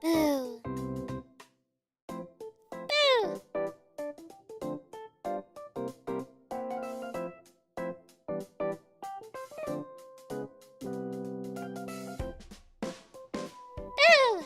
Boo. Boo. Boo. Boo.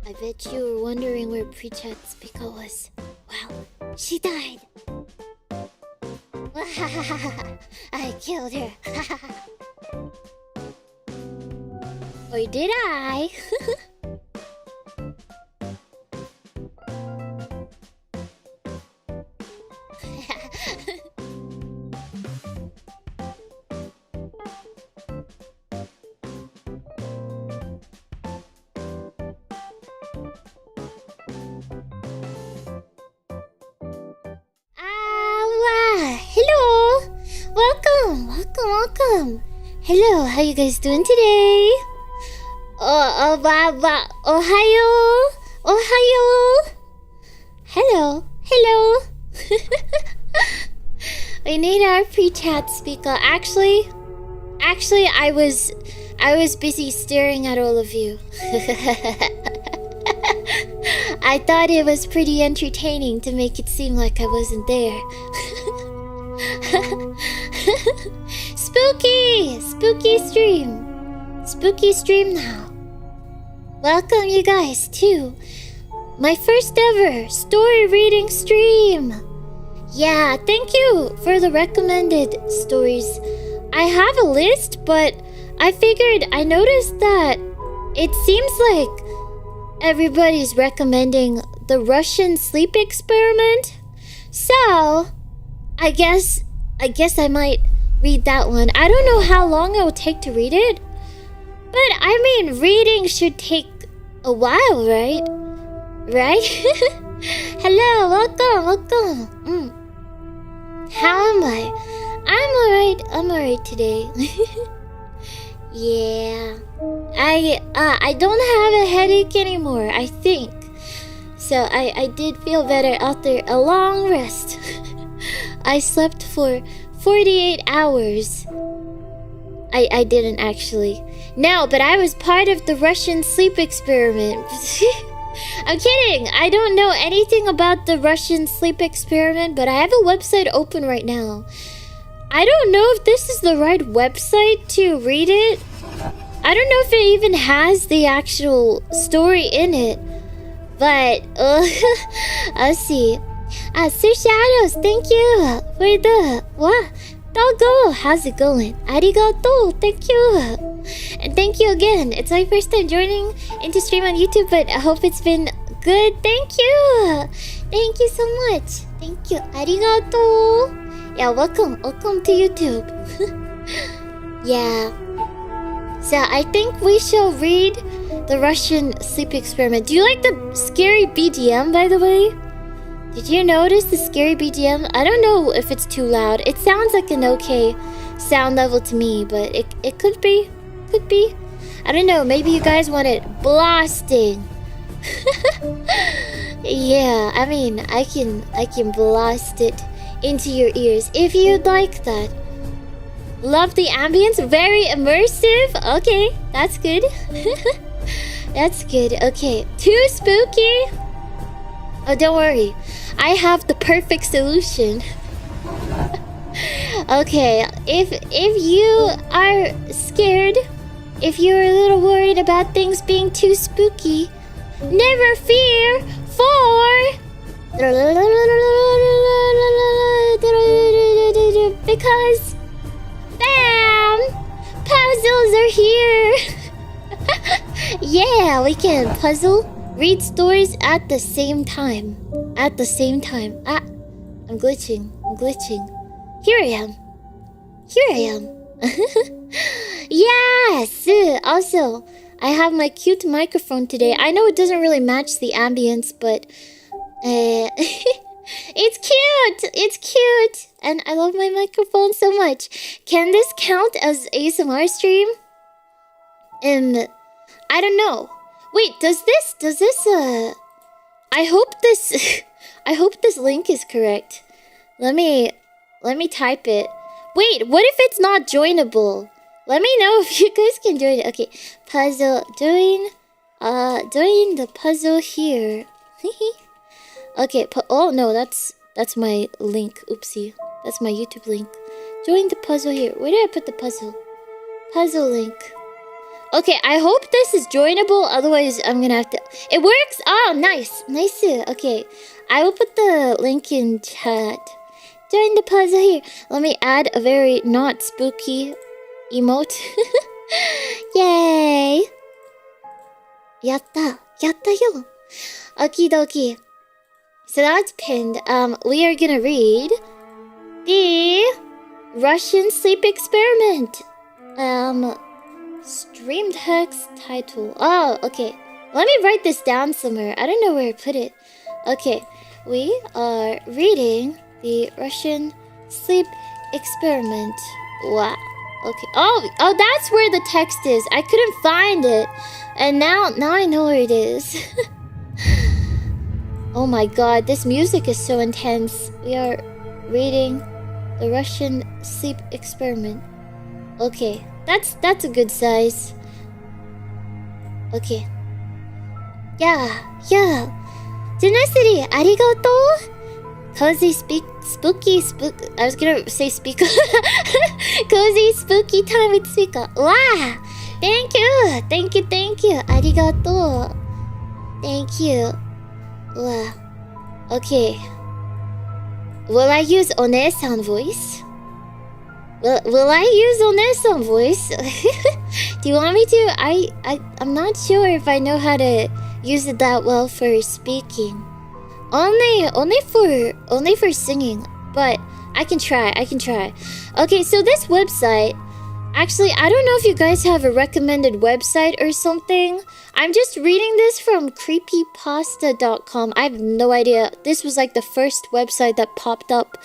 I bet you were wondering where Pre-Chat-Spica was. Well, she died. I killed her. Or did I? Hello! Welcome! Hello, how you guys doing today? Ohayo! Hello! We need our pre-chat speaker. Actually, I was busy staring at all of you. I thought it was pretty entertaining to make it seem like I wasn't there. Spooky stream now. Welcome you guys to my first ever story reading stream. Yeah, thank you for the recommended stories. I have a list, but I noticed that it seems like everybody's recommending the Russian sleep experiment. So, I guess I might read that one. I don't know how long it will take to read it, but I mean, reading should take a while, right? Hello, welcome. How am I? I'm alright today. Yeah, I don't have a headache anymore, I think. So I did feel better after a long rest. I slept for 48 hours. I didn't actually. No, but I was part of the Russian sleep experiment. I'm kidding. I don't know anything about the Russian sleep experiment, but I have a website open right now. I don't know if this is the right website to read it. I don't know if it even has the actual story in it. But, let's see. Sir Shadows, thank you for the... What? Doggo, how's it going? Arigato, thank you. And thank you again. It's my first time joining into stream on YouTube, but I hope it's been good. Thank you. Thank you so much. Thank you. Arigato. Yeah, welcome to YouTube. Yeah. So I think we shall read the Russian sleep experiment. Do you like the scary BDM, by the way? Did you notice the scary BDM? I don't know if it's too loud. It sounds like an okay sound level to me, but it could be. Could be. I don't know. Maybe you guys want it blasting. Yeah, I mean, I can blast it into your ears if you'd like that. Love the ambience. Very immersive. Okay, that's good. That's good. Okay, too spooky? Oh, don't worry. I have the perfect solution. Okay, if you are scared, if you're a little worried about things being too spooky, never fear, because bam, puzzles are here. Yeah, we can puzzle, read stories at the same time. Ah, I'm glitching. Here I am. Yes! Also, I have my cute microphone today. I know it doesn't really match the ambience, but It's cute! It's cute! And I love my microphone so much. Can this count as ASMR stream? I don't know. Wait, does this, I hope this, I hope this link is correct. Let me type it. Wait, what if it's not joinable? Let me know if you guys can join it. Okay, puzzle, doing the puzzle here. Okay, oh no, that's my link. Oopsie, that's my YouTube link. Join the puzzle here. Where did I put the puzzle? Puzzle link. Okay, I hope this is joinable. Otherwise, I'm gonna have to. It works. Oh, nice, nice. Okay, I will put the link in chat. Join the puzzle here. Let me add a very not spooky emote. Yay! Yatta, yatta yo. Okie dokie. So that's pinned. We are gonna read the Russian sleep experiment. Stream text title. Oh, okay. Let me write this down somewhere. I don't know where I put it. Okay, we are reading the Russian sleep experiment. Wow. Okay. Oh, that's where the text is. I couldn't find it, and now I know where it is. Oh my god, this music is so intense. We are reading the Russian sleep experiment. Okay, that's a good size. Okay. Yeah. Tenacity, arigato. Cozy spooky. I was gonna say speak. Cozy spooky time with Suika. Wow. Thank you. Arigato. Thank you. Wow. Okay. Will I use One-san voice? Will I use One-san voice? Do you want me to? I'm not sure if I know how to use it that well for speaking. Only for singing, but I can try. Okay, so this website, actually, I don't know if you guys have a recommended website or something. I'm just reading this from creepypasta.com. I have no idea. This was like the first website that popped up.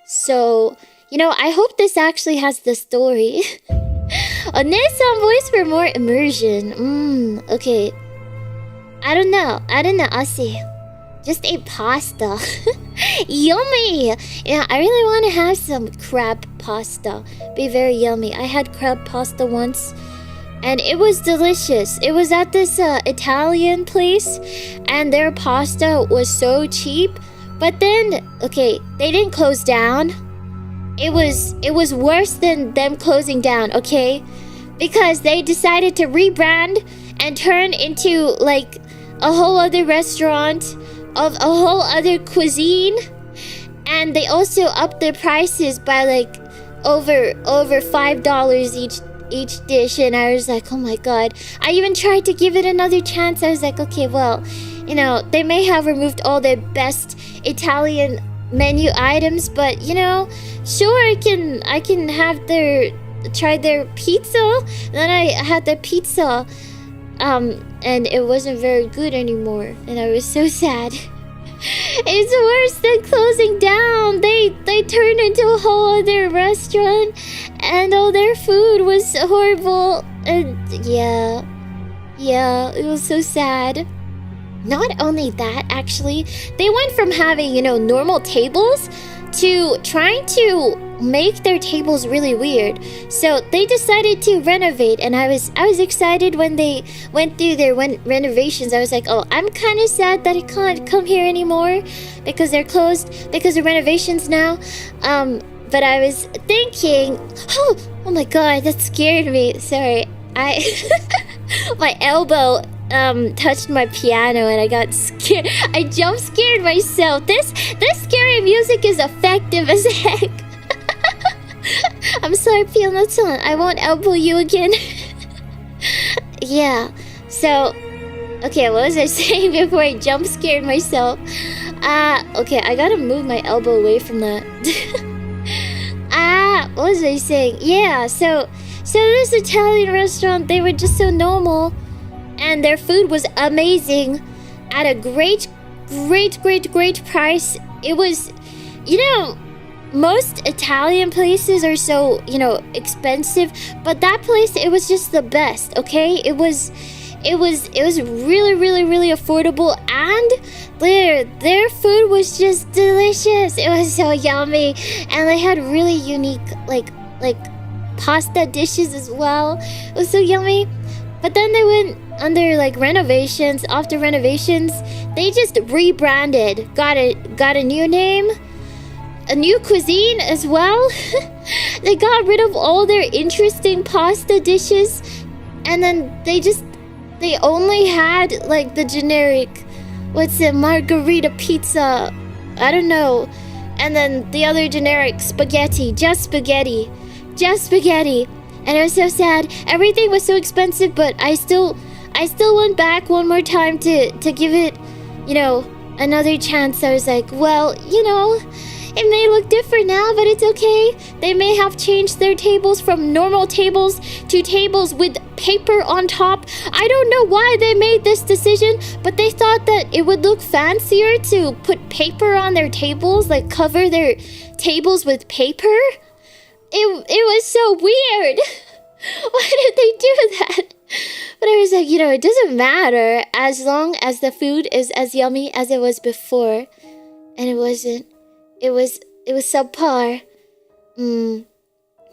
So, I hope this actually has the story. A Nissan voice for more immersion. Okay. I don't know. I'll see. Just ate pasta. Yummy! Yeah, I really want to have some crab pasta. Be very yummy. I had crab pasta once, and it was delicious. It was at this Italian place, and their pasta was so cheap. But then, okay, they didn't close down. It was worse than them closing down, okay? Because they decided to rebrand and turn into like a whole other restaurant of a whole other cuisine, and they also upped their prices by like over $5 each dish, and I was like, oh my god. I even tried to give it another chance. I was like, okay, well, they may have removed all their best Italian menu items, but sure, I can have try their pizza. And then I had the pizza, and it wasn't very good anymore, and I was so sad. It's worse than closing down. They turned into a whole other restaurant, and all their food was horrible. And yeah, it was so sad. Not only that, actually, they went from having normal tables to trying to make their tables really weird. So they decided to renovate, and I was excited when they went through their renovations. I was like, oh, I'm kind of sad that I can't come here anymore because they're closed because of renovations now. But I was thinking, oh my god, that scared me. Sorry, my elbow touched my piano and I got scared. I jump scared myself. This scary music is effective as heck. I'm sorry, piano-san. I won't elbow you again. Yeah. So, okay, what was I saying before I jump scared myself? Okay, I gotta move my elbow away from that. What was I saying? Yeah, so this Italian restaurant, they were just so normal, and their food was amazing at a great price it was, you know, most Italian places are so, you know, expensive, but that place, it was just the best, okay? It was really, really, really affordable, and their food was just delicious. It was so yummy, and they had really unique like pasta dishes as well. It was so yummy. But then they went under like renovations. After renovations, they just rebranded, got a new name, a new cuisine as well. They got rid of all their interesting pasta dishes, and then they only had like the generic, margarita pizza, I don't know, and then the other generic spaghetti, just spaghetti. And it was so sad. Everything was so expensive, but I still went back one more time to give it, you know, another chance. I was like, well, you know, it may look different now, but it's okay. They may have changed their tables from normal tables to tables with paper on top. I don't know why they made this decision, but they thought that it would look fancier to put paper on their tables, like cover their tables with paper. It was so weird. Why did they do that? But I was like, you know, it doesn't matter as long as the food is as yummy as it was before. And it wasn't. It was subpar. It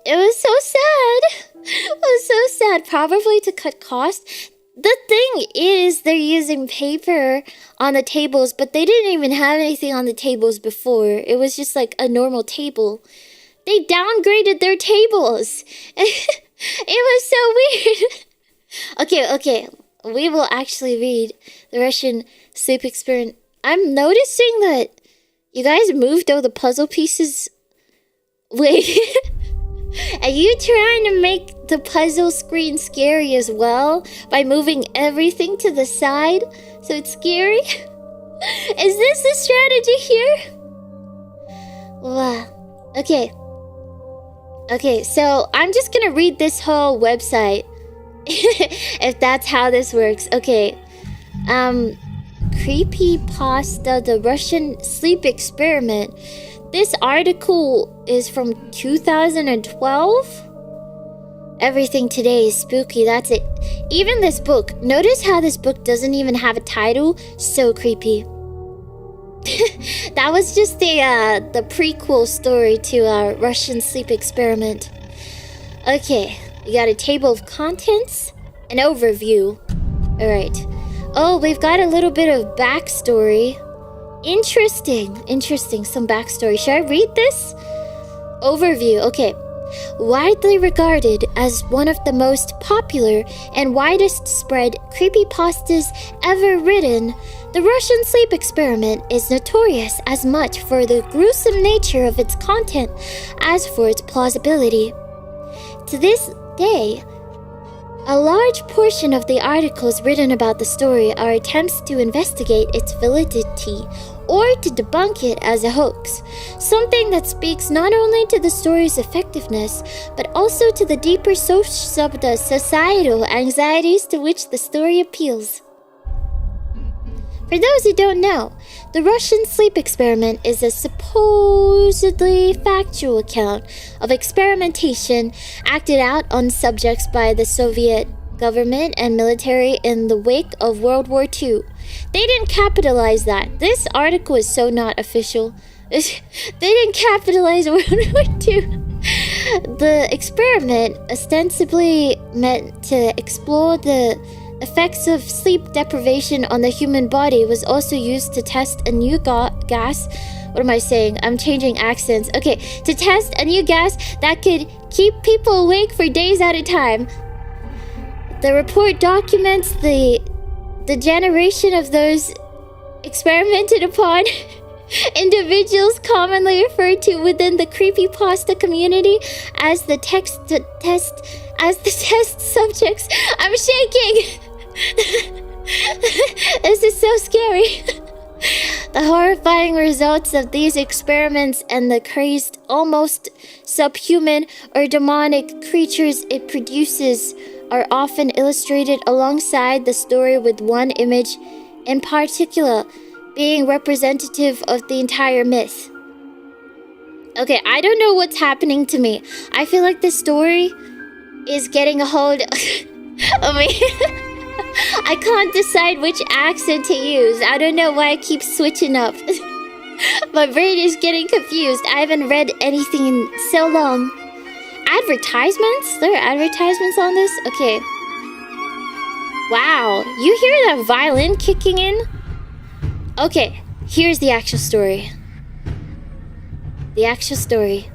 was so sad. It was so sad. Probably to cut costs. The thing is, they're using paper on the tables, but they didn't even have anything on the tables before. It was just like a normal table. They downgraded their tables. It was so weird. Okay. We will actually read the Russian sleep experiment. I'm noticing that you guys moved all the puzzle pieces. Wait. Are you trying to make the puzzle screen scary as well by moving everything to the side so it's scary? Is this the strategy here? Wow. Okay, so I'm just gonna read this whole website. If that's how this works. Okay. Creepypasta, the Russian sleep experiment. This article is from 2012. Everything today is spooky, that's it. Even this book. Notice how this book doesn't even have a title. So creepy. That was just the prequel story to our Russian sleep experiment. Okay, we got a table of contents, an overview. Alright. Oh, we've got a little bit of backstory. Interesting, some backstory. Should I read this? Overview, okay. Widely regarded as one of the most popular and widest spread creepypastas ever written, the Russian sleep experiment is notorious as much for the gruesome nature of its content as for its plausibility. To this day, a large portion of the articles written about the story are attempts to investigate its validity or to debunk it as a hoax, something that speaks not only to the story's effectiveness, but also to the deeper societal anxieties to which the story appeals. For those who don't know, the Russian sleep experiment is a supposedly factual account of experimentation acted out on subjects by the Soviet government and military in the wake of World War II. They didn't capitalize that. This article is so not official. They didn't capitalize World War II. The experiment, ostensibly meant to explore the effects of sleep deprivation on the human body, was also used to test a new gas. What am I saying? I'm changing accents. Okay, to test a new gas that could keep people awake for days at a time. The report documents the generation of those experimented upon. Individuals commonly referred to within the creepypasta community as the test subjects. I'm shaking. This is so scary. The horrifying results of these experiments and the crazed, almost subhuman or demonic creatures it produces are often illustrated alongside the story with one image in particular. being representative of the entire myth. Okay, I don't know what's happening to me. I feel like this story is getting a hold of me. I can't decide which accent to use. I don't know why I keep switching up. My brain is getting confused. I haven't read anything in so long. Advertisements? There are advertisements on this? Okay. Wow, you hear that violin kicking in? Okay, here's the actual story. The actual story.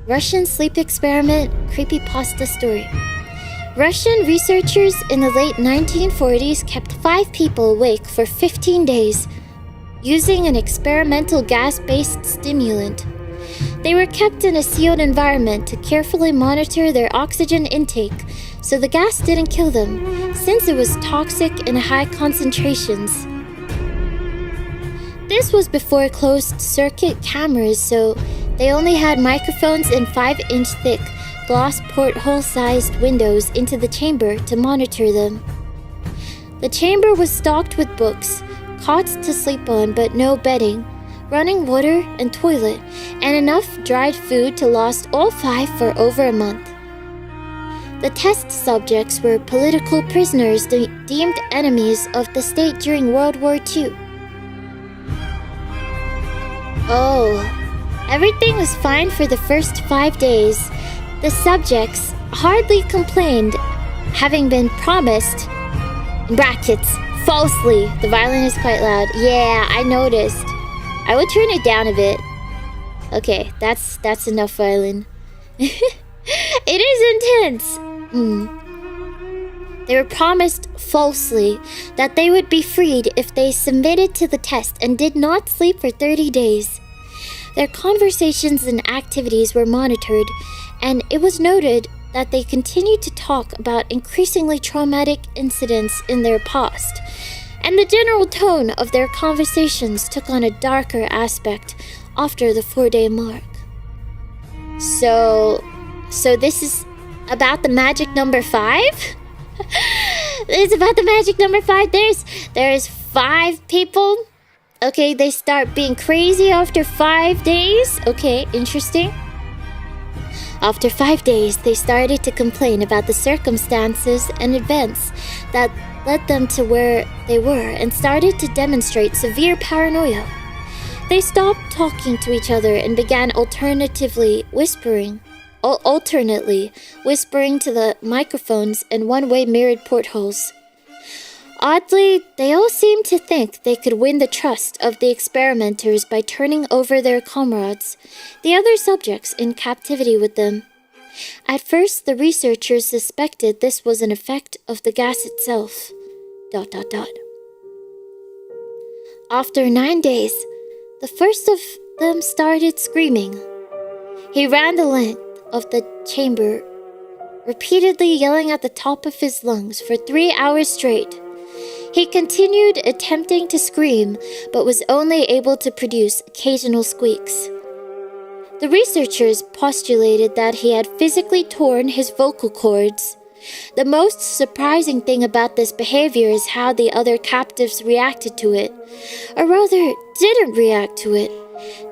Russian sleep experiment creepypasta story. Russian researchers in the late 1940s kept 5 people awake for 15 days using an experimental gas-based stimulant. They were kept in a sealed environment to carefully monitor their oxygen intake so the gas didn't kill them, since it was toxic in high concentrations. This was before closed-circuit cameras, so they only had microphones in 5-inch thick, glass porthole-sized windows into the chamber to monitor them. The chamber was stocked with books, cots to sleep on but no bedding, running water and toilet, and enough dried food to last all 5 for over a month. The test subjects were political prisoners deemed enemies of the state during World War II. Oh, everything was fine for the first 5 days. The subjects hardly complained, having been promised, in brackets, falsely. The violin is quite loud. Yeah, I noticed. I will turn it down a bit. Okay, that's enough violin. It is intense. They were promised falsely that they would be freed if they submitted to the test and did not sleep for 30 days. Their conversations and activities were monitored, and it was noted that they continued to talk about increasingly traumatic incidents in their past, and the general tone of their conversations took on a darker aspect after the 4-day mark. So this is about the magic number 5? It's about the magic number 5. There's 5 people. Okay, they start being crazy after 5 days. Okay, interesting. After 5 days, they started to complain about the circumstances and events that led them to where they were and started to demonstrate severe paranoia. They stopped talking to each other and began alternately whispering to the microphones and one-way mirrored portholes. Oddly, they all seemed to think they could win the trust of the experimenters by turning over their comrades, the other subjects in captivity with them. At first, the researchers suspected this was an effect of the gas itself. ... After 9 days, the first of them started screaming. He ran the length of the chamber, repeatedly yelling at the top of his lungs for 3 hours straight. He continued attempting to scream, but was only able to produce occasional squeaks. The researchers postulated that he had physically torn his vocal cords. The most surprising thing about this behavior is how the other captives reacted to it, or rather, didn't react to it.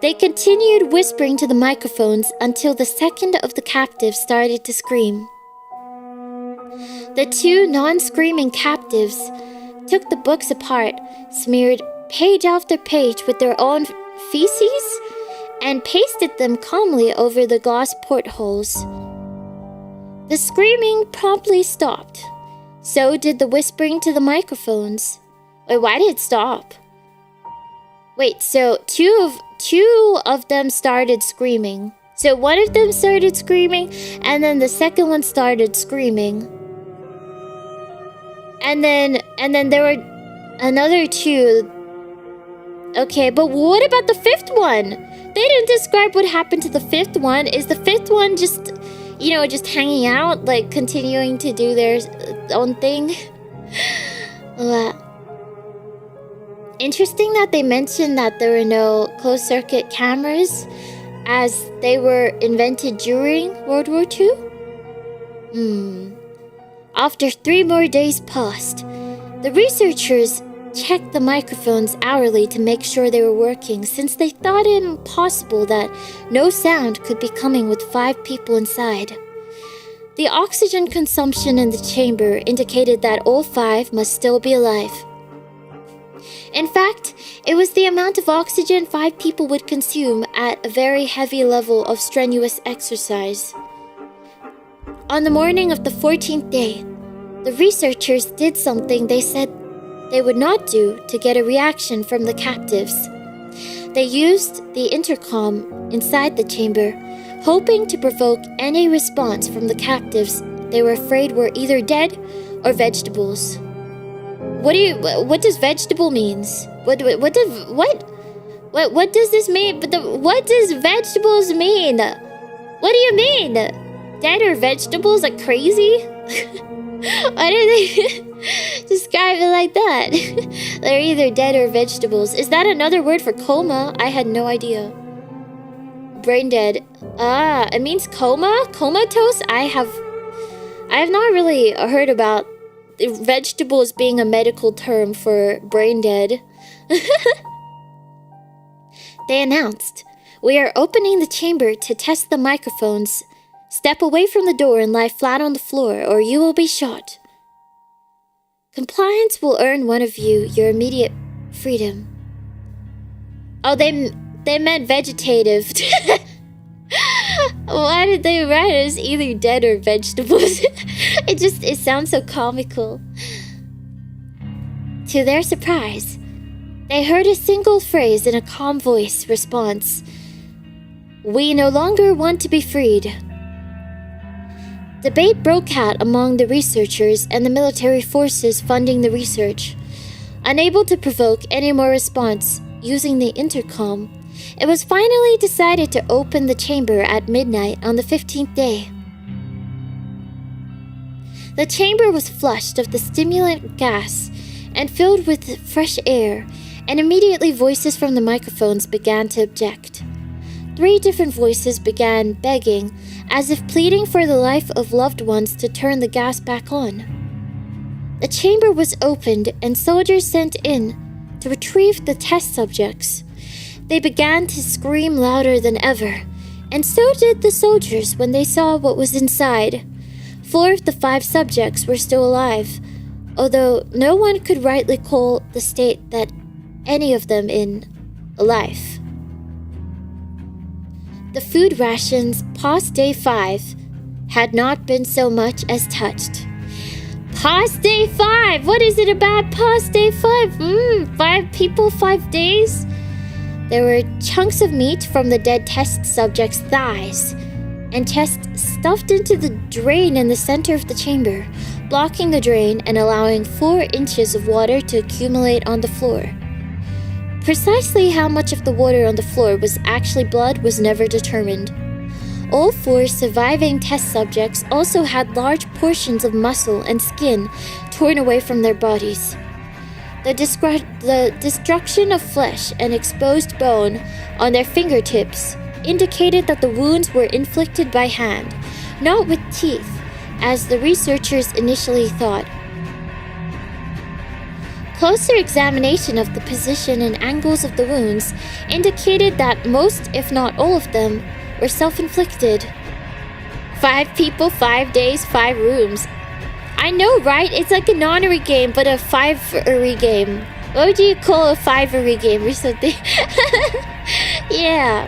They continued whispering to the microphones until the second of the captives started to scream. The 2 non-screaming captives took the books apart, smeared page after page with their own feces, and pasted them calmly over the glass portholes. The screaming promptly stopped. So did the whispering to the microphones. Wait, why did it stop? Wait, so two of them started screaming. So one of them started screaming, and then the second one started screaming. And then there were another 2. Okay, but what about the 5th one? They didn't describe what happened to the 5th one. Is the 5th one just, just hanging out, like continuing to do their own thing? Interesting that they mentioned that there were no closed-circuit cameras, as they were invented during World War II? After 3 more days passed, the researchers checked the microphones hourly to make sure they were working, since they thought it impossible that no sound could be coming with 5 people inside. The oxygen consumption in the chamber indicated that all 5 must still be alive. In fact, it was the amount of oxygen 5 people would consume at a very heavy level of strenuous exercise. On the morning of the 14th day, the researchers did something they said they would not do to get a reaction from the captives. They used the intercom inside the chamber, hoping to provoke any response from the captives they were afraid were either dead or vegetables. What does vegetable means? What does this mean? What does vegetables mean? What do you mean? Dead or vegetables like crazy? Why do they describe it like that? They're either dead or vegetables. Is that another word for coma? I had no idea. Brain dead. Ah, it means coma? Comatose? I have not really heard about vegetables being a medical term for brain dead. They announced, "We are opening the chamber to test the microphones. Step away from the door and lie flat on the floor, or you will be shot. Compliance will earn one of you your immediate freedom." Oh, they meant vegetative. Why did they write us either dead or vegetables? It sounds so comical. To their surprise, they heard a single phrase in a calm voice response. "We no longer want to be freed." Debate broke out among the researchers and the military forces funding the research. Unable to provoke any more response using the intercom, it was finally decided to open the chamber at midnight on the 15th day. The chamber was flushed of the stimulant gas and filled with fresh air, and immediately voices from the microphones began to object. 3 different voices began begging, as if pleading for the life of loved ones, to turn the gas back on. The chamber was opened and soldiers sent in to retrieve the test subjects. They began to scream louder than ever, and so did the soldiers when they saw what was inside. 4 of the 5 subjects were still alive, although no one could rightly call the state that any of them in life. The food rations past day 5 had not been so much as touched. Past day 5! What is it about past day 5? 5 people, 5 days? There were chunks of meat from the dead test subjects' thighs, and tests stuffed into the drain in the center of the chamber, blocking the drain and allowing 4 inches of water to accumulate on the floor. Precisely how much of the water on the floor was actually blood was never determined. All 4 surviving test subjects also had large portions of muscle and skin torn away from their bodies. The destruction of flesh and exposed bone on their fingertips indicated that the wounds were inflicted by hand, not with teeth, as the researchers initially thought. Closer examination of the position and angles of the wounds indicated that most, if not all of them, were self-inflicted. 5 people, 5 days, 5 rooms. I know, right? It's like a nonary game, but a 5-ery game. What would you call a 5-ery game or something? Yeah.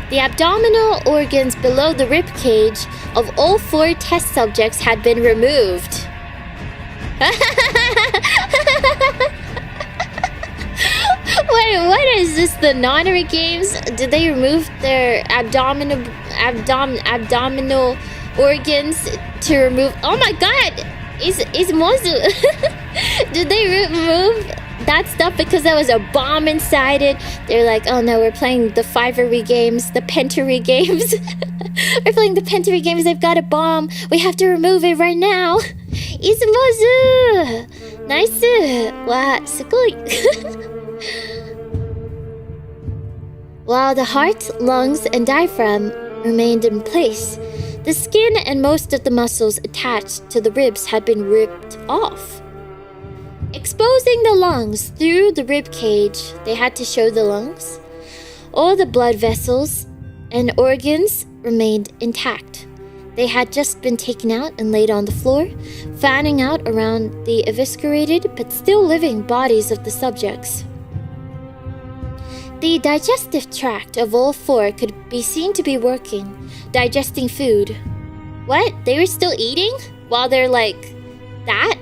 The abdominal organs below the rib cage of all 4 test subjects had been removed. Wait, what is this? The nonary games? Did they remove their abdominal organs to remove? Oh my god! Is Mozu? Did they remove that stuff because there was a bomb inside it? They're like, oh no, we're playing the 5-ery games, the pentary games. We're playing the pentary games. They've got a bomb. We have to remove it right now. Izumozu! Nice! Wow, sugoi! While the heart, lungs, and diaphragm remained in place, the skin and most of the muscles attached to the ribs had been ripped off. exposing the lungs through the rib cage. They had to show the lungs. All the blood vessels and organs remained intact. They had just been taken out and laid on the floor, fanning out around the eviscerated but still living bodies of the subjects. The digestive tract of all four could be seen to be working, digesting food. What? They were still eating? While they're like that?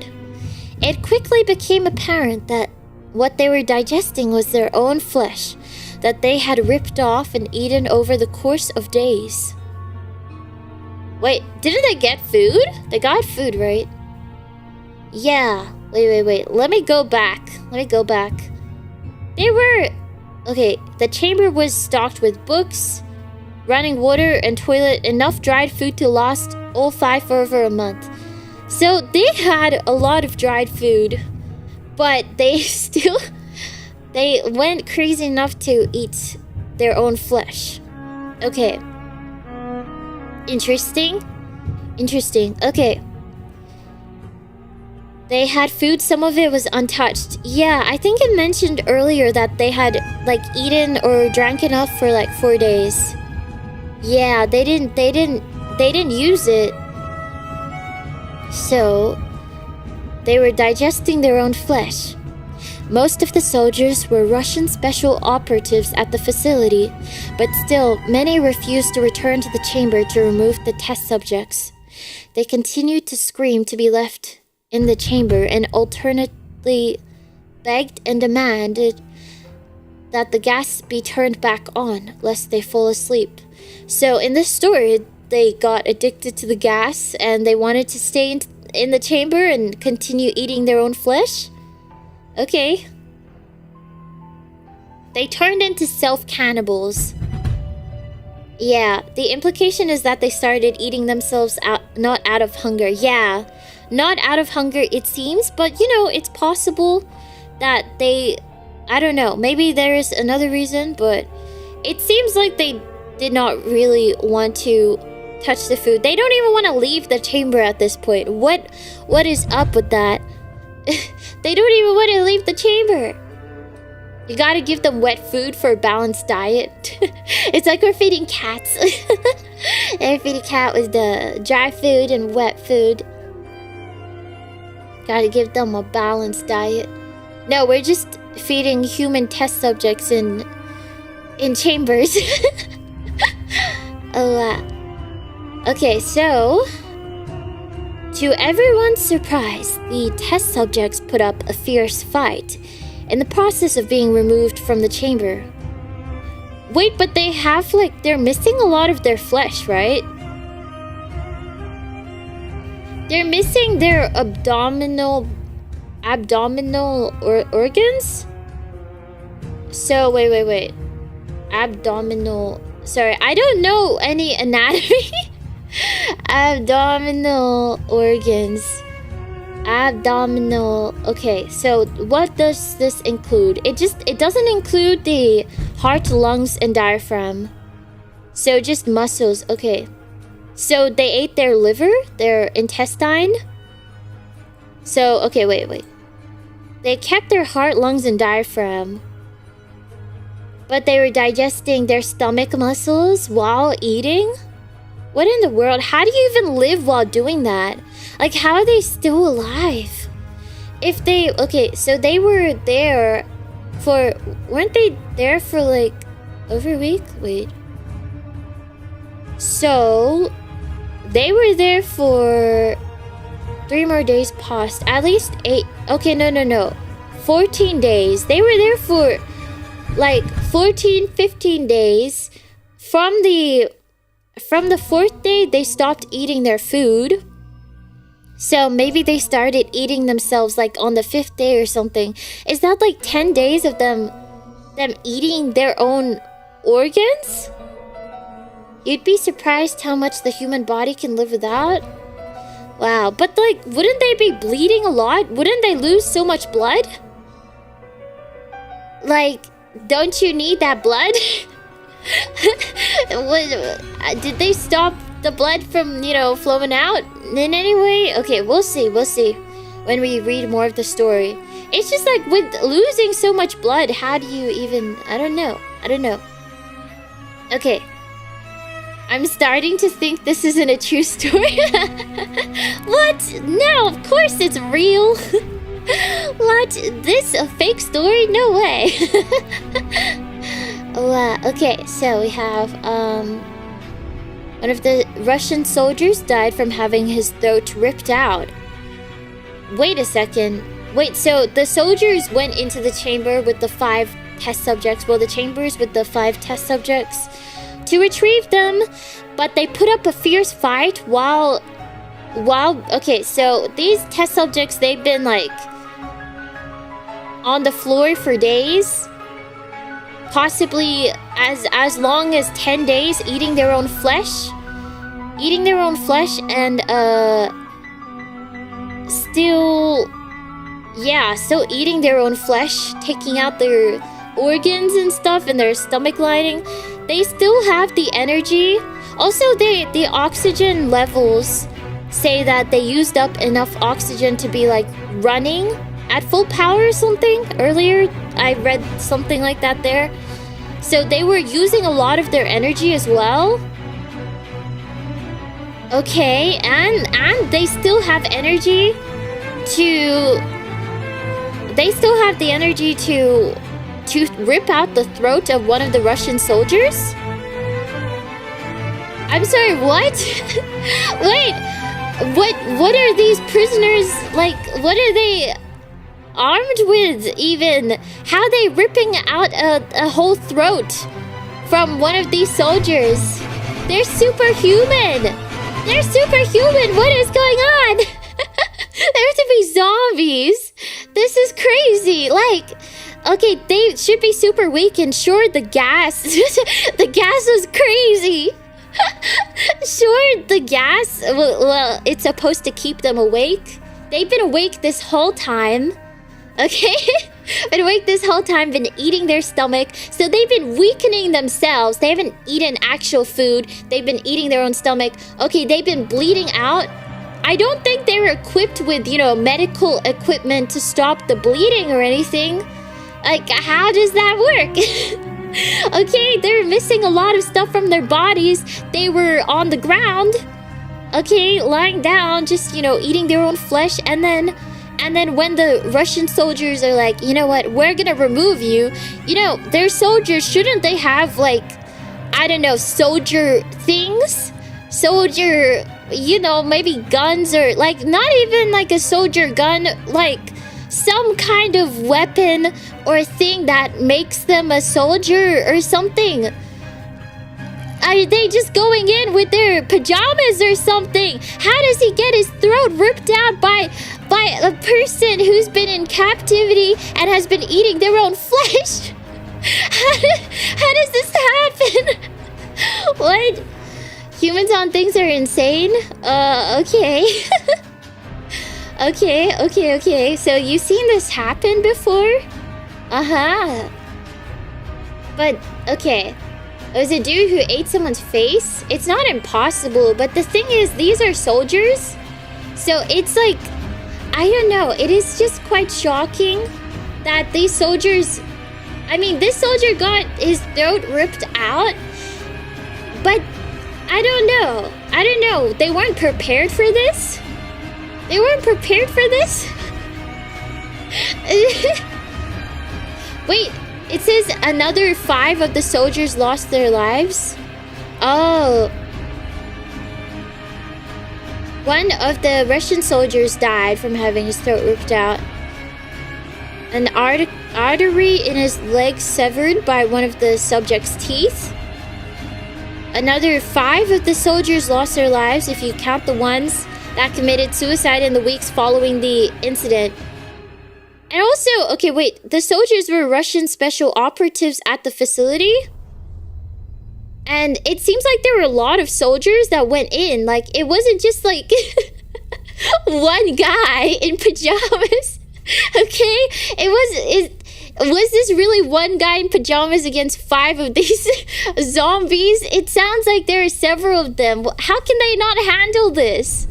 It quickly became apparent that what they were digesting was their own flesh that they had ripped off and eaten over the course of days. Wait, didn't they get food? They got food, right? Yeah. Wait. Let me go back. They were... Okay, the chamber was stocked with books, running water and toilet, enough dried food to last all five for over a month. So they had a lot of dried food, but they still... They went crazy enough to eat their own flesh. Okay. Interesting. Okay. They had food, some of it was untouched. Yeah, I think it mentioned earlier that they had like eaten or drank enough for like 4 days. Yeah, they didn't use it. So they were digesting their own flesh. Most of the soldiers were Russian special operatives at the facility, but still, many refused to return to the chamber to remove the test subjects. They continued to scream to be left in the chamber and alternately begged and demanded that the gas be turned back on, lest they fall asleep. So in this story, they got addicted to the gas and they wanted to stay in the chamber and continue eating their own flesh? Okay. They turned into self-cannibals. Yeah, the implication is that they started eating themselves out, not out of hunger. Yeah, not out of hunger it seems, but you know, it's possible that they... I don't know, maybe there is another reason, but it seems like they did not really want to touch the food. They don't even want to leave the chamber at this point. What is up with that? They don't even want to leave the chamber. You gotta give them wet food for a balanced diet. It's like we're feeding cats. We're feeding cat with the dry food and wet food. Gotta give them a balanced diet. No, we're just feeding human test subjects in chambers. Okay, so to everyone's surprise, the test subjects put up a fierce fight in the process of being removed from the chamber. Wait, but they have they're missing a lot of their flesh, right? They're missing their abdominal organs? So, wait. Abdominal... Sorry, I don't know any anatomy. Abdominal organs. Abdominal... Okay, so what does this include? It doesn't include the heart, lungs, and diaphragm. So just muscles. Okay. So they ate their liver, their intestine. So, okay, wait. They kept their heart, lungs, and diaphragm. But they were digesting their stomach muscles while eating? What in the world? How do you even live while doing that? Like, how are they still alive? If they... Okay, so they were there for... Weren't they there for, over a week? Wait. So... They were there for 3 more days past. At least 8... Okay, no. 14 days. They were there for... 14, 15 days. From the 4th day, they stopped eating their food. So maybe they started eating themselves on the 5th day or something. Is that 10 days of them eating their own organs? You'd be surprised how much the human body can live without. Wow, but wouldn't they be bleeding a lot? Wouldn't they lose so much blood? Don't you need that blood? Did they stop the blood from, flowing out in any way? Okay, we'll see when we read more of the story. It's just like with losing so much blood, how do you even... I don't know. Okay. I'm starting to think this isn't a true story. What? No, of course it's real. What? This a fake story? No way. Okay, so we have one of the Russian soldiers died from having his throat ripped out. Wait a second. Wait, so the soldiers went into the chamber with the 5 test subjects, well, the chambers with the 5 test subjects, to retrieve them, but they put up a fierce fight while okay, so these test subjects, they've been like on the floor for days, possibly as long as 10 days, eating their own flesh, and still eating their own flesh, taking out their organs and stuff and their stomach lining. They still have the energy. Also, the oxygen levels say that they used up enough oxygen to be like running at full power or something. Earlier, I read something like that there. So they were using a lot of their energy as well. Okay, and they still have energy to... They still have the energy to rip out the throat of one of the Russian soldiers? I'm sorry, what? Wait, what are these prisoners, like, what are they armed with even? How are they ripping out a whole throat from one of these soldiers? They're superhuman! They're superhuman! What is going on? There have to be zombies! This is crazy! Like, okay, they should be super weak, and sure, the gas... the gas was crazy! Sure, the gas... Well, it's supposed to keep them awake. They've been awake this whole time. Okay? Been awake this whole time, been eating their stomach. So they've been weakening themselves. They haven't eaten actual food. They've been eating their own stomach. Okay, they've been bleeding out. I don't think they were equipped with, you know, medical equipment to stop the bleeding or anything. Like, how does that work? Okay, they're missing a lot of stuff from their bodies. They were on the ground. Okay, lying down, just, you know, eating their own flesh. And then when the Russian soldiers are like, you know what, we're gonna remove you. You know, they're soldiers. Shouldn't they have, like, I don't know, soldier things? Soldier, you know, maybe guns, or like not even like a soldier gun, like some kind of weapon or thing that makes them a soldier or something. Are they just going in with their pajamas or something? How does he get his throat ripped out by a person who's been in captivity and has been eating their own flesh? How does this happen? What? Humans on things are insane? Okay. Okay. So you've seen this happen before? Uh-huh. But, okay. It was a dude who ate someone's face? It's not impossible, but the thing is, these are soldiers. So it's like, I don't know. It is just quite shocking that these soldiers... I mean, this soldier got his throat ripped out, but... I don't know. They weren't prepared for this? Wait, it says another 5 of the soldiers lost their lives? Oh. One of the Russian soldiers died from having his throat ripped out. An artery in his leg severed by one of the subject's teeth. Another 5 of the soldiers lost their lives if you count the ones that committed suicide in the weeks following the incident. And also, okay, wait, the soldiers were Russian special operatives at the facility? And it seems like there were a lot of soldiers that went in. Like, it wasn't just like one guy in pajamas. Okay? Was this really one guy in pajamas against 5 of these zombies? It sounds like there are several of them. How can they not handle this?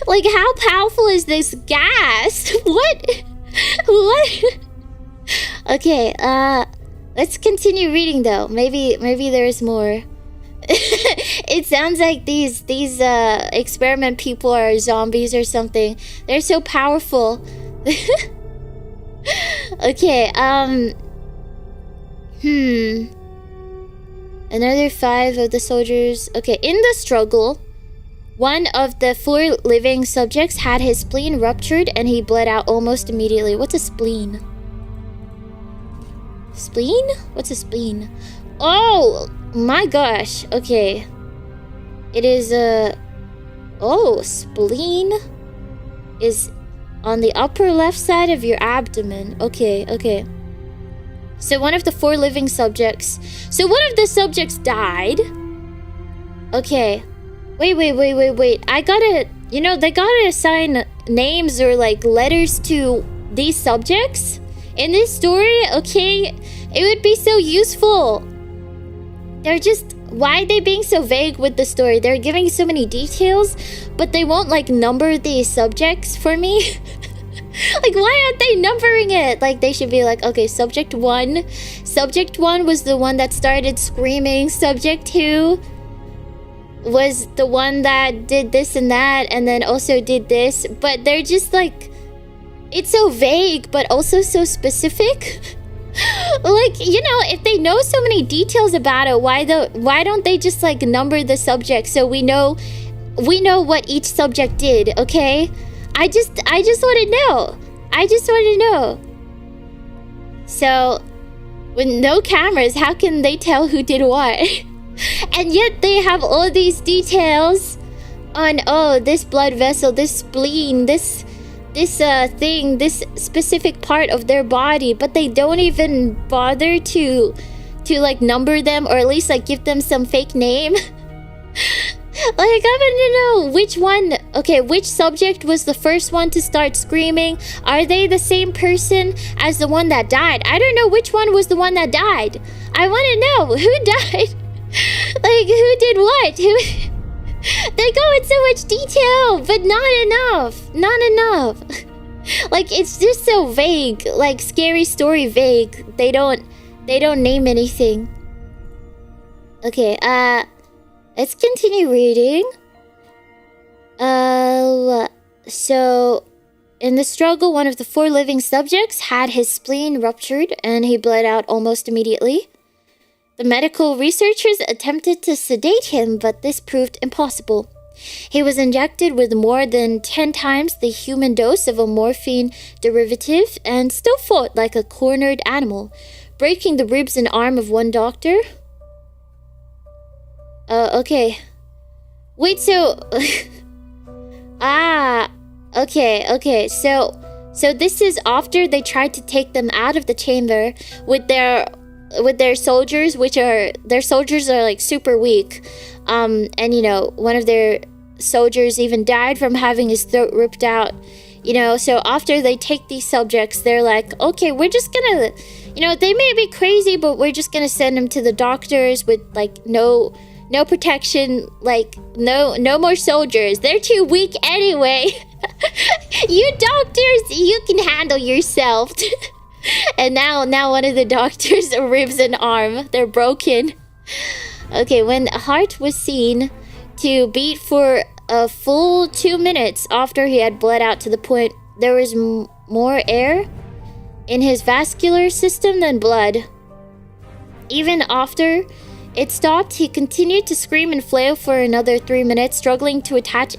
Like, how powerful is this gas? What? What? Okay, let's continue reading though. Maybe there's more. It sounds like these experiment people are zombies or something. They're so powerful. Okay, another 5 of the soldiers. Okay, in the struggle, one of the 4 living subjects had his spleen ruptured and he bled out almost immediately. What's a spleen? Spleen? What's a spleen? Oh my gosh. Okay. It is a... Oh, spleen is on the upper left side of your abdomen. Okay, okay. So one of the 4 living subjects... So one of the subjects died. Okay. Wait. I gotta... You know, they gotta assign names or, like, letters to these subjects in this story, okay? It would be so useful. They're just... Why are they being so vague with the story? They're giving so many details, but they won't, like, number these subjects for me. Like, why aren't they numbering it? Like, they should be like, okay, subject 1. Subject 1 was the one that started screaming. Subject 2 was the one that did this and that, and then also did this. But they're just, like... It's so vague, but also so specific. Like, you know, if they know so many details about it, why don't they just, like, number the subjects so we know what each subject did, okay? I just want to know. I just want to know. So, with no cameras, how can they tell who did what? And yet they have all these details on, oh, this blood vessel, this spleen, this thing, this specific part of their body, but they don't even bother to like number them, or at least like give them some fake name. Like, I want to know which one. Okay, which subject was the first one to start screaming? Are they the same person as the one that died? I don't know which one was the one that died. I want to know who died. Like, who did what? Who? They go into so much detail, but not enough. Not enough. Like, it's just so vague. Like, scary story vague. They don't name anything. Okay, let's continue reading. So in the struggle, one of the 4 living subjects had his spleen ruptured and he bled out almost immediately. The medical researchers attempted to sedate him, but this proved impossible. He was injected with more than 10 times the human dose of a morphine derivative and still fought like a cornered animal, breaking the ribs and arm of one doctor. Okay. Wait, so... Okay. So this is after they tried to take them out of the chamber with their soldiers, their soldiers are like super weak. And you know, one of their soldiers even died from having his throat ripped out. You know, so after they take these subjects, they're like, okay, we're just gonna, you know, they may be crazy, but we're just gonna send them to the doctors with like no protection, like no more soldiers. They're too weak anyway. You doctors, you can handle yourself. And now one of the doctors' ribs and arm, they're broken. Okay, when a heart was seen to beat for a full 2 minutes after he had bled out to the point there was more air in his vascular system than blood. Even after it stopped, he continued to scream and flail for another 3 minutes, struggling to attack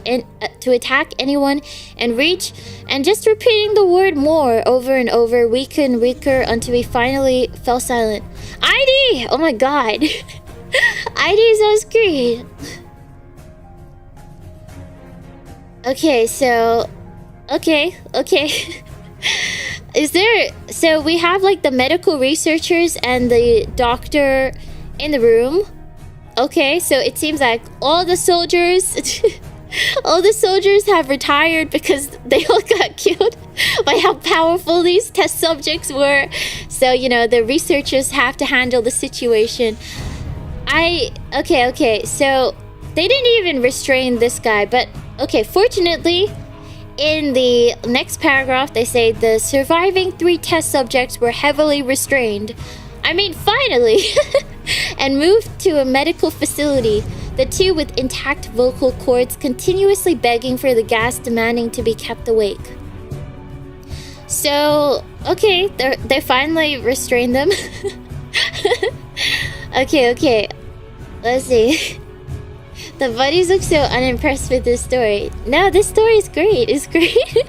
anyone and reach, and just repeating the word more over and over, weaker and weaker, until he finally fell silent. Airi! Oh my god. Airi is on screen. Okay, so... Okay. Is there... So we have like the medical researchers and the doctor in the room. Okay, so it seems like all the soldiers have retired because they all got killed by how powerful these test subjects were. So, you know, the researchers have to handle the situation. Okay, so they didn't even restrain this guy, but okay, fortunately, in the next paragraph, they say the surviving 3 test subjects were heavily restrained. I mean, finally! And moved to a medical facility. The 2 with intact vocal cords continuously begging for the gas, demanding to be kept awake. So, okay, they finally restrained them. Okay. Let's see. The buddies look so unimpressed with this story. No, this story is great. It's great.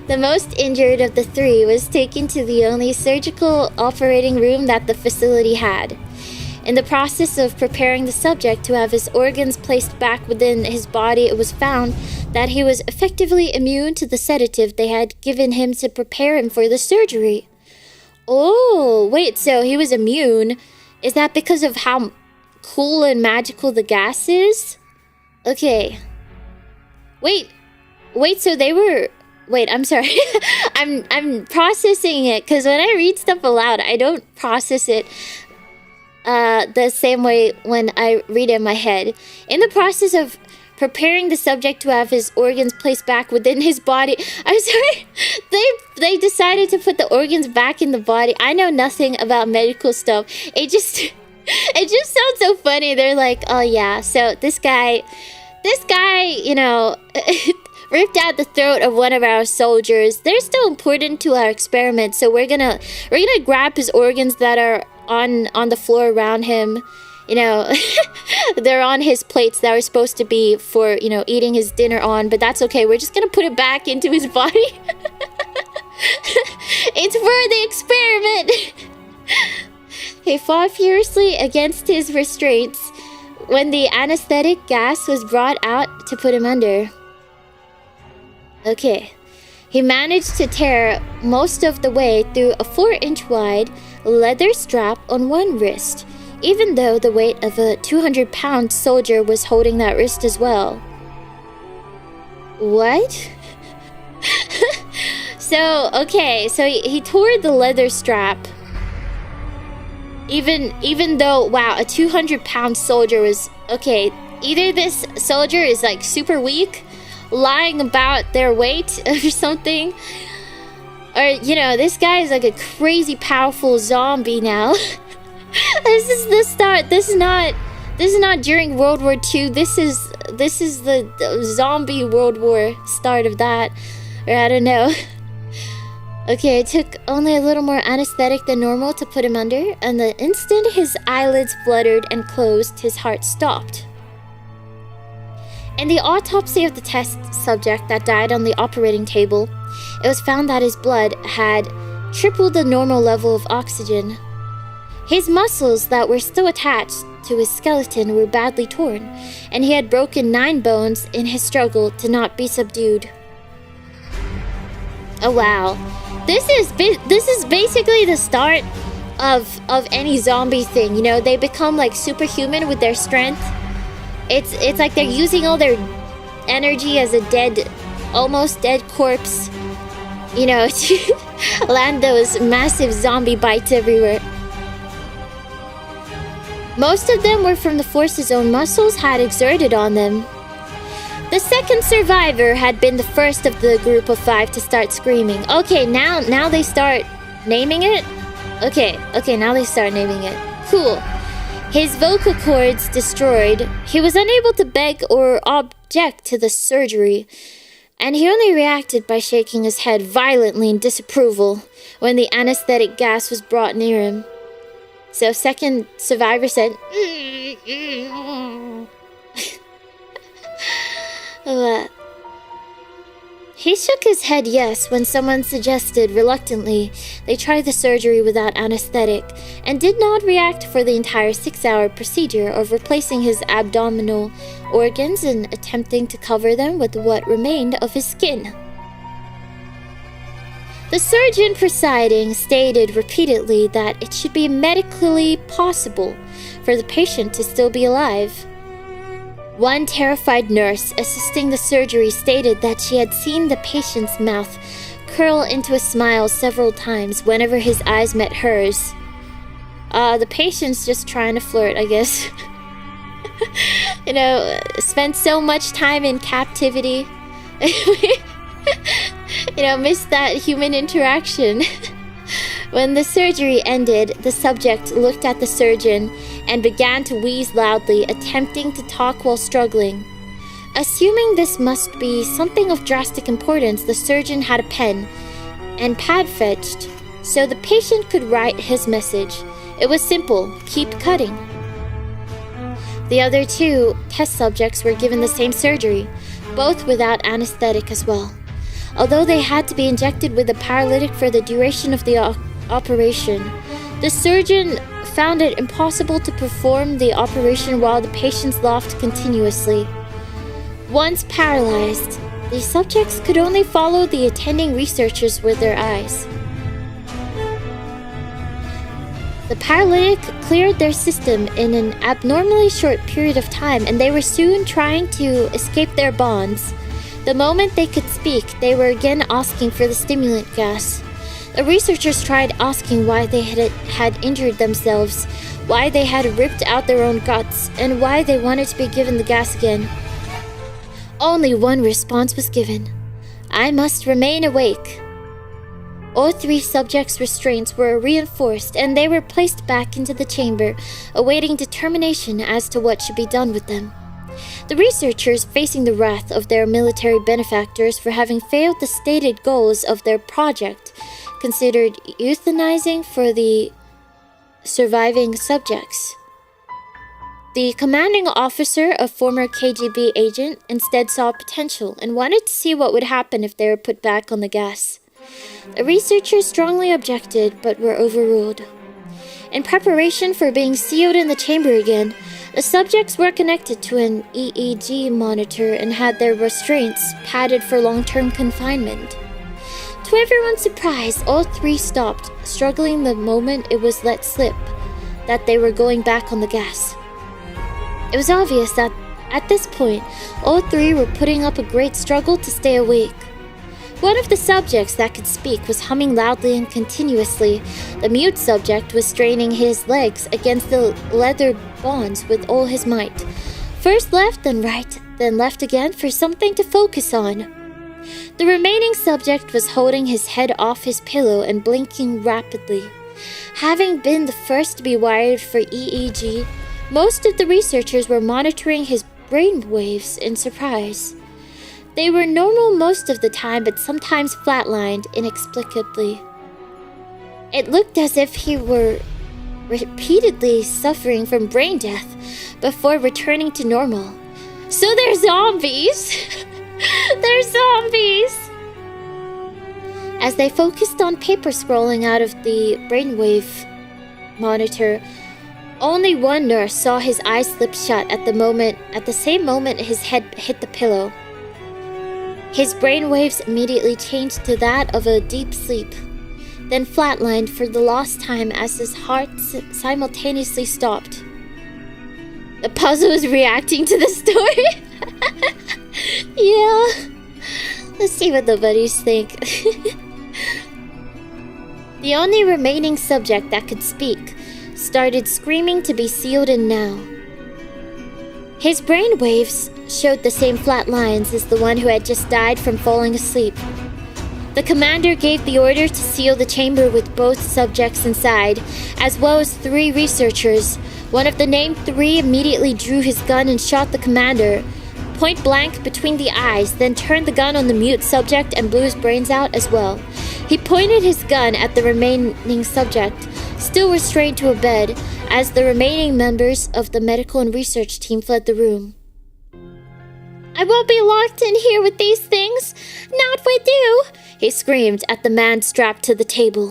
The most injured of the 3 was taken to the only surgical operating room that the facility had. In the process of preparing the subject to have his organs placed back within his body, it was found that he was effectively immune to the sedative they had given him to prepare him for the surgery. Oh, wait, so he was immune. Is that because of how cool and magical the gas is? Okay. Wait, so they were... Wait, I'm sorry. I'm processing it, because when I read stuff aloud, I don't process it the same way when I read it in my head. In the process of preparing the subject to have his organs placed back within his body... I'm sorry. They decided to put the organs back in the body. I know nothing about medical stuff. It just sounds so funny. They're like, oh yeah, so this guy, you know, ripped out the throat of one of our soldiers. They're still important to our experiment, so we're gonna grab his organs that are on the floor around him. You know, they're on his plates that were supposed to be for, you know, eating his dinner on, but that's okay. We're just gonna put it back into his body. It's for the experiment. He fought furiously against his restraints when the anesthetic gas was brought out to put him under. Okay. He managed to tear most of the way through a 4-inch wide leather strap on one wrist, even though the weight of a 200-pound soldier was holding that wrist as well. What? So, okay, so he tore the leather strap. Even though, wow, a 200-pound soldier was... Okay, either this soldier is like super weak, lying about their weight or something, or, you know, this guy is like a crazy powerful zombie now. This is the start. This is not during World War II. This is the zombie World War start of that, or I don't know. Okay, it took only a little more anesthetic than normal to put him under, and the instant his eyelids fluttered and closed, his heart stopped. In the autopsy of the test subject that died on the operating table, it was found that his blood had tripled the normal level of oxygen. His muscles that were still attached to his skeleton were badly torn, and he had broken 9 bones in his struggle to not be subdued. Oh wow. This is basically the start of any zombie thing, you know? They become like superhuman with their strength. It's like they're using all their energy as a almost dead corpse, you know, to land those massive zombie bites everywhere. Most of them were from the force his own muscles had exerted on them. The second survivor had been the first of the group of 5 to start screaming. Okay, now they start naming it? Okay, now they start naming it. Cool. His vocal cords destroyed, he was unable to beg or object to the surgery, and he only reacted by shaking his head violently in disapproval when the anesthetic gas was brought near him. So second survivor said, He shook his head yes when someone suggested reluctantly they try the surgery without anesthetic, and did not react for the entire 6-hour procedure of replacing his abdominal organs and attempting to cover them with what remained of his skin. The surgeon presiding stated repeatedly that it should be medically possible for the patient to still be alive. One terrified nurse assisting the surgery stated that she had seen the patient's mouth curl into a smile several times whenever his eyes met hers. The patient's just trying to flirt, I guess. You know, spent so much time in captivity. Missed that human interaction. When the surgery ended, the subject looked at the surgeon and began to wheeze loudly, attempting to talk while struggling. Assuming this must be something of drastic importance, the surgeon had a pen and pad fetched so the patient could write his message. It was simple: keep cutting. The other two test subjects were given the same surgery, both without anesthetic as well. Although they had to be injected with a paralytic for the duration of the operation, the surgeon found it impossible to perform the operation while the patients laughed continuously. Once paralyzed, the subjects could only follow the attending researchers with their eyes. The paralytic cleared their system in an abnormally short period of time, and they were soon trying to escape their bonds. The moment they could speak, they were again asking for the stimulant gas. The researchers tried asking why they had injured themselves, why they had ripped out their own guts, and why they wanted to be given the gas again. Only one response was given: I must remain awake. All three subjects' restraints were reinforced, and they were placed back into the chamber, awaiting determination as to what should be done with them. The researchers, facing the wrath of their military benefactors for having failed the stated goals of their project, considered euthanizing for the surviving subjects. The commanding officer, a former KGB agent, instead saw potential and wanted to see what would happen if they were put back on the gas. The researchers strongly objected, but were overruled. In preparation for being sealed in the chamber again, the subjects were connected to an EEG monitor and had their restraints padded for long-term confinement. To everyone's surprise, all three stopped, struggling the moment it was let slip that they were going back on the gas. It was obvious that, at this point, all three were putting up a great struggle to stay awake. One of the subjects that could speak was humming loudly and continuously. The mute subject was straining his legs against the leather bonds with all his might. First left, then right, then left again for something to focus on. The remaining subject was holding his head off his pillow and blinking rapidly. Having been the first to be wired for EEG, most of the researchers were monitoring his brain waves in surprise. They were normal most of the time, but sometimes flatlined inexplicably. It looked as if he were repeatedly suffering from brain death before returning to normal. So they're zombies! They're zombies! As they focused on paper scrolling out of the brainwave monitor, only one nurse saw his eyes slip shut at the same moment his head hit the pillow. His brainwaves immediately changed to that of a deep sleep, then flatlined for the last time as his heart simultaneously stopped. The puzzle is reacting to the story. Yeah. Let's see what the buddies think. The only remaining subject that could speak started screaming to be sealed in now. His brainwaves showed the same flat lines as the one who had just died from falling asleep. The commander gave the order to seal the chamber with both subjects inside, as well as 3 researchers. One of the named 3 immediately drew his gun and shot the commander, point blank between the eyes, then turned the gun on the mute subject and blew his brains out as well. He pointed his gun at the remaining subject, still restrained to a bed, as the remaining members of the medical and research team fled the room. "I won't be locked in here with these things! Not with you!" he screamed at the man strapped to the table.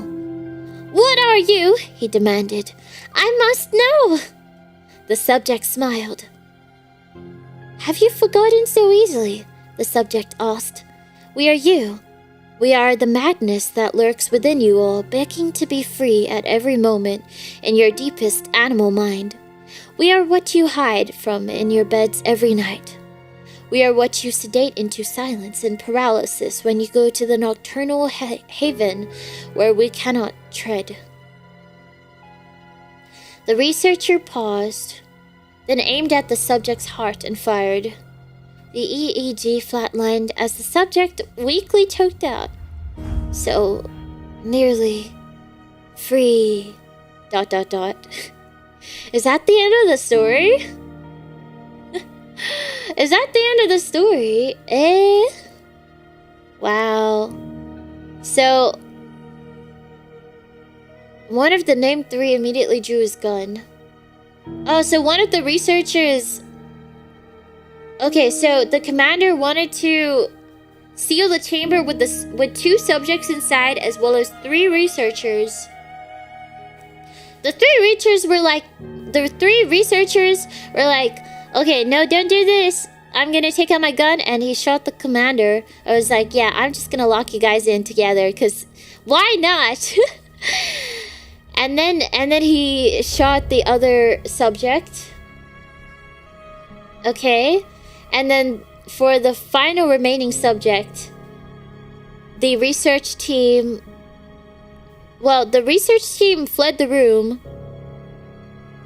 "What are you?" he demanded. "I must know!" The subject smiled. "Have you forgotten so easily?" the subject asked. "We are you. We are the madness that lurks within you all, begging to be free at every moment in your deepest animal mind. We are what you hide from in your beds every night. We are what you sedate into silence and paralysis when you go to the nocturnal haven where we cannot tread." The researcher paused, then aimed at the subject's heart and fired. The EEG flatlined as the subject weakly choked out. So, nearly free... ... Is that the end of the story? Is that the end of the story? Eh? Wow. So, one of the named three immediately drew his gun. Oh, so one of the researchers... Okay, so the commander wanted to seal the chamber with 2 subjects inside as well as 3 researchers. The 3 researchers were like, okay, no, don't do this. I'm gonna take out my gun, and he shot the commander. I was like, yeah, I'm just gonna lock you guys in together, cause why not? and then he shot the other subject. Okay, and then for the final remaining subject, the research team fled the room.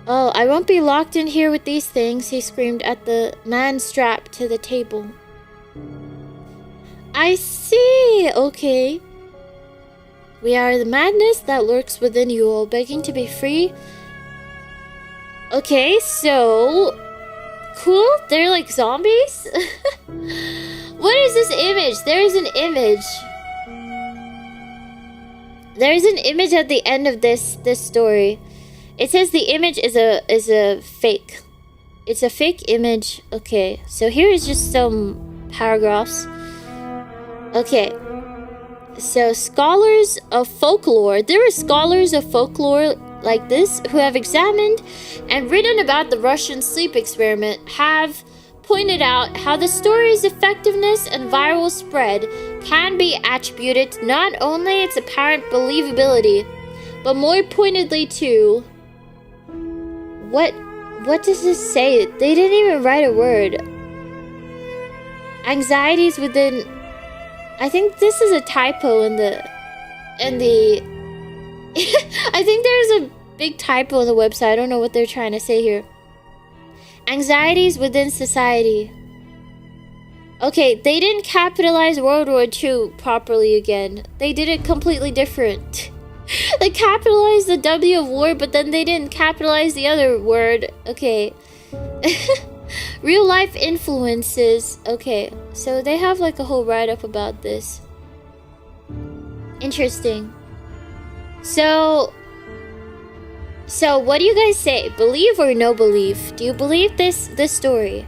Oh, I won't be locked in here with these things, he screamed at the man strapped to the table. I see, okay. We are the madness that lurks within you all, begging to be free. Okay, so... Cool, they're like zombies? What is this image? There is an image. There is an image at the end of this story. It says the image is a fake. It's a fake image. Okay, so here is just some paragraphs. Okay. So scholars of folklore. There are scholars of folklore like this who have examined and written about the Russian sleep experiment have pointed out how the story's effectiveness and viral spread can be attributed to not only its apparent believability, but more pointedly to... What does this say? They didn't even write a word. Anxieties within... I think this is a typo in the... I think there's a big typo on the website. I don't know what they're trying to say here. Anxieties within society. Okay, they didn't capitalize World War II properly again. They did it completely different. They capitalized the W of war, but then they didn't capitalize the other word. Okay. Real life influences. Okay, so they have like a whole write-up about this. Interesting. So what do you guys say? Believe or no believe? Do you believe this story?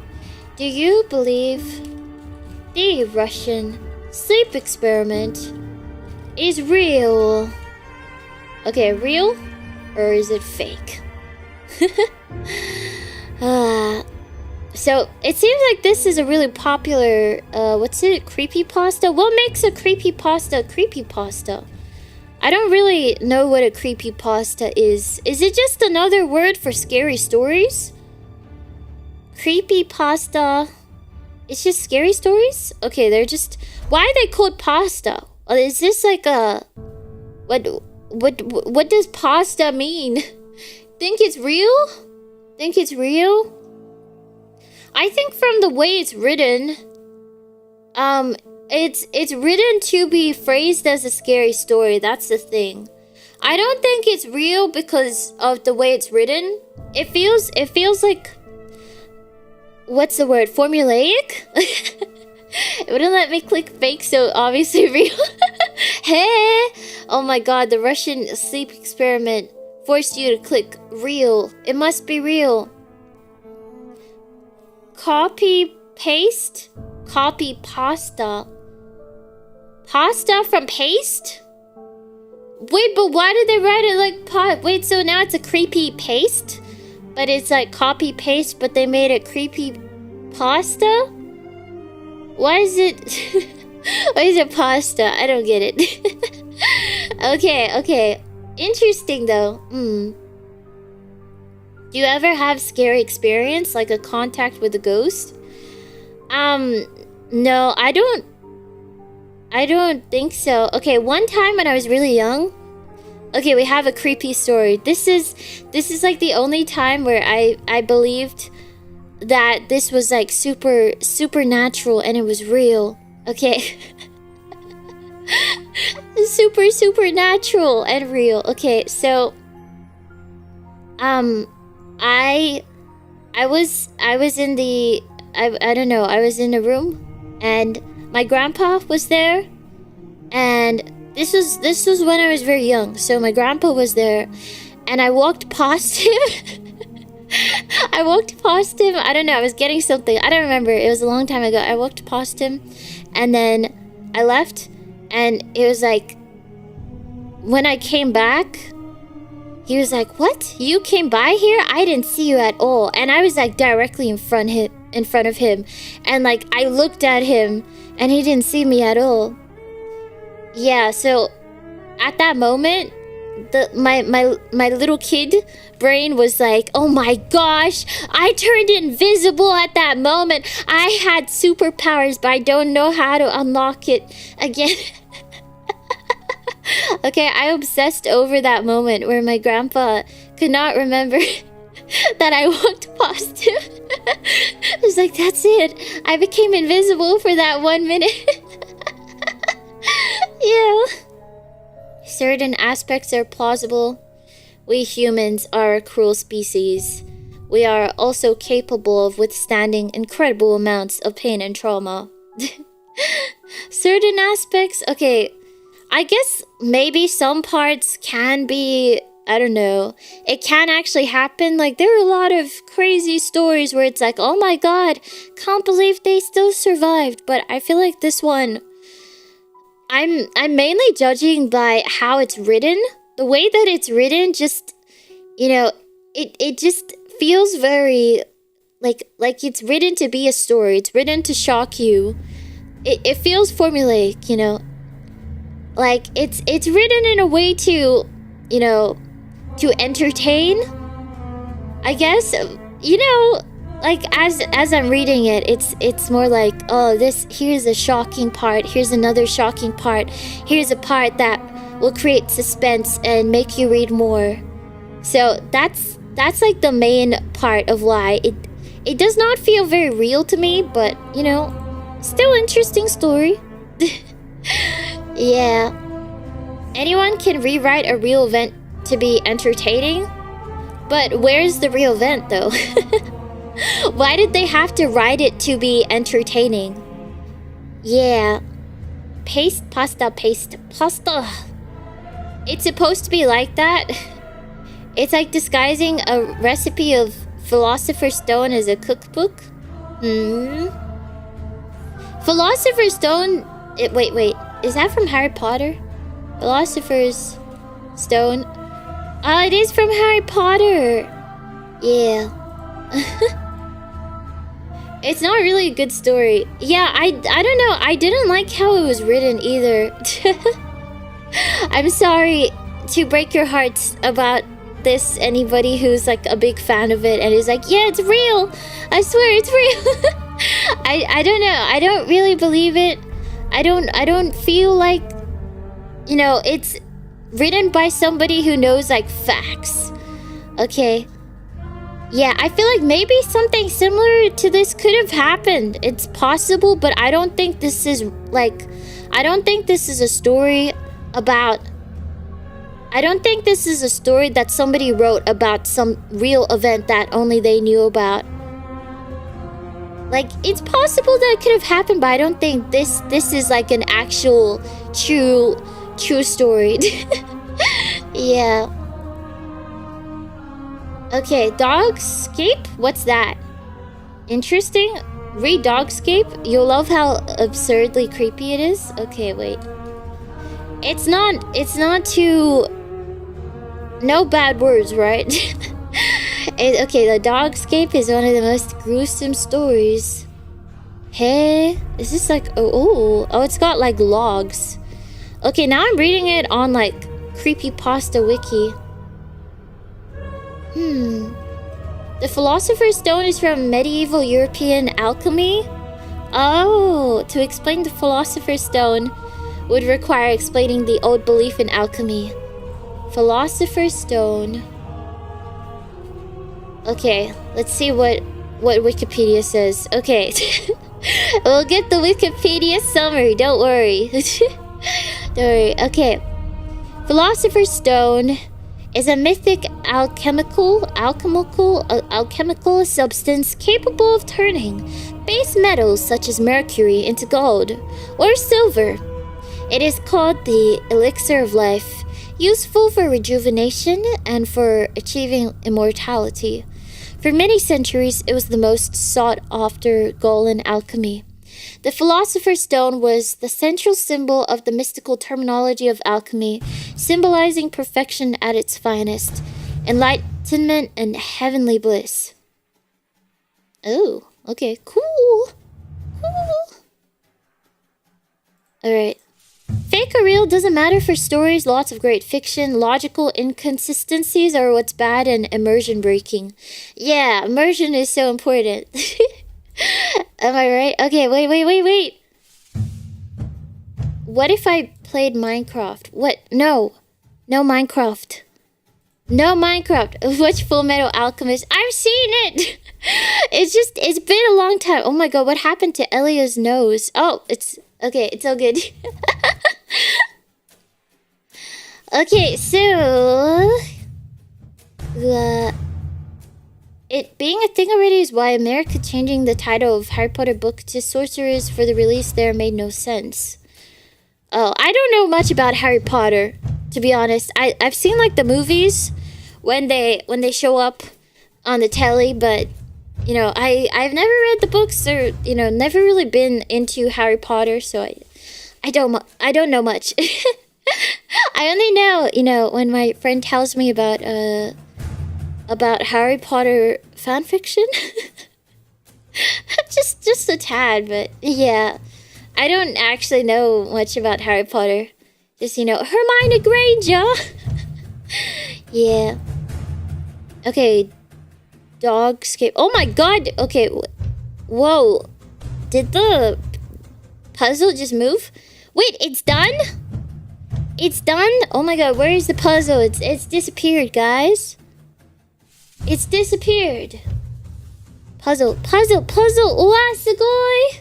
Do you believe the Russian sleep experiment is real? Okay, real? Or is it fake? So it seems like this is a really popular, what's it? Creepypasta? What makes a creepypasta? I don't really know what a creepypasta is. Is it just another word for scary stories? Creepypasta. It's just scary stories? Okay, they're just... Why are they called pasta? Is this like a... What does pasta mean? Think it's real? Think it's real? I think from the way it's written... It's written to be phrased as a scary story. That's the thing. I don't think it's real because of the way it's written. It feels like, what's the word? Formulaic? It wouldn't let me click fake, so obviously real. Hey! Oh my god, the Russian sleep experiment forced you to click real. It must be real. Copy paste? Copy pasta. Pasta from paste? Wait, but why did they write it like Wait, so now it's a creepy paste? But it's like copy paste, but they made it creepy pasta? Why is it... Why is it pasta? I don't get it. Okay. Interesting though. Do you ever have scary experience, like a contact with a ghost? No, I don't think so. Okay, one time when I was really young. Okay, we have a creepy story. This is like the only time where I believed that this was like supernatural and it was real. Okay. Supernatural and real. Okay, so I was in the I don't know, I was in a room and my grandpa was there, and this was when I was very young. So my grandpa was there and I walked past him. I walked past him. I don't know, I was getting something. I don't remember. It was a long time ago. I walked past him and then I left, and it was like when I came back, he was like, "What? You came by here? I didn't see you at all." And I was like directly in front of him, and like I looked at him and he didn't see me at all. Yeah, so at that moment, my little kid brain was like, "Oh my gosh, I turned invisible at that moment. I had superpowers, but I don't know how to unlock it again." Okay, I obsessed over that moment where my grandpa could not remember that I walked past him. I was like, that's it. I became invisible for that 1 minute. Yeah. Certain aspects are plausible. We humans are a cruel species. We are also capable of withstanding incredible amounts of pain and trauma. Certain aspects, okay, I guess maybe some parts can be, I don't know, it can actually happen. Like, there are a lot of crazy stories where it's like, oh my god, can't believe they still survived. But I feel like this one, I'm mainly judging by how it's written. The way that it's written, just, you know, it just feels very like it's written to be a story. It's written to shock you. It feels formulaic, you know. Like it's written in a way to, you know, to entertain, I guess. You know, like as I'm reading it, it's more like, oh, here's a shocking part, here's another shocking part, here's a part that will create suspense and make you read more. So that's like the main part of why it does not feel very real to me, but you know, still interesting story. Yeah. Anyone can rewrite a real event to be entertaining, but where's the real event though? Why did they have to write it to be entertaining? Yeah. Pasta. It's supposed to be like that. It's like disguising a recipe of Philosopher's Stone as a cookbook. Philosopher's Stone. Wait. Is that from Harry Potter? Philosopher's Stone. Oh, it is from Harry Potter. Yeah. It's not really a good story. Yeah, I don't know. I didn't like how it was written either. I'm sorry to break your hearts about this, anybody who's like a big fan of it and is like, yeah, it's real. I swear it's real. I don't know. I don't really believe it. I don't feel like, you know, it's written by somebody who knows like facts. Okay. Yeah, I feel like maybe something similar to this could have happened. It's possible, but I don't think this is like, I don't think this is a story about, I don't think this is a story that somebody wrote about some real event that only they knew about. Like, it's possible that it could have happened, but I don't think this is like an actual true story. Yeah. Okay, dogscape? What's that? Interesting. Read dogscape. You'll love how absurdly creepy it is. Okay, wait. It's not too... No bad words, right? Okay, the dogscape is one of the most gruesome stories. Hey, is this like... Oh, it's got like logs. Okay, now I'm reading it on like creepypasta wiki. The Philosopher's Stone is from medieval European alchemy? Oh, to explain the Philosopher's Stone would require explaining the old belief in alchemy. Philosopher's Stone. Okay, let's see what what Wikipedia says. Okay. We'll get the Wikipedia summary, don't worry. Don't worry. Okay. Philosopher's Stone is a mythic alchemical substance capable of turning base metals such as mercury into gold or silver. It is called the elixir of life, useful for rejuvenation and for achieving immortality. For many centuries, it was the most sought-after goal in alchemy. The Philosopher's Stone was the central symbol of the mystical terminology of alchemy, symbolizing perfection at its finest, enlightenment and heavenly bliss. Oh, okay, cool. Alright. Fake or real doesn't matter for stories. Lots of great fiction. Logical inconsistencies are what's bad and immersion breaking. Yeah, immersion is so important. Am I right? Okay, wait. What if I played Minecraft? What? No Minecraft. No Minecraft. Watch Full Metal Alchemist. I've seen it! It's been a long time. Oh my god, what happened to Elia's nose? Oh, it's... Okay, it's all good. Okay, so... it being a thing already is why America changing the title of Harry Potter book to Sorcerers for the release there made no sense. Oh, I don't know much about Harry Potter, to be honest. I've seen like the movies when they show up on the telly, but you know, I've never read the books or, you know, never really been into Harry Potter, so I don't know much. I only know, you know, when my friend tells me about Harry Potter fanfiction. just a tad, but yeah. I don't actually know much about Harry Potter. Just, you know, Hermione Granger. Yeah. Okay. Dogscape. Oh my god. Okay. Whoa. Did the puzzle just move? Wait, it's done? It's done? Oh my god, where is the puzzle? It's disappeared, guys. It's disappeared. Puzzle. Wow, sugoi.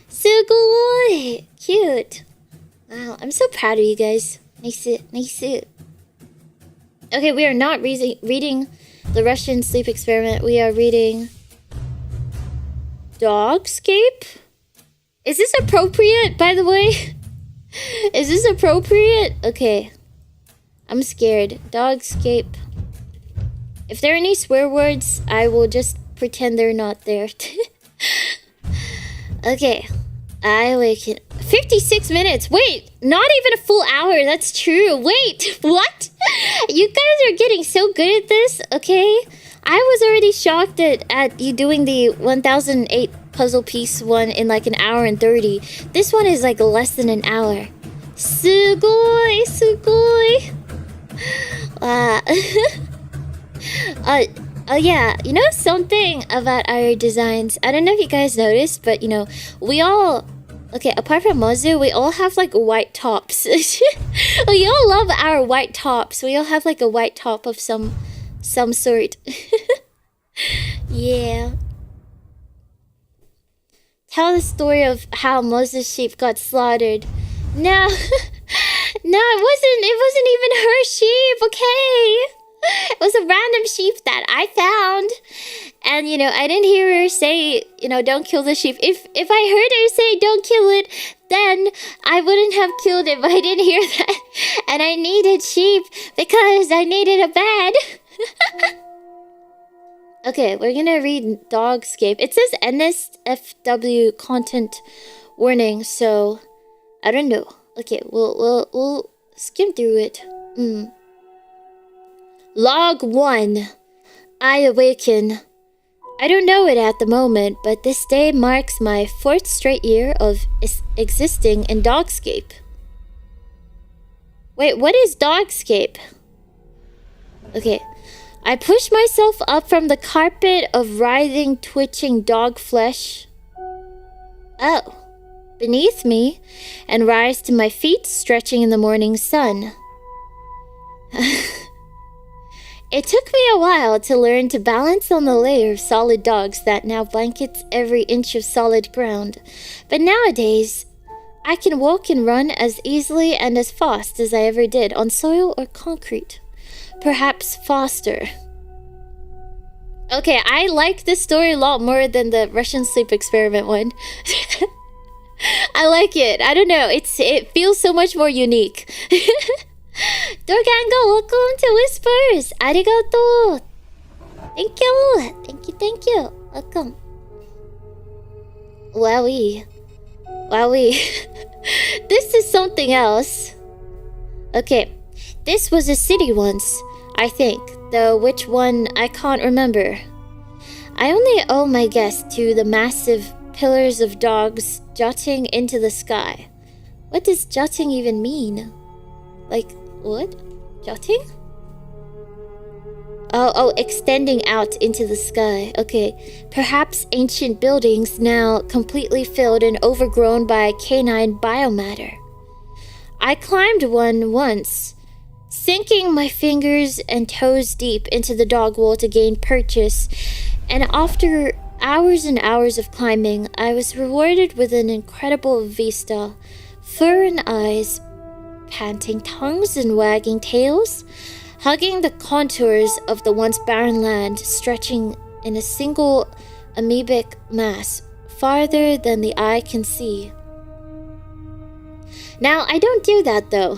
Sugoi. Cute. Wow, I'm so proud of you guys. Nice it. Okay, we are not reading the Russian sleep experiment. We are reading Dogscape. Is this appropriate, by the way? Is this appropriate? Okay. I'm scared. Dogscape. If there are any swear words, I will just pretend they're not there. Okay. I awaken. 56 minutes. Wait, not even a full hour. That's true. Wait, what? You guys are getting so good at this, okay? I was already shocked at you doing the 1008 puzzle piece one in like an hour and 30. This one is like less than an hour. Sugoi. Oh yeah, you know something about our designs? I don't know if you guys noticed, but you know, we all... Okay, apart from Mozu, we all have like white tops. We all love our white tops. We all have like a white top of some sort. Yeah. Tell the story of how Mozu's sheep got slaughtered. No. No, it wasn't even her sheep, okay? It was a random sheep that I found. And, you know, I didn't hear her say, you know, don't kill the sheep. If I heard her say don't kill it, then I wouldn't have killed it, but I didn't hear that. And I needed sheep because I needed a bed. Okay, we're gonna read Dogscape. It says NSFW content warning, so I don't know. Okay, we'll skim through it. Log 1. I awaken. I don't know it at the moment, but this day marks my 4th straight year of existing in Dogscape. Wait, what is Dogscape? Okay. I push myself up from the carpet of writhing, twitching dog flesh. Oh. Beneath me, and rise to my feet, stretching in the morning sun. It took me a while to learn to balance on the layer of solid dogs that now blankets every inch of solid ground. But nowadays, I can walk and run as easily and as fast as I ever did on soil or concrete. Perhaps faster. Okay, I like this story a lot more than the Russian sleep experiment one. I like it. I don't know. It feels so much more unique. Dorgango, welcome to Whispers. Arigato. Thank you. Thank you. Welcome. Wowee. This is something else. Okay. This was a city once, I think. Though which one, I can't remember. I only owe my guess to the massive pillars of dogs jutting into the sky. What does jutting even mean? Like, what? Jutting? Oh, extending out into the sky. Okay. Perhaps ancient buildings now completely filled and overgrown by canine biomatter. I climbed one once, sinking my fingers and toes deep into the dog wall to gain purchase, and after hours and hours of climbing, I was rewarded with an incredible vista. Fur and eyes, panting tongues and wagging tails, hugging the contours of the once barren land, stretching in a single amoebic mass, farther than the eye can see. Now, I don't do that though.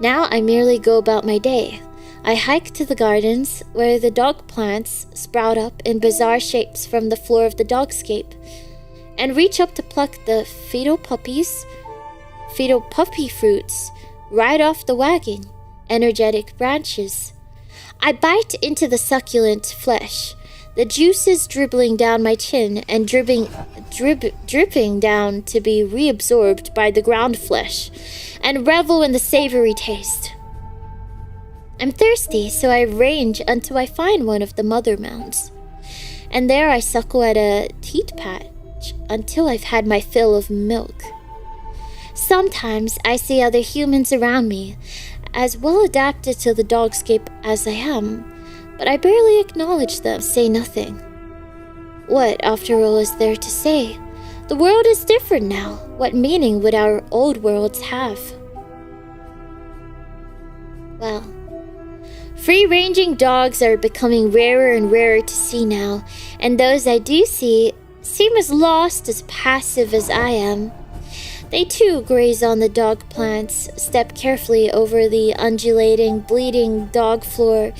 Now I merely go about my day. I hike to the gardens, where the dog plants sprout up in bizarre shapes from the floor of the dogscape, and reach up to pluck the fetal puppy fruits right off the wagging, energetic branches. I bite into the succulent flesh, the juices dribbling down my chin and dripping down to be reabsorbed by the ground flesh, and revel in the savory taste. I'm thirsty, so I range until I find one of the mother mounds, and there I suckle at a teat patch until I've had my fill of milk. Sometimes I see other humans around me, as well adapted to the dogscape as I am, but I barely acknowledge them, say nothing. What, after all, is there to say? The world is different now. What meaning would our old worlds have? Well, free-ranging dogs are becoming rarer and rarer to see now, and those I do see seem as lost, as passive as I am. They too graze on the dog plants, step carefully over the undulating, bleeding dog floor,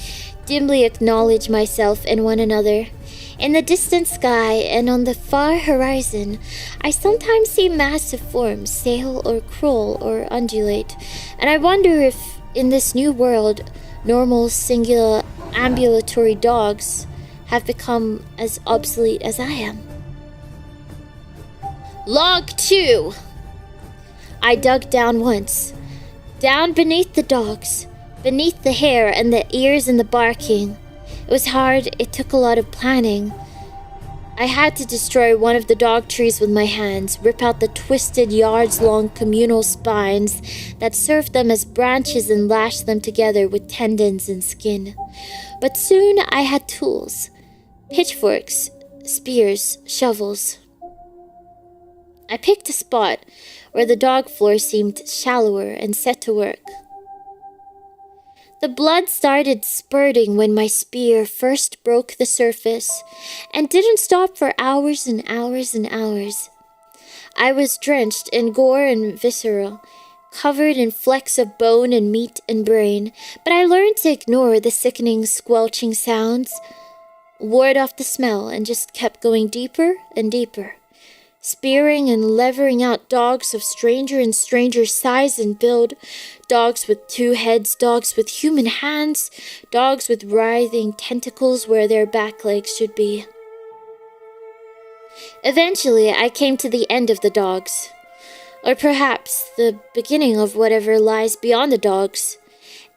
dimly acknowledge myself and one another. In the distant sky and on the far horizon, I sometimes see massive forms sail or crawl or undulate, and I wonder if, in this new world, normal, singular, ambulatory dogs have become as obsolete as I am. Log 2. I dug down once, down beneath the dogs, beneath the hair and the ears and the barking. It was hard, it took a lot of planning. I had to destroy one of the dog trees with my hands, rip out the twisted yards-long communal spines that served them as branches and lash them together with tendons and skin. But soon I had tools, pitchforks, spears, shovels. I picked a spot where the dog floor seemed shallower and set to work. The blood started spurting when my spear first broke the surface, and didn't stop for hours and hours and hours. I was drenched in gore and viscera, covered in flecks of bone and meat and brain, but I learned to ignore the sickening, squelching sounds, ward off the smell, and just kept going deeper and deeper, spearing and levering out dogs of stranger and stranger size and build, dogs with 2 heads, dogs with human hands, dogs with writhing tentacles where their back legs should be. Eventually, I came to the end of the dogs, or perhaps the beginning of whatever lies beyond the dogs,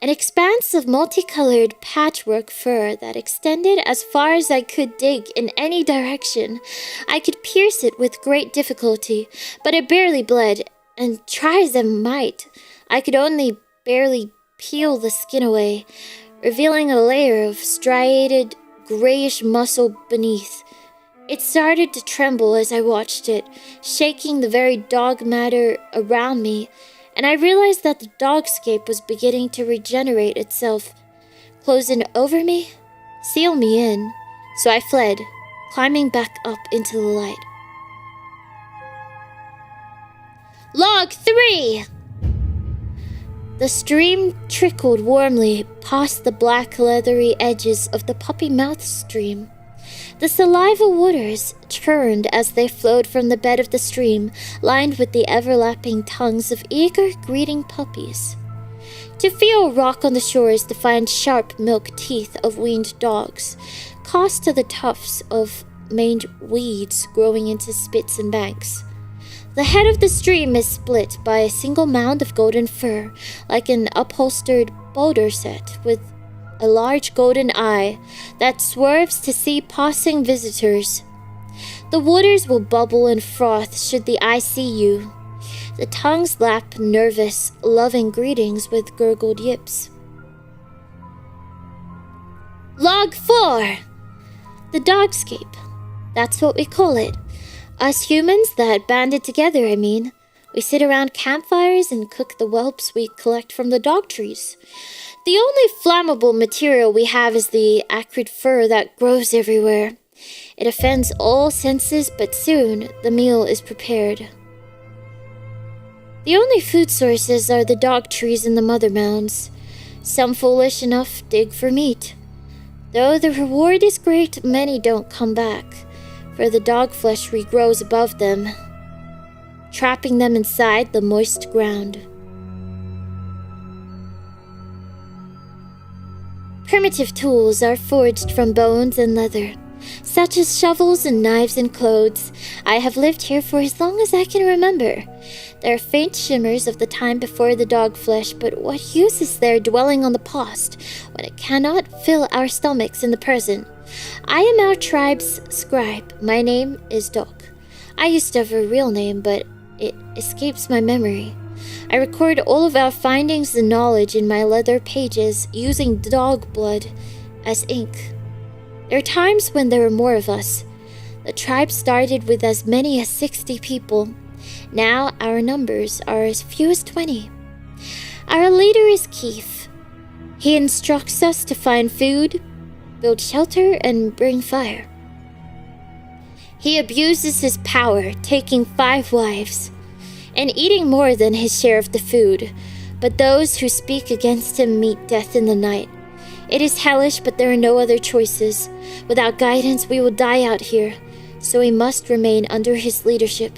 an expanse of multicolored patchwork fur that extended as far as I could dig in any direction. I could pierce it with great difficulty, but it barely bled, and try as I might, I could only barely peel the skin away, revealing a layer of striated, grayish muscle beneath. It started to tremble as I watched it, shaking the very dog matter around me, and I realized that the dogscape was beginning to regenerate itself, closing over me, seal me in, so I fled, climbing back up into the light. Log 3! The stream trickled warmly past the black leathery edges of the puppy mouth stream. The saliva waters churned as they flowed from the bed of the stream, lined with the overlapping tongues of eager, greeting puppies. To feel rock on the shores to find sharp milk teeth of weaned dogs, cast to the tufts of maned weeds growing into spits and banks. The head of the stream is split by a single mound of golden fur, like an upholstered boulder set, with a large golden eye that swerves to see passing visitors. The waters will bubble and froth should the eye see you. The tongues lap nervous, loving greetings with gurgled yips. Log 4! The dogscape. That's what we call it. Us humans that banded together, I mean. We sit around campfires and cook the whelps we collect from the dog trees. The only flammable material we have is the acrid fur that grows everywhere. It offends all senses, but soon the meal is prepared. The only food sources are the dog trees and the mother mounds. Some foolish enough dig for meat. Though the reward is great, many don't come back, for the dog flesh regrows above them, trapping them inside the moist ground. Primitive tools are forged from bones and leather, such as shovels and knives and clothes. I have lived here for as long as I can remember. There are faint shimmers of the time before the dog flesh, but what use is there dwelling on the past when it cannot fill our stomachs in the present? I am our tribe's scribe. My name is Dog. I used to have a real name, but it escapes my memory. I record all of our findings and knowledge in my leather pages using dog blood as ink. There are times when there are more of us. The tribe started with as many as 60 people. Now our numbers are as few as 20. Our leader is Keith. He instructs us to find food, build shelter, and bring fire. He abuses his power, taking 5 wives, and eating more than his share of the food, but those who speak against him meet death in the night. It is hellish, but there are no other choices. Without guidance, we will die out here, so we must remain under his leadership.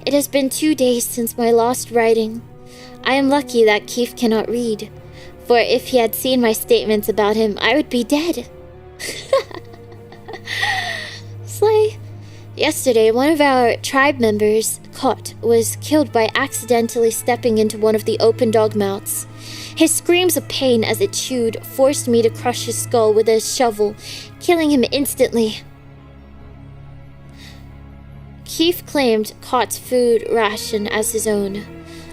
It has been 2 days since my lost writing. I am lucky that Keith cannot read, for if he had seen my statements about him, I would be dead. Slay. Yesterday, one of our tribe members, Kot, was killed by accidentally stepping into one of the open dog mouths. His screams of pain as it chewed forced me to crush his skull with a shovel, killing him instantly. Keith claimed Kot's food ration as his own.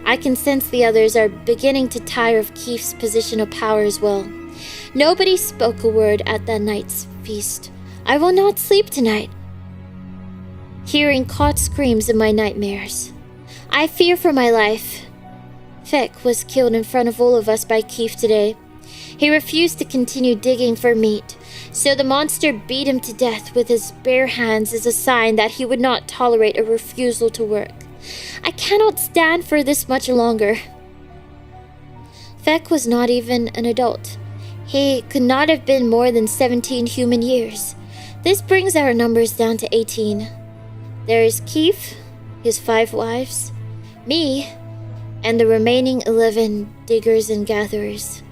I can sense the others are beginning to tire of Keith's position of power as well. Nobody spoke a word at that night's feast. I will not sleep tonight, hearing Kot's screams in my nightmares. I fear for my life. Fek was killed in front of all of us by Keith today. He refused to continue digging for meat, so the monster beat him to death with his bare hands as a sign that he would not tolerate a refusal to work. I cannot stand for this much longer. Fek was not even an adult. He could not have been more than 17 human years. This brings our numbers down to 18. There is Keith, his 5 wives, me, and the remaining 11 diggers and gatherers.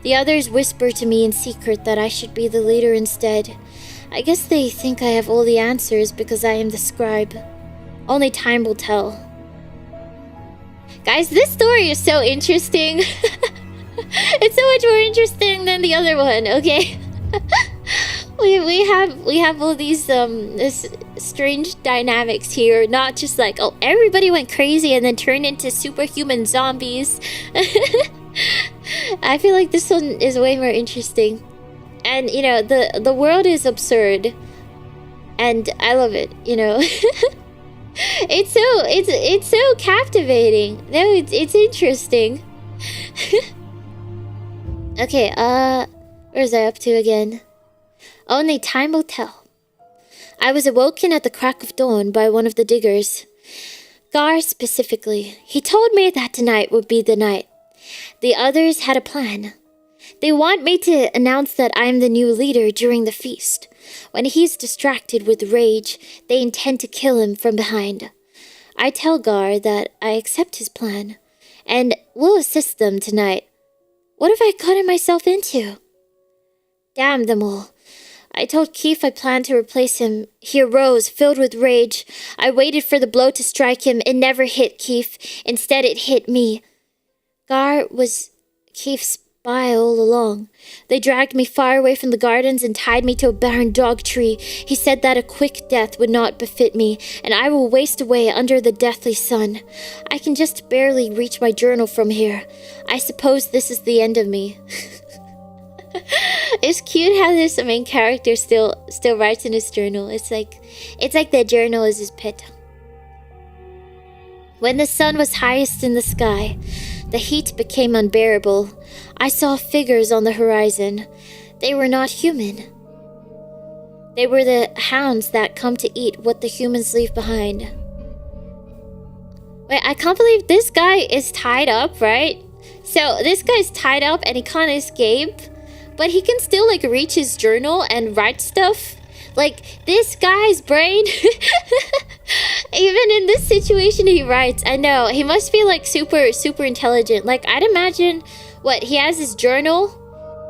The others whisper to me in secret that I should be the leader instead. I guess they think I have all the answers because I am the scribe. Only time will tell. Guys, this story is so interesting. It's so much more interesting than the other one, okay? we have all these this strange dynamics here, not just like, oh, everybody went crazy and then turned into superhuman zombies. I feel like this one is way more interesting. And, you know, the world is absurd. And I love it, you know. It's so captivating. No, it's interesting. Okay, where was I up to again? Only time will tell. I was awoken at the crack of dawn by one of the diggers. Gar specifically. He told me that tonight would be the night. The others had a plan. They want me to announce that I am the new leader during the feast. When he's distracted with rage, they intend to kill him from behind. I tell Gar that I accept his plan, and will assist them tonight. What have I gotten myself into? Damn them all. I told Keith I planned to replace him. He arose, filled with rage. I waited for the blow to strike him. It never hit Keith. Instead, it hit me. Gar was Keith's spy all along. They dragged me far away from the gardens and tied me to a barren dog tree. He said that a quick death would not befit me, and I will waste away under the deathly sun. I can just barely reach my journal from here. I suppose this is the end of me. It's cute how this main character still writes in his journal. It's like the journal is his pet. When the sun was highest in the sky, the heat became unbearable. I saw figures on the horizon. They were not human. They were the hounds that come to eat what the humans leave behind. Wait, I can't believe this guy is tied up, right? So this guy's tied up and he can't escape, but he can still like reach his journal and write stuff. Like, this guy's brain, even in this situation he writes. I know, he must be like super intelligent. Like, I'd imagine, what, he has his journal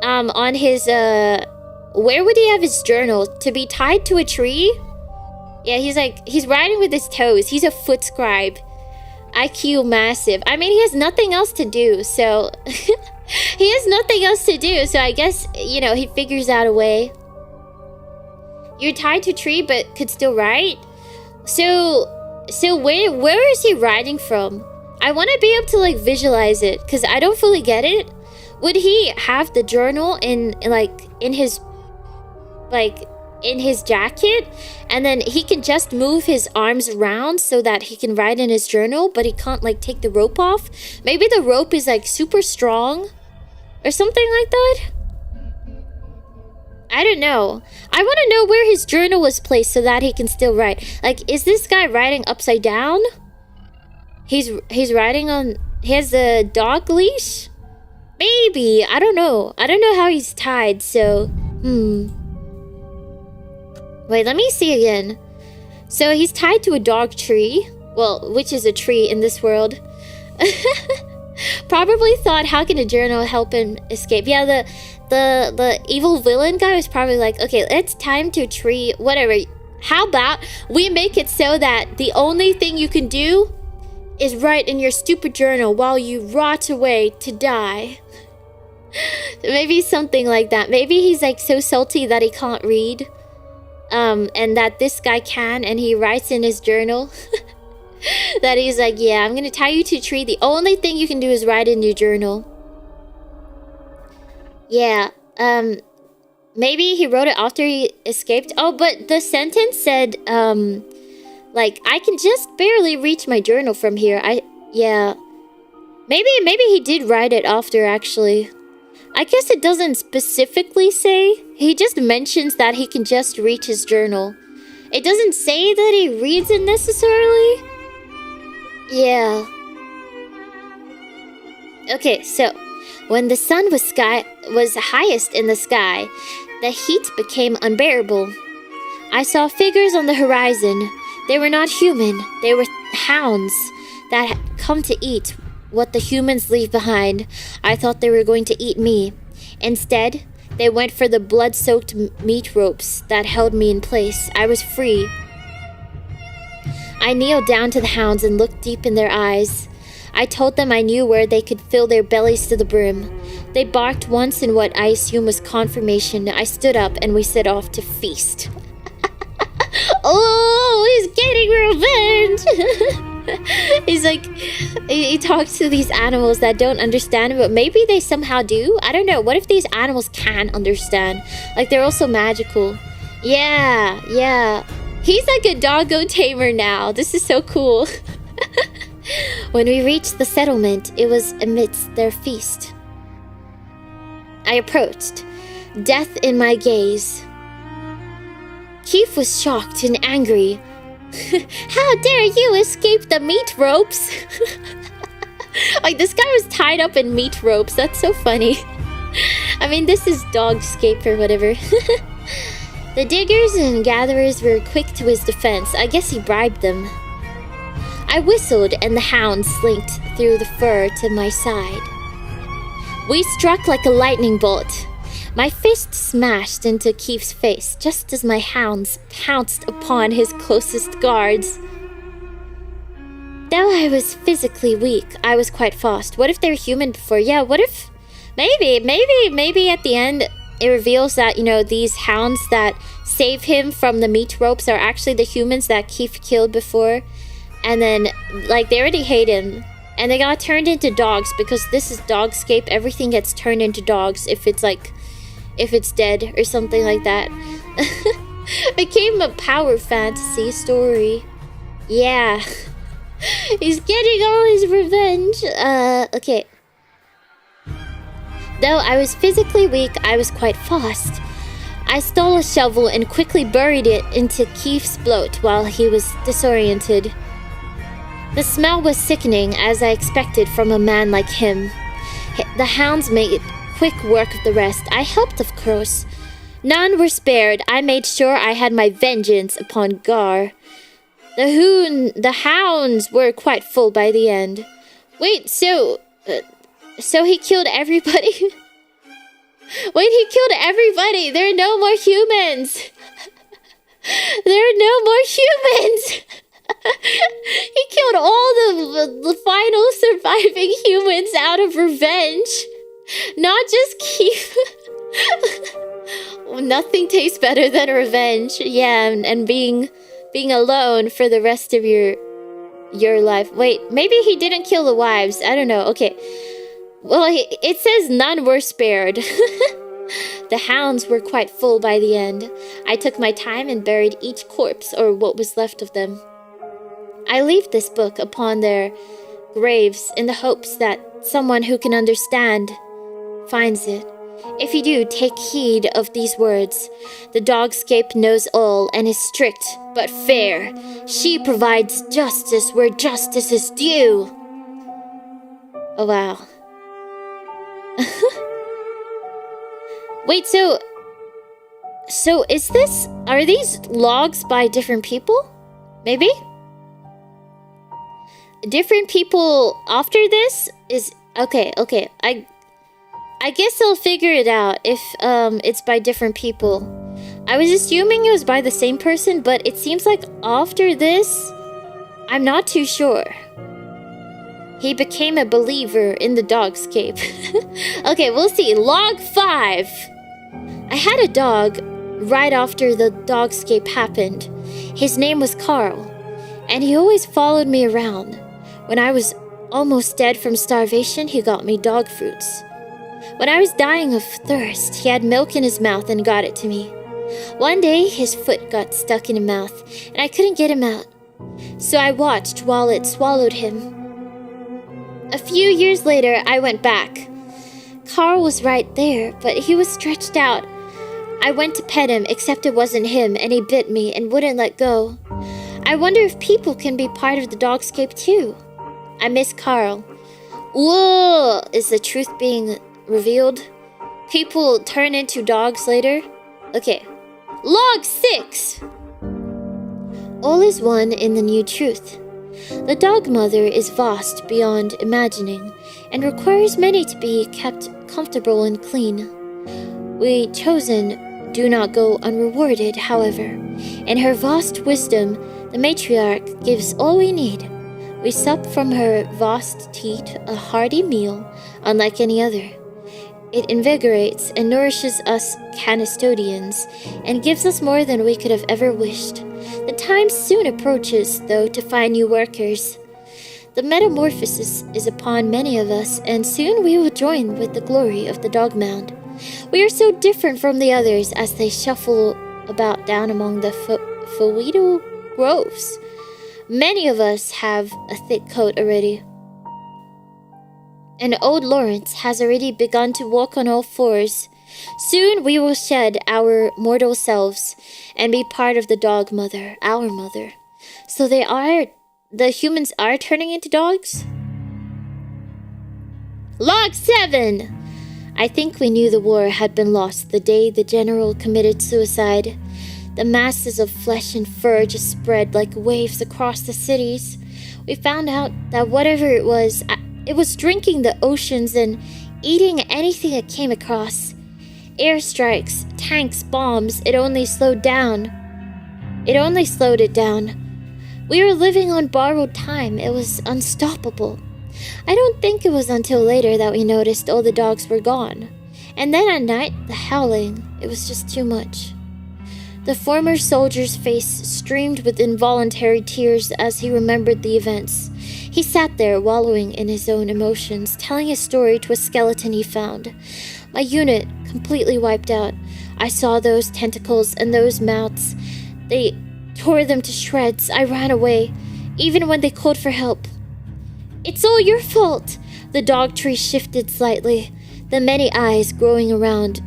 on his, where would he have his journal? To be tied to a tree? Yeah, he's writing with his toes. He's a foot scribe. IQ massive. I mean, he has nothing else to do, so... he has nothing else to do, so I guess, you know, he figures out a way. You're tied to a tree, but could still write? So where is he writing from? I want to be able to, like, visualize it, because I don't fully get it. Would he have the journal in his jacket, and then he can just move his arms around so that he can write in his journal, but he can't, like, take the rope off? Maybe the rope is, like, super strong or something like that? I don't know. I want to know where his journal was placed so that he can still write. Like, is this guy writing upside down? He's writing on... He has a dog leash? Maybe. I don't know. I don't know how he's tied, so... Wait, let me see again. So he's tied to a dog tree. Well, which is a tree in this world. Probably thought, how can a journal help him escape? Yeah, the evil villain guy was probably like, okay, let's tie him to a tree, whatever. How about we make it so that the only thing you can do is write in your stupid journal while you rot away to die. Maybe something like that. Maybe he's like so salty that he can't read. And that this guy can, and he writes in his journal that he's like, yeah, I'm gonna tie you to a tree. The only thing you can do is write in your journal. Yeah, maybe he wrote it after he escaped. Oh, but the sentence said, like, I can just barely reach my journal from here. Yeah. Maybe he did write it after, actually. I guess it doesn't specifically say. He just mentions that he can just reach his journal. It doesn't say that he reads it necessarily. Yeah. Okay, so when the sun was highest in the sky, the heat became unbearable. I saw figures on the horizon. They were not human. They were hounds that had come to eat what the humans leave behind. I thought they were going to eat me. Instead, they went for the blood-soaked meat ropes that held me in place. I was free. I kneeled down to the hounds and looked deep in their eyes. I told them I knew where they could fill their bellies to the brim. They barked once in what I assume was confirmation. I stood up and we set off to feast. Oh, he's getting revenge! He's like, he talks to these animals that don't understand, but maybe they somehow do. I don't know. What if these animals can understand? Like, they're also magical. Yeah, yeah. He's like a doggo tamer now. This is so cool. When we reached the settlement, it was amidst their feast. I approached, death in my gaze. Keith was shocked and angry. How dare you escape the meat ropes? Like, this guy was tied up in meat ropes. That's so funny. I mean, this is dogscape or whatever. The diggers and gatherers were quick to his defense. I guess he bribed them. I whistled and the hound slinked through the fur to my side. We struck like a lightning bolt. My fist smashed into Keith's face just as my hounds pounced upon his closest guards. Though I was physically weak, I was quite fast. What if they were human before? Yeah, what if... Maybe at the end it reveals that, you know, these hounds that save him from the meat ropes are actually the humans that Keith killed before. And then, like, they already hate him. And they got turned into dogs because this is dogscape. Everything gets turned into dogs if it's, like, if it's dead or something like that. Became a power fantasy story. Yeah. He's getting all his revenge. Okay. Though I was physically weak, I was quite fast. I stole a shovel and quickly buried it into Keith's bloat while he was disoriented. The smell was sickening, as I expected from a man like him. The hounds made quick work of the rest. I helped, of course. None were spared. I made sure I had my vengeance upon Gar. The hounds were quite full by the end. Wait, so he killed everybody? Wait, he killed everybody! There are no more humans! There are no more humans! He killed all the final surviving humans out of revenge. Not just Keith. Nothing tastes better than revenge. Yeah, and being alone for the rest of your life. Wait, maybe he didn't kill the wives. I don't know. Okay. Well, it says none were spared. The hounds were quite full by the end. I took my time and buried each corpse, or what was left of them. I leave this book upon their graves in the hopes that someone who can understand finds it. If you do, take heed of these words. The dogscape knows all and is strict but fair. She provides justice where justice is due. Oh, wow. Wait, so is this... Are these logs by different people? Maybe? Different people after this is... Okay. I guess I'll figure it out if it's by different people. I was assuming it was by the same person, but it seems like after this, I'm not too sure. He became a believer in the dogscape. Okay, we'll see. Log 5. I had a dog right after the dogscape happened. His name was Carl, and he always followed me around. When I was almost dead from starvation, he got me dog fruits. When I was dying of thirst, he had milk in his mouth and got it to me. One day, his foot got stuck in his mouth, and I couldn't get him out. So I watched while it swallowed him. A few years later, I went back. Carl was right there, but he was stretched out. I went to pet him, except it wasn't him, and he bit me and wouldn't let go. I wonder if people can be part of the dogscape too. I miss Carl. Whoa! Is the truth being revealed? People turn into dogs later? Okay. Log 6! All is one in the new truth. The dog mother is vast beyond imagining, and requires many to be kept comfortable and clean. We chosen do not go unrewarded, however. In her vast wisdom, the matriarch gives all we need. We sup from her vast teat a hearty meal, unlike any other. It invigorates and nourishes us canistodians, and gives us more than we could have ever wished. The time soon approaches, though, to find new workers. The metamorphosis is upon many of us, and soon we will join with the glory of the dog mound. We are so different from the others as they shuffle about down among the Fujineqo groves. Many of us have a thick coat already. And old Lawrence has already begun to walk on all fours. Soon we will shed our mortal selves and be part of the dog mother, our mother. So the humans are turning into dogs? Log 7! I think we knew the war had been lost the day the general committed suicide. The masses of flesh and fur just spread like waves across the cities. We found out that whatever it was drinking the oceans and eating anything it came across. Airstrikes, tanks, bombs, it only slowed it down. We were living on borrowed time. It was unstoppable. I don't think it was until later that we noticed all the dogs were gone. And then at night, the howling, it was just too much. The former soldier's face streamed with involuntary tears as he remembered the events. He sat there, wallowing in his own emotions, telling his story to a skeleton he found. My unit completely wiped out. I saw those tentacles and those mouths. They tore them to shreds. I ran away, even when they called for help. It's all your fault! The dog tree shifted slightly. The many eyes growing around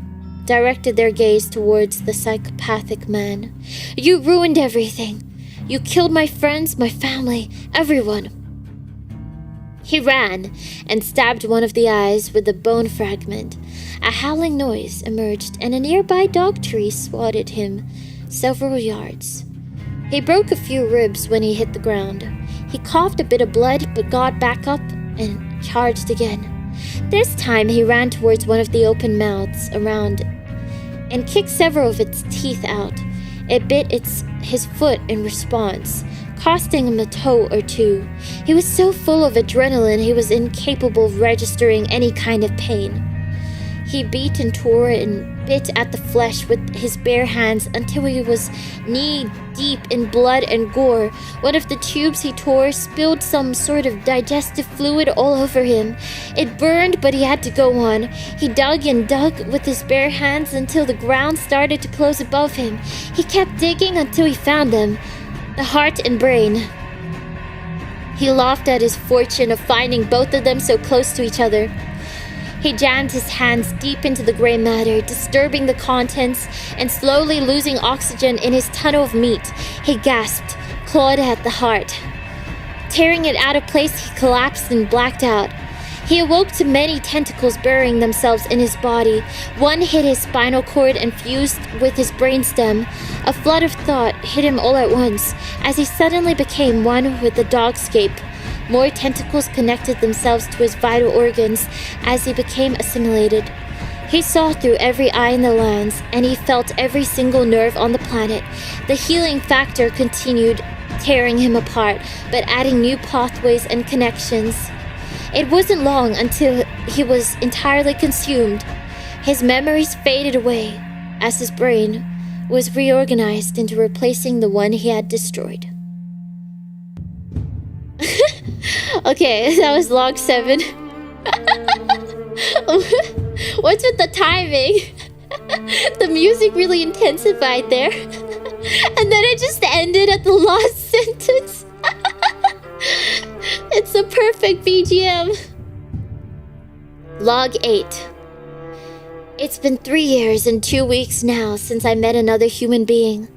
directed their gaze towards the psychopathic man. You ruined everything. You killed my friends, my family, everyone. He ran and stabbed one of the eyes with a bone fragment. A howling noise emerged, and a nearby dog tree swatted him several yards. He broke a few ribs when he hit the ground. He coughed a bit of blood, but got back up and charged again. This time he ran towards one of the open mouths around and kicked several of its teeth out. It bit his foot in response, costing him a toe or two. He was so full of adrenaline he was incapable of registering any kind of pain. He beat and tore and bit at the flesh with his bare hands until he was knee-deep in blood and gore. One of the tubes he tore spilled some sort of digestive fluid all over him. It burned, but he had to go on. He dug and dug with his bare hands until the ground started to close above him. He kept digging until he found them, the heart and brain. He laughed at his fortune of finding both of them so close to each other. He jammed his hands deep into the gray matter, disturbing the contents and slowly losing oxygen in his tunnel of meat. He gasped, clawed at the heart. Tearing it out of place, he collapsed and blacked out. He awoke to many tentacles burying themselves in his body. One hit his spinal cord and fused with his brainstem. A flood of thought hit him all at once as he suddenly became one with the dogscape. More tentacles connected themselves to his vital organs as he became assimilated. He saw through every eye in the lands, and he felt every single nerve on the planet. The healing factor continued, tearing him apart, but adding new pathways and connections. It wasn't long until he was entirely consumed. His memories faded away as his brain was reorganized into replacing the one he had destroyed. Okay, that was log 7. What's with the timing? The music really intensified there. And then it just ended at the last sentence. It's a perfect BGM. Log 8. It's been 3 years and 2 weeks now since I met another human being.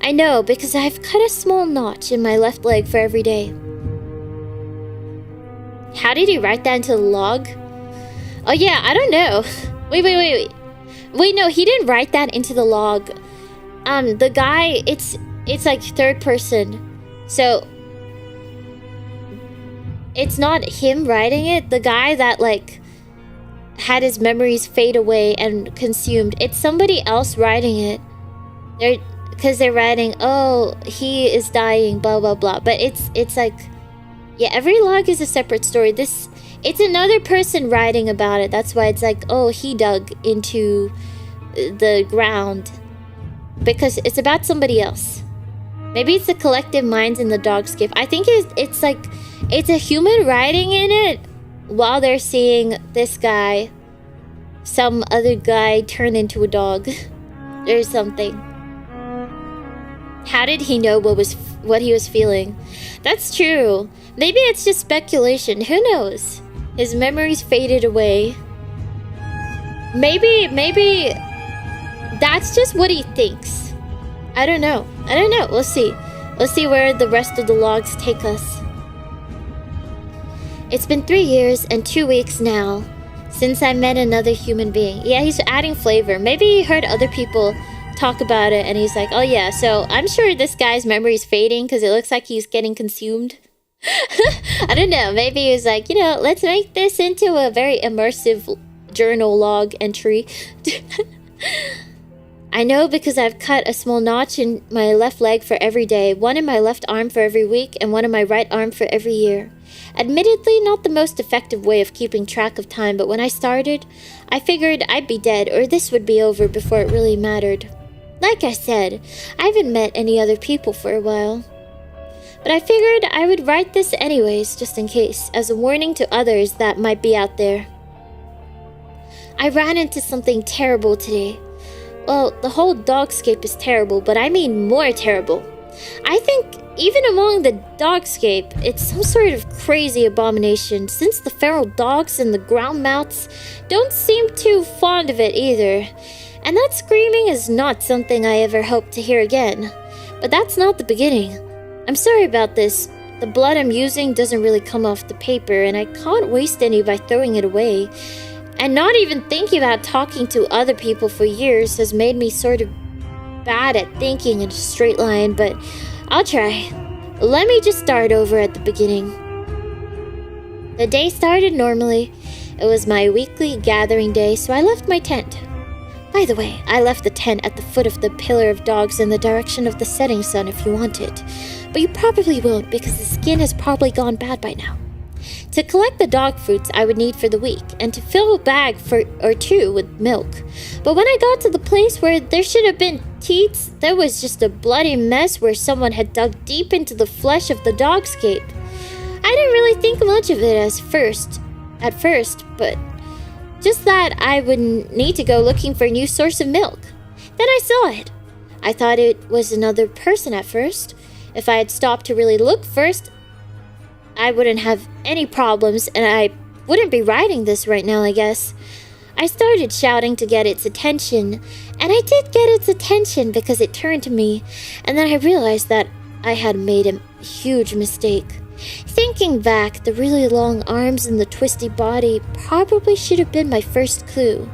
I know because I've cut a small notch in my left leg for every day. How did he write that into the log? Oh yeah, I don't know. Wait. Wait, no, he didn't write that into the log. The guy, it's like third person. So it's not him writing it. The guy that like had his memories fade away and consumed. It's somebody else writing it. They're writing, oh, he is dying, blah blah blah. But it's like, yeah, every log is a separate story. It's another person writing about it. That's why it's like, oh, he dug into the ground. Because it's about somebody else. Maybe it's the collective minds in the dogscape. I think it's like It's a human riding in it while they're seeing this guy, some other guy, turn into a dog or something. How did he know what he was feeling? That's true. Maybe it's just speculation. Who knows? His memories faded away. Maybe that's just what he thinks. I don't know. We'll see. Let's see where the rest of the logs take us. It's been 3 years and 2 weeks now since I met another human being. Yeah, he's adding flavor. Maybe he heard other people talk about it and he's like, oh yeah, so I'm sure this guy's memory is fading because it looks like he's getting consumed. I don't know. Maybe he was like, let's make this into a very immersive journal log entry. I know because I've cut a small notch in my left leg for every day, one in my left arm for every week, and one in my right arm for every year. Admittedly, not the most effective way of keeping track of time, but when I started, I figured I'd be dead or this would be over before it really mattered. Like I said, I haven't met any other people for a while. But I figured I would write this anyways, just in case, as a warning to others that might be out there. I ran into something terrible today. Well, the whole dogscape is terrible, but I mean more terrible. I think even among the dogscape, it's some sort of crazy abomination, since the feral dogs and the ground mouths don't seem too fond of it either. And that screaming is not something I ever hope to hear again. But that's not the beginning. I'm sorry about this. The blood I'm using doesn't really come off the paper, and I can't waste any by throwing it away. And not even thinking about talking to other people for years has made me sort of bad at thinking in a straight line, but I'll try. Let me just start over at the beginning. The day started normally. It was my weekly gathering day, so I left my tent. By the way, I left the tent at the foot of the pillar of dogs in the direction of the setting sun if you want it. But you probably won't because the skin has probably gone bad by now. To collect the dog fruits I would need for the week, and to fill a bag or two with milk. But when I got to the place where there should have been teats, there was just a bloody mess where someone had dug deep into the flesh of the dogscape. I didn't really think much of it at first, but just that I would need to go looking for a new source of milk. Then I saw it. I thought it was another person at first. If I had stopped to really look first, I wouldn't have any problems, and I wouldn't be writing this right now, I guess. I started shouting to get its attention, and I did get its attention because it turned to me, and then I realized that I had made a huge mistake. Thinking back, the really long arms and the twisty body probably should have been my first clue.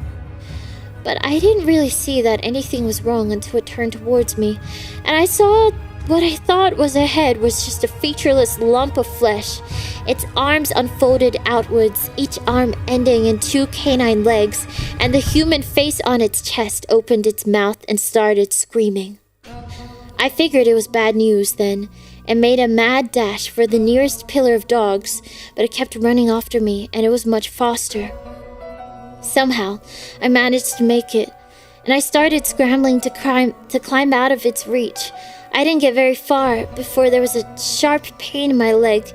But I didn't really see that anything was wrong until it turned towards me, and I saw what I thought was a head was just a featureless lump of flesh. Its arms unfolded outwards, each arm ending in 2 canine legs, and the human face on its chest opened its mouth and started screaming. I figured it was bad news then, and made a mad dash for the nearest pillar of dogs, but it kept running after me, and it was much faster. Somehow, I managed to make it, and I started scrambling to climb out of its reach. I didn't get very far before there was a sharp pain in my leg,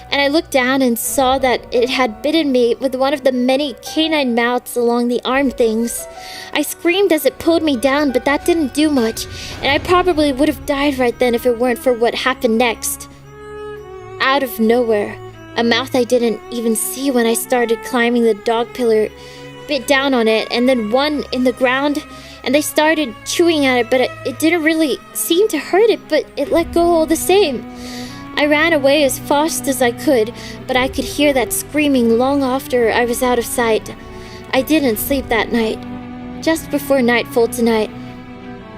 and I looked down and saw that it had bitten me with one of the many canine mouths along the arm things. I screamed as it pulled me down, but that didn't do much, and I probably would have died right then if it weren't for what happened next. Out of nowhere, a mouth I didn't even see when I started climbing the dog pillar bit down on it, and then one in the ground, and they started chewing at it, but it didn't really seem to hurt it, but it let go all the same. I ran away as fast as I could, but I could hear that screaming long after I was out of sight. I didn't sleep that night. Just before nightfall tonight,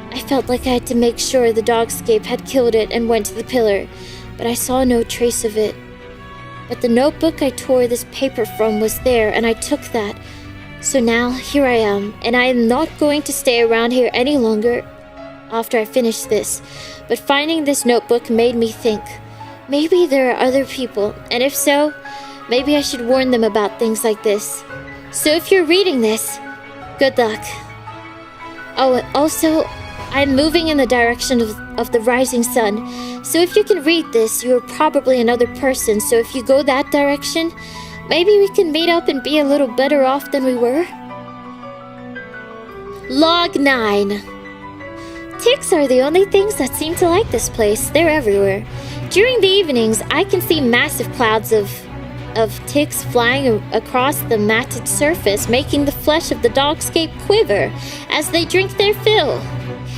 I felt like I had to make sure the dogscape had killed it and went to the pillar, but I saw no trace of it. But the notebook I tore this paper from was there, and I took that. So now, here I am, and I am not going to stay around here any longer after I finish this. But finding this notebook made me think, maybe there are other people, and if so, maybe I should warn them about things like this. So if you're reading this, good luck. Oh, and also, I'm moving in the direction of the rising sun. So if you can read this, you're probably another person. So if you go that direction, maybe we can meet up and be a little better off than we were. Log 9. Ticks are the only things that seem to like this place. They're everywhere. During the evenings, I can see massive clouds of ticks flying across the matted surface, making the flesh of the dogscape quiver as they drink their fill.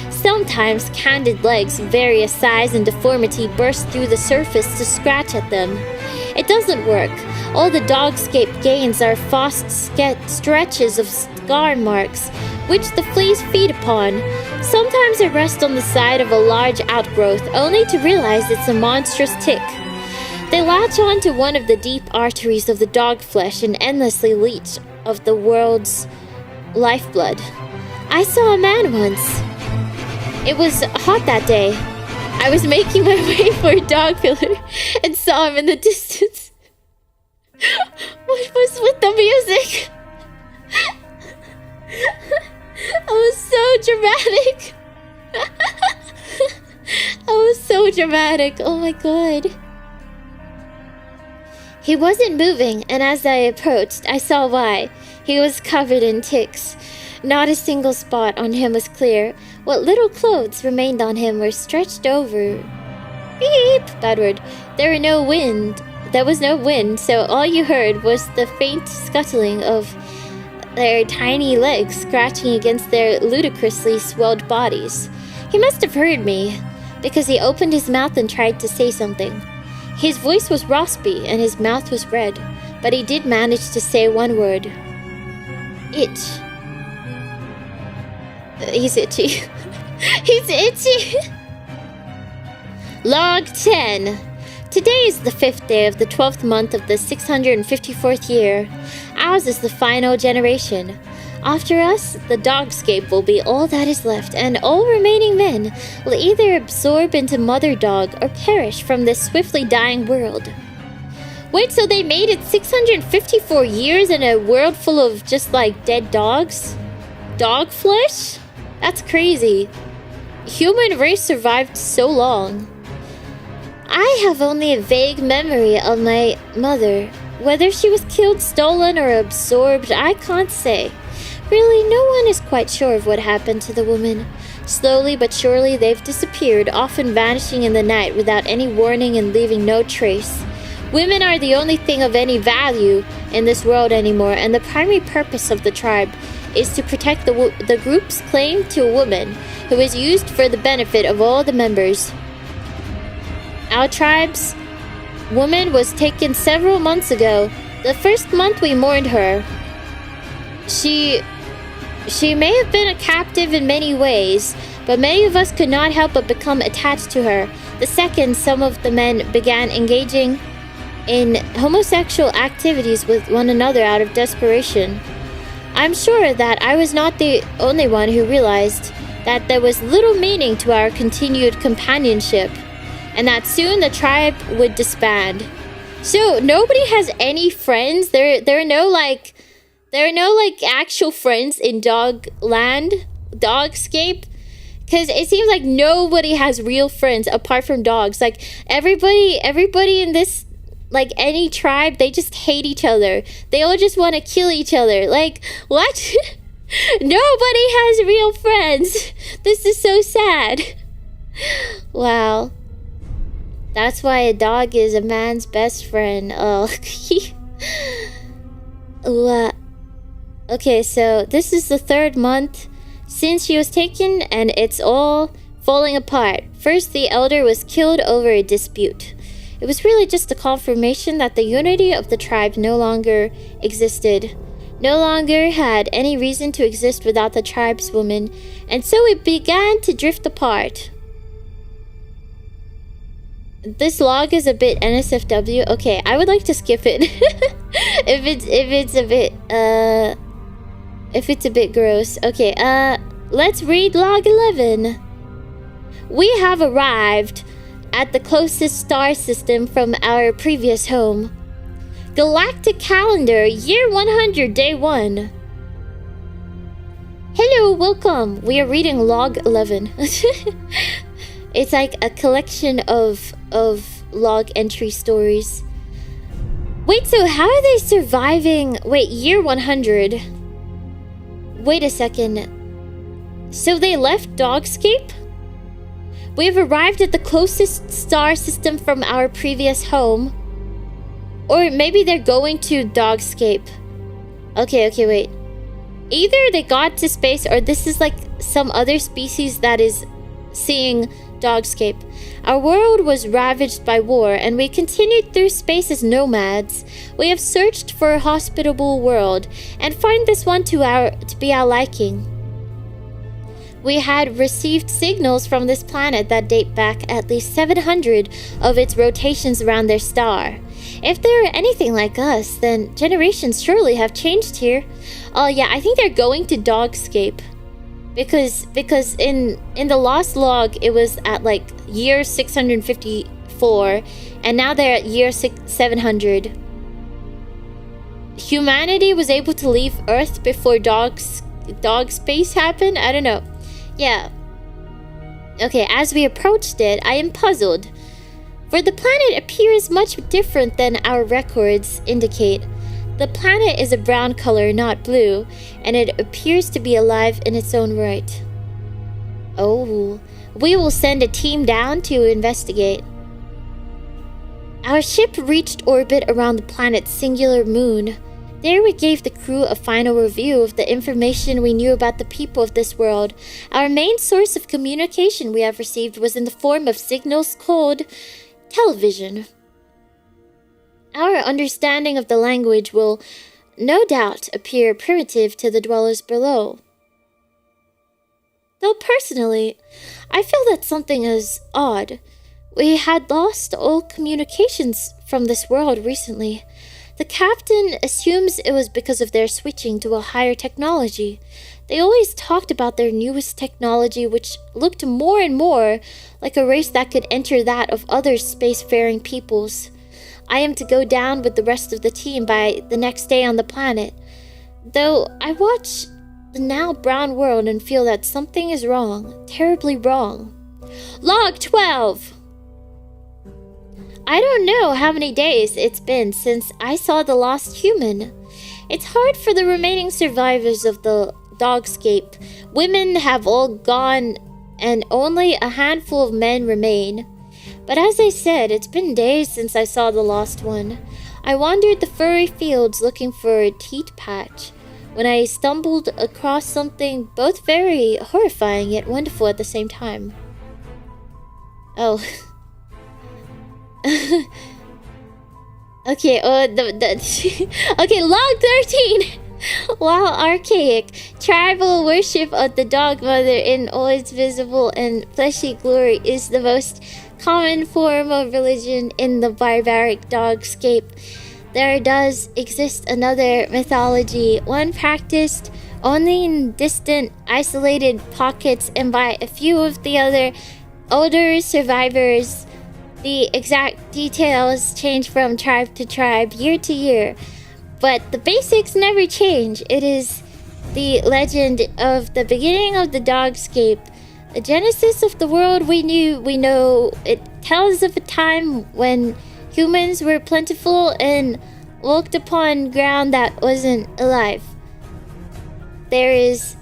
Sometimes candid legs of various size and deformity burst through the surface to scratch at them. It doesn't work. All the dogscape gains are fast stretches of scar marks, which the fleas feed upon. Sometimes I rest on the side of a large outgrowth, only to realize it's a monstrous tick. They latch on to one of the deep arteries of the dog flesh and endlessly leech of the world's lifeblood. I saw a man once. It was hot that day. I was making my way for a dog pillar and saw him in the distance. What was with the music? I was so dramatic. I was so dramatic. Oh my god. He wasn't moving, and as I approached, I saw why. He was covered in ticks. Not a single spot on him was clear. What little clothes remained on him were stretched over. Beep! Bad word. There was no wind, so all you heard was the faint scuttling of their tiny legs scratching against their ludicrously swelled bodies. He must have heard me, because he opened his mouth and tried to say something. His voice was raspy and his mouth was red, but he did manage to say one word. Itch. He's itchy. He's itchy. Log 10. Today is the 5th day of the 12th month of the 654th year. Ours is the final generation. After us, the dogscape will be all that is left, and all remaining men will either absorb into mother dog or perish from this swiftly dying world. Wait, so they made it 654 years in a world full of just like dead dogs? Dog flesh? That's crazy. Human race survived so long. I have only a vague memory of my mother. Whether she was killed, stolen, or absorbed, I can't say. Really, no one is quite sure of what happened to the woman. Slowly but surely, they've disappeared, often vanishing in the night without any warning and leaving no trace. Women are the only thing of any value in this world anymore, and the primary purpose of the tribe is to protect the group's claim to a woman who is used for the benefit of all the members. Our tribe's woman was taken several months ago. The first month we mourned her. She may have been a captive in many ways, but many of us could not help but become attached to her. The second, some of the men began engaging in homosexual activities with one another out of desperation. I'm sure that I was not the only one who realized that there was little meaning to our continued companionship, and that soon the tribe would disband. So nobody has any friends. There are no actual friends in dogscape, because it seems like nobody has real friends apart from dogs. Like everybody in this, like any tribe, they just hate each other. They all just want to kill each other. Like, what? Nobody has real friends. This is so sad. Wow. That's why a dog is a man's best friend. Oh. Okay, so this is the 3rd month since she was taken, and it's all falling apart. First, the elder was killed over a dispute. It was really just a confirmation that the unity of the tribe no longer existed. No longer had any reason to exist without the tribeswoman, and so it began to drift apart. This log is a bit NSFW. Okay, I would like to skip it. if it's a bit gross. Okay, let's read log 11. We have arrived at the closest star system from our previous home. Galactic calendar, year 100, day 1. Hello. welcome. We are reading log 11. It's like a collection of log entry stories. Wait, so how are they surviving? Wait, year 100. Wait a second. So they left Dogscape? We have arrived at the closest star system from our previous home. Or maybe they're going to Dogscape. Okay, wait. Either they got to space or this is like some other species that is seeing Dogscape. Our world was ravaged by war and we continued through space as nomads. We have searched for a hospitable world and find this one to be our liking. We had received signals from this planet that date back at least 700 of its rotations around their star. If they're anything like us, then generations surely have changed here. Oh yeah, I think they're going to Dogscape. Because in the last log, it was at like year 654, and now they're at year 700. Humanity was able to leave Earth before dog space happened? I don't know. Yeah. Okay, as we approached it, I am puzzled. For the planet appears much different than our records indicate. The planet is a brown color, not blue, and it appears to be alive in its own right. Oh, we will send a team down to investigate. Our ship reached orbit around the planet's singular moon. There we gave the crew a final review of the information we knew about the people of this world. Our main source of communication we have received was in the form of signals called television. Our understanding of the language will no doubt appear primitive to the dwellers below. Though personally, I feel that something is odd. We had lost all communications from this world recently. The captain assumes it was because of their switching to a higher technology. They always talked about their newest technology, which looked more and more like a race that could enter that of other spacefaring peoples. I am to go down with the rest of the team by the next day on the planet. Though I watch the now brown world and feel that something is wrong, terribly wrong. Log 12! I don't know how many days it's been since I saw the lost human. It's hard for the remaining survivors of the Dogscape. Women have all gone and only a handful of men remain. But as I said, it's been days since I saw the lost one. I wandered the furry fields looking for a teat patch when I stumbled across something both very horrifying yet wonderful at the same time. Oh. Okay, okay, log 13! While archaic, tribal worship of the dog mother in all its visible and fleshy glory is the most common form of religion in the barbaric Dogscape. There does exist another mythology, one practiced only in distant, isolated pockets and by a few of the other older survivors. The exact details change from tribe to tribe, year to year, but the basics never change. It is the legend of the beginning of the Dogscape, the genesis of the world we know. It tells of a time when humans were plentiful and walked upon ground that wasn't alive. There is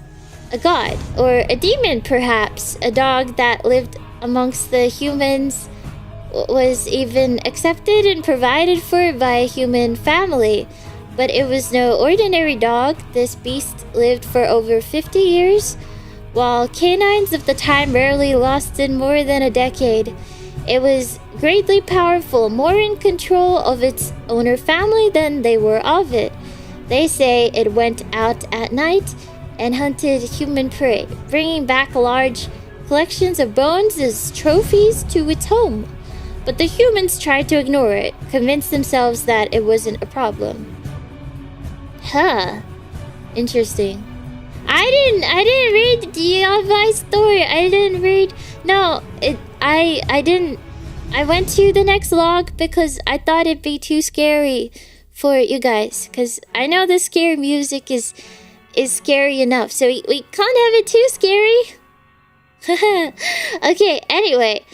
a god, or a demon perhaps, a dog that lived amongst the humans, was even accepted and provided for by a human family. But it was no ordinary dog. This beast lived for over 50 years, while canines of the time rarely lasted more than a decade. It was greatly powerful, more in control of its owner family than they were of it. They say it went out at night and hunted human prey, bringing back large collections of bones as trophies to its home. But the humans tried to ignore it, convinced themselves that it wasn't a problem. Huh. Interesting. I didn't read the advice story. I didn't read. No, I didn't. I went to the next log because I thought it'd be too scary for you guys. Because I know the scary music is is scary enough, so we can't have it too scary. Okay, anyway.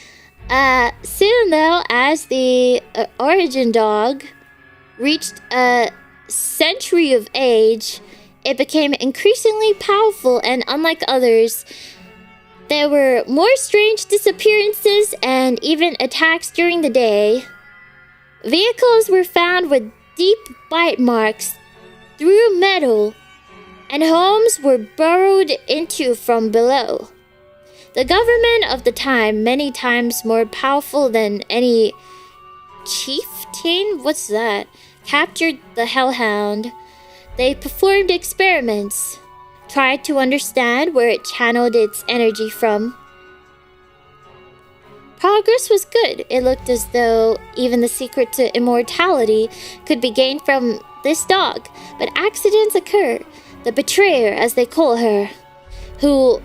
Soon though, as the origin dog reached a century of age, it became increasingly powerful, and unlike others, there were more strange disappearances and even attacks during the day. Vehicles were found with deep bite marks through metal, and homes were burrowed into from below. The government of the time, many times more powerful than any chieftain, what's that, captured the hellhound. They performed experiments, tried to understand where it channeled its energy from. Progress was good. It looked as though even the secret to immortality could be gained from this dog. But accidents occur. The betrayer, as they call her, who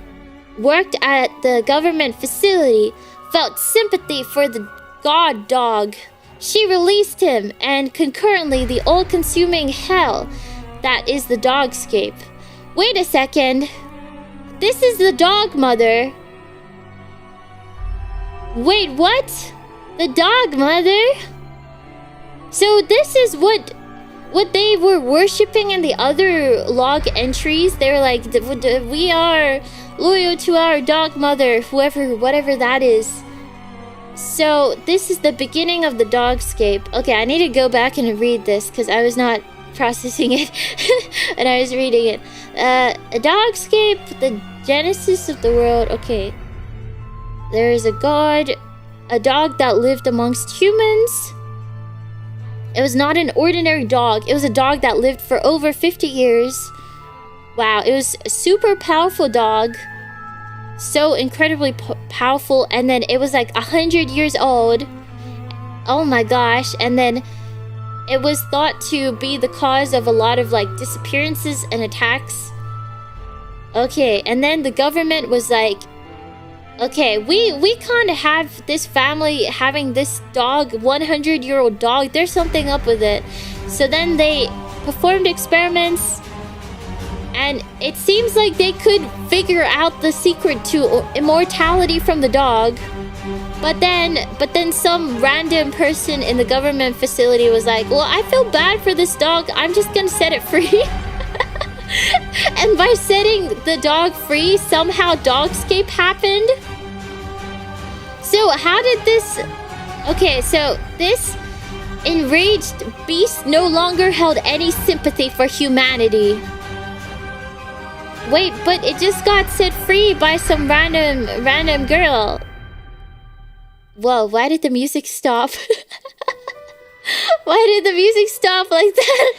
worked at the government facility, felt sympathy for the god dog. She released him, and concurrently the all-consuming hell that is the dogscape. Wait a second. This is the dog mother. Wait, what? The dog mother? So this is what they were worshipping in the other log entries. They were like, we are loyal to our dog mother, whatever that is. So this is the beginning of the dogscape. Okay, I need to go back and read this because I was not processing it and I was reading it. A dogscape, the genesis of the world. Okay. There is a god, a dog that lived amongst humans. It was not an ordinary dog. It was a dog that lived for over 50 years. Wow, it was a super powerful dog. So incredibly powerful. And then it was like 100 years old. Oh my gosh. And then it was thought to be the cause of a lot of like disappearances and attacks. Okay, and then the government was like, okay, we can't have this family having this dog, 100-year-old dog. There's something up with it. So then they performed experiments, and it seems like they could figure out the secret to immortality from the dog. But then some random person in the government facility was like, well, I feel bad for this dog. I'm just gonna set it free. And by setting the dog free, somehow dogscape happened. So how did this... Okay, so this enraged beast no longer held any sympathy for humanity. Wait, but it just got set free by some random girl. Whoa, why did the music stop? Why did the music stop like that?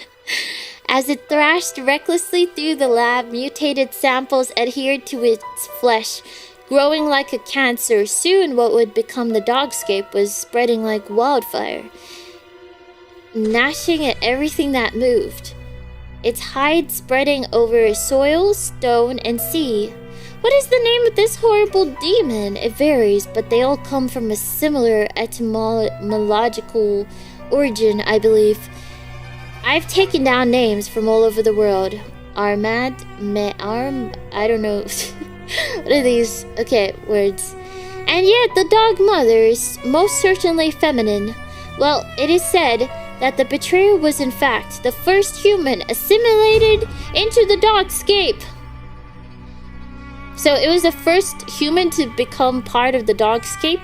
As it thrashed recklessly through the lab, mutated samples adhered to its flesh, growing like a cancer. Soon what would become the dogscape was spreading like wildfire, gnashing at everything that moved. Its hide spreading over soil, stone, and sea. What is the name of this horrible demon? It varies, but they all come from a similar etymological origin, I believe. I've taken down names from all over the world. Armad, Arm, I don't know. What are these? Okay, words. And yet the dog mother is most certainly feminine. Well, it is said that the betrayer was in fact the first human assimilated into the dogscape. So it was the first human to become part of the dogscape.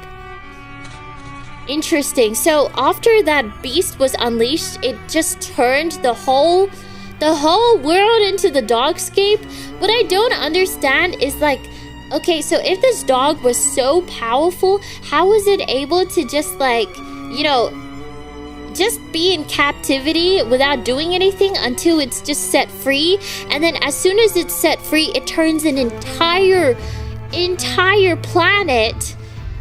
Interesting. So after that beast was unleashed, it just turned the whole world into the dogscape. What I don't understand is like, okay, so if this dog was so powerful, how was it able to just like, you know, just be in captivity without doing anything until it's just set free? And then as soon as it's set free, it turns an entire planet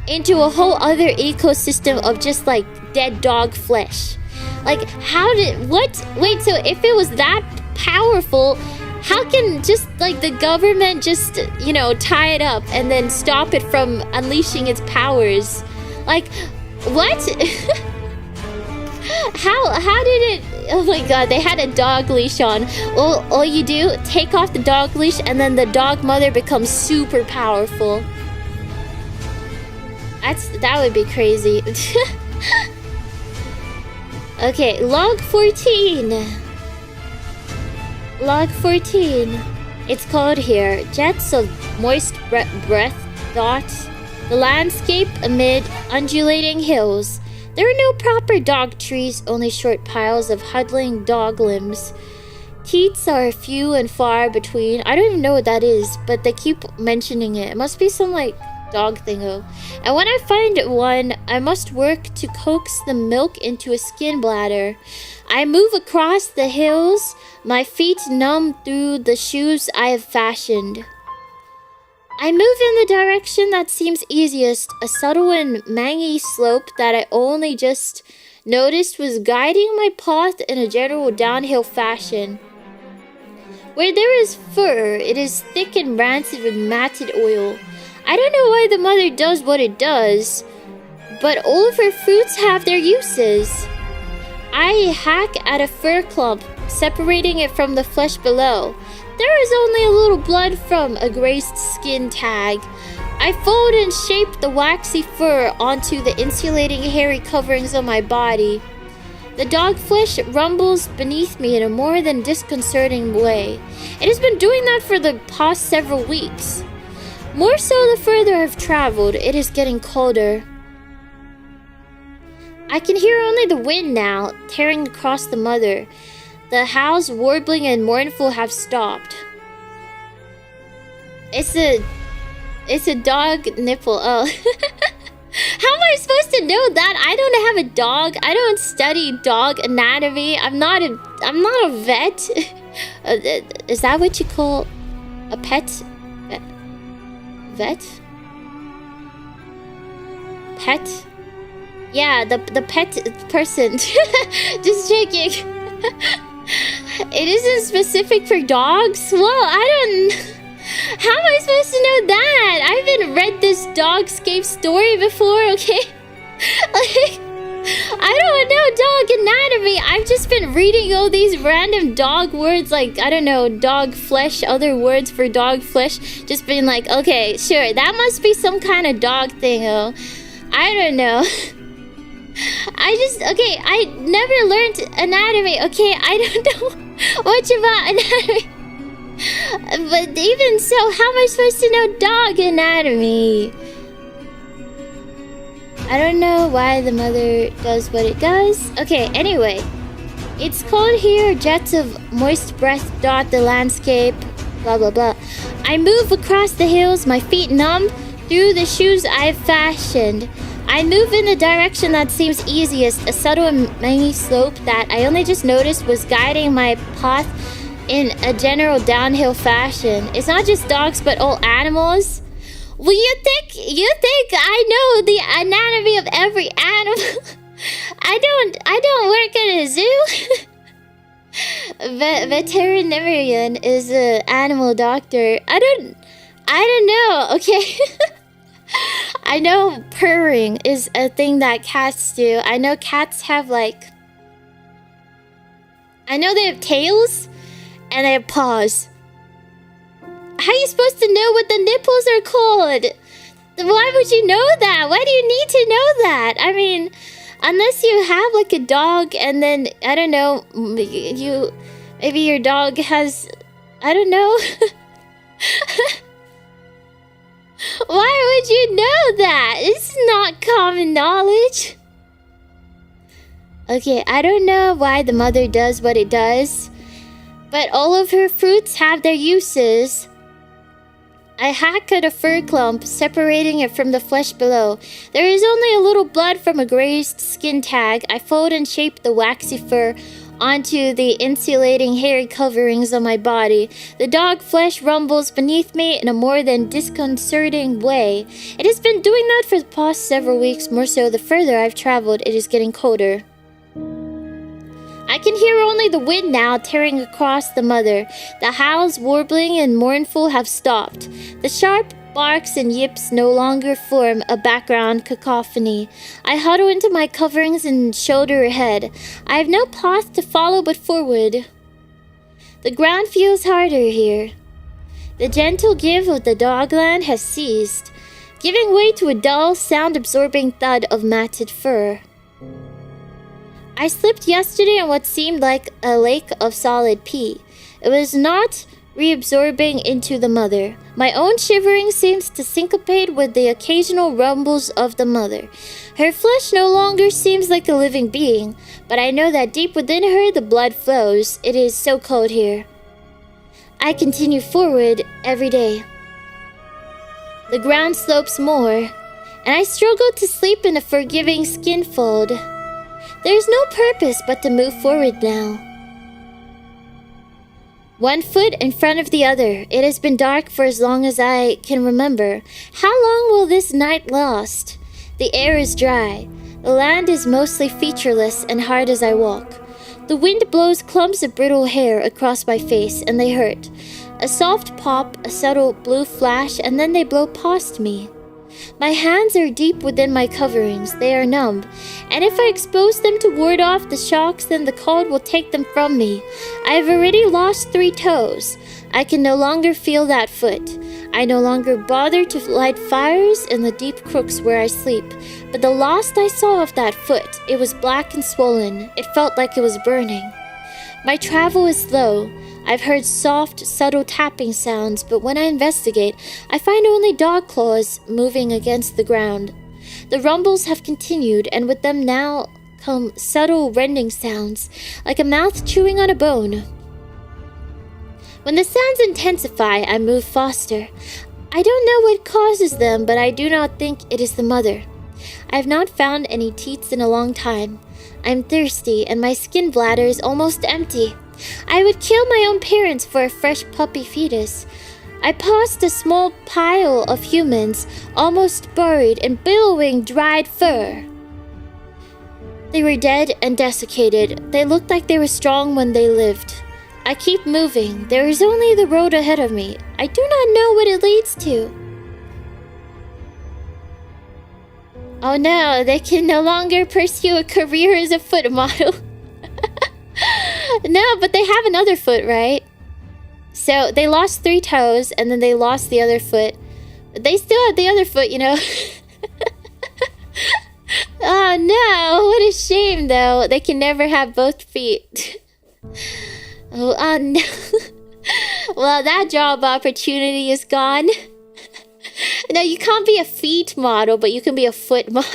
into a whole other ecosystem of just like dead dog flesh. Like, how did, what? Wait, so if it was that powerful, how can just like the government just, you know, tie it up and then stop it from unleashing its powers? Like, what? How did it? Oh my god, they had a dog leash on. All you do, take off the dog leash, and then the dog mother becomes super powerful. That would be crazy. Okay, log 14. Log 14. It's called here, jets of moist breath dot the landscape amid undulating hills. There are no proper dog trees, only short piles of huddling dog limbs. Teats are few and far between. I don't even know what that is, but they keep mentioning it. It must be some like dog thingo. And when I find one, I must work to coax the milk into a skin bladder. I move across the hills, my feet numb through the shoes I have fashioned. I move in the direction that seems easiest, a subtle and mangy slope that I only just noticed was guiding my path in a general downhill fashion. Where there is fur, it is thick and rancid with matted oil. I don't know why the mother does what it does, but all of her fruits have their uses. I hack at a fur clump, separating it from the flesh below. There is only a little blood from a grazed skin tag. I fold and shape the waxy fur onto the insulating hairy coverings on my body. The dog flesh rumbles beneath me in a more than disconcerting way. It has been doing that for the past several weeks. More so the further I've traveled, it is getting colder. I can hear only the wind now, tearing across the mother. The howls, warbling and mournful, have stopped. It's a dog nipple. Oh. How am I supposed to know that? I don't have a dog. I don't study dog anatomy. I'm not a vet. Is that what you call a pet? Vet? Pet? Yeah, the pet person. Just checking. It isn't specific for dogs? Well, I don't... How am I supposed to know that? I haven't read this dogscape story before, okay? Like, I don't know dog anatomy. I've just been reading all these random dog words, like, I don't know, dog flesh, other words for dog flesh. Just being like, okay, sure, that must be some kind of dog thing, oh. I don't know. I never learned anatomy, okay? I don't know much about anatomy. But even so, how am I supposed to know dog anatomy? I don't know why the mother does what it does. Okay, anyway. It's called here jets of moist breath dot the landscape. Blah, blah, blah. I move across the hills, my feet numb through the shoes I've fashioned. I move in the direction that seems easiest, a subtle and mangy slope that I only just noticed was guiding my path in a general downhill fashion. It's not just dogs, but all animals. Well, you think I know the anatomy of every animal? I don't work at a zoo. Veterinarian is an animal doctor. I don't know, okay? I know purring is a thing that cats do. I know cats have like... I know they have tails and they have paws. How are you supposed to know what the nipples are called? Why would you know that? Why do you need to know that? I mean, unless you have like a dog and then, I don't know, maybe your dog has... I don't know. Why would you know that? It's not common knowledge. Okay, I don't know why the mother does what it does, but all of her fruits have their uses. I hack at a fur clump, separating it from the flesh below. There is only a little blood from a grazed skin tag. I fold and shape the waxy fur onto the insulating hairy coverings on my body. The dog flesh rumbles beneath me in a more than disconcerting way. It has been doing that for the past several weeks, more so the further I've traveled, it is getting colder. I can hear only the wind now tearing across the mother. The howls, warbling and mournful, have stopped. The sharp barks and yips no longer form a background cacophony. I huddle into my coverings and shoulder ahead. I have no path to follow but forward. The ground feels harder here. The gentle give of the dogland has ceased, giving way to a dull, sound-absorbing thud of matted fur. I slipped yesterday on what seemed like a lake of solid pee. It was not reabsorbing into the mother. My own shivering seems to syncopate with the occasional rumbles of the mother. Her flesh no longer seems like a living being, but I know that deep within her the blood flows. It is so cold here. I continue forward every day. The ground slopes more, and I struggle to sleep in a forgiving skin fold. There is no purpose but to move forward now. One foot in front of the other. It has been dark for as long as I can remember. How long will this night last? The air is dry. The land is mostly featureless and hard as I walk. The wind blows clumps of brittle hair across my face, and they hurt. A soft pop, a subtle blue flash, and then they blow past me. My hands are deep within my coverings. They are numb, and if I expose them to ward off the shocks, then the cold will take them from me. I have already lost 3 toes. I can no longer feel that foot. I no longer bother to light fires in the deep crooks where I sleep. But the last I saw of that foot, it was black and swollen. It felt like it was burning. My travel is slow. I've heard soft, subtle tapping sounds, but when I investigate, I find only dog claws moving against the ground. The rumbles have continued, and with them now come subtle rending sounds, like a mouth chewing on a bone. When the sounds intensify, I move faster. I don't know what causes them, but I do not think it is the mother. I have not found any teats in a long time. I am thirsty, and my skin bladder is almost empty. I would kill my own parents for a fresh puppy fetus. I passed a small pile of humans, almost buried in billowing dried fur. They were dead and desiccated. They looked like they were strong when they lived. I keep moving. There is only the road ahead of me. I do not know what it leads to. Oh no, they can no longer pursue a career as a foot model. No, but they have another foot, right? So they lost 3 toes, and then they lost the other foot. But they still have the other foot, you know. Oh no, what a shame though. They can never have both feet. Oh no. Well, that job opportunity is gone. No, you can't be a feet model, but you can be a foot model.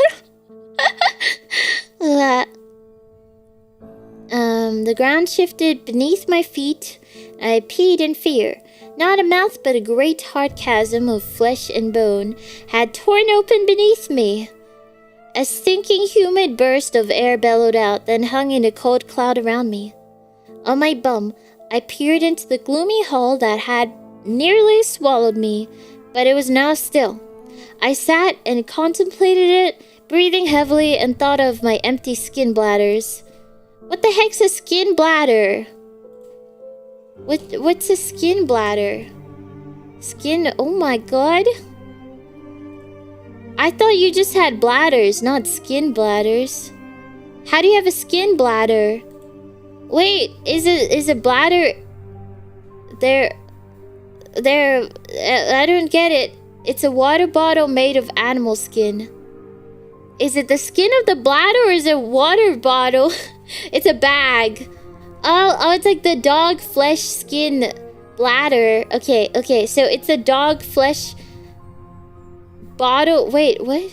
The ground shifted beneath my feet. I peed in fear. Not a mouth, but a great hard chasm of flesh and bone had torn open beneath me. A stinking, humid burst of air bellowed out, then hung in a cold cloud around me. On my bum, I peered into the gloomy hole that had nearly swallowed me, but it was now still. I sat and contemplated it, breathing heavily, and thought of my empty skin bladders. What the heck's a skin bladder? What's a skin bladder? Skin, oh my god. I thought you just had bladders, not skin bladders. How do you have a skin bladder? Wait, is a bladder... I don't get it. It's a water bottle made of animal skin. Is it the skin of the bladder or is it a water bottle? It's a bag. Oh, it's like the dog flesh skin bladder. Okay, so it's a dog flesh bottle. Wait, what?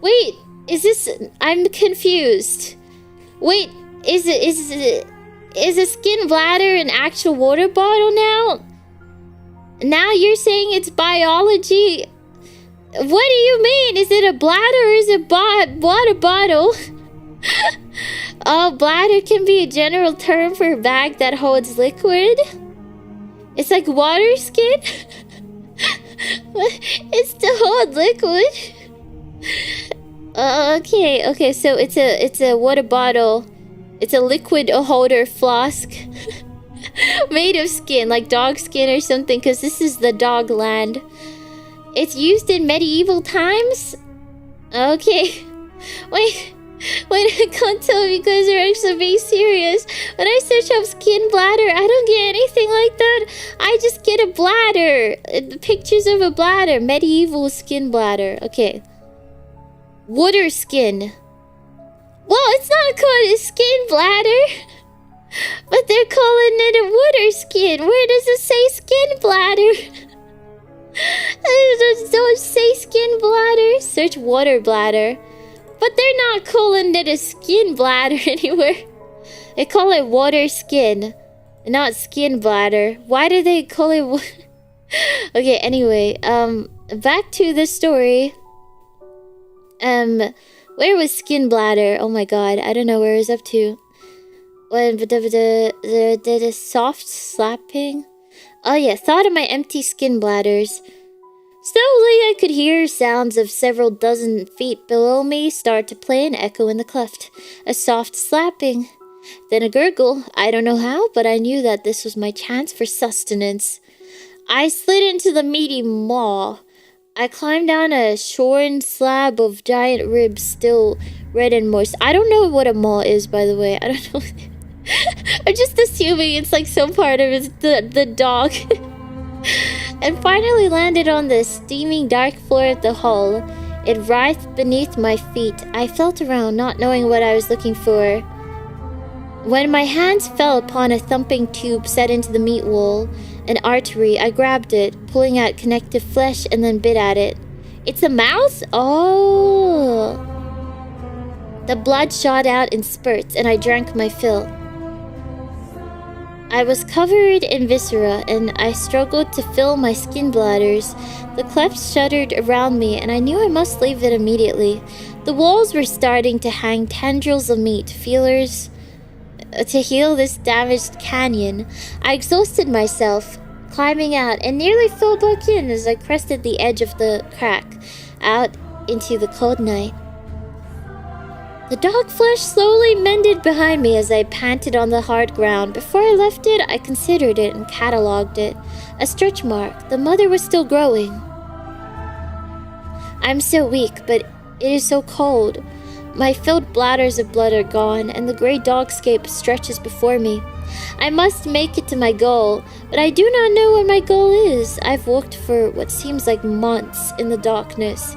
Wait, is this... I'm confused. Wait, is a skin bladder an actual water bottle now? Now you're saying it's biology. What do you mean? Is it a bladder or is it water bottle? Oh, bladder can be a general term for a bag that holds liquid. It's like water skin. It's to hold liquid. Okay, so it's a water bottle. It's a liquid holder flask. Made of skin, like dog skin or something, because this is the dog land. It's used in medieval times? Okay. Wait, I can't tell if you guys are actually being serious. When I search up skin bladder, I don't get anything like that. I just get a bladder. Pictures of a bladder. Medieval skin bladder. Okay. Water skin. Well, it's not called a skin bladder. But they're calling it a water skin. Where does it say skin bladder? Don't say skin bladder. Search water bladder. But they're not calling it a skin bladder anywhere. They call it water skin, not skin bladder. Why do they call it Okay, anyway, back to the story. Where was skin bladder? Oh my god, I don't know where it was up to. When the soft slapping? Oh yeah, thought of my empty skin bladders. Slowly, I could hear sounds of several dozen feet below me start to play and echo in the cleft. A soft slapping. Then a gurgle. I don't know how, but I knew that this was my chance for sustenance. I slid into the meaty maw. I climbed down a shorn slab of giant ribs, still red and moist. I don't know what a maw is, by the way. I don't know. I'm just assuming it's like some part of it, the dog. And finally landed on the steaming dark floor of the hall. It writhed beneath my feet. I felt around, not knowing what I was looking for. When my hands fell upon a thumping tube set into the meat wall, an artery, I grabbed it, pulling out connective flesh and then bit at it. It's a mouth? Oh. The blood shot out in spurts and I drank my fill. I was covered in viscera, and I struggled to fill my skin bladders. The clefts shuddered around me, and I knew I must leave it immediately. The walls were starting to hang tendrils of meat, feelers to heal this damaged canyon. I exhausted myself, climbing out, and nearly fell back in as I crested the edge of the crack, out into the cold night. The dog flesh slowly mended behind me as I panted on the hard ground. Before I left it, I considered it and catalogued it. A stretch mark. The mother was still growing. I'm so weak, but it is so cold. My filled bladders of blood are gone, and the gray dogscape stretches before me. I must make it to my goal, but I do not know what my goal is. I've walked for what seems like months in the darkness.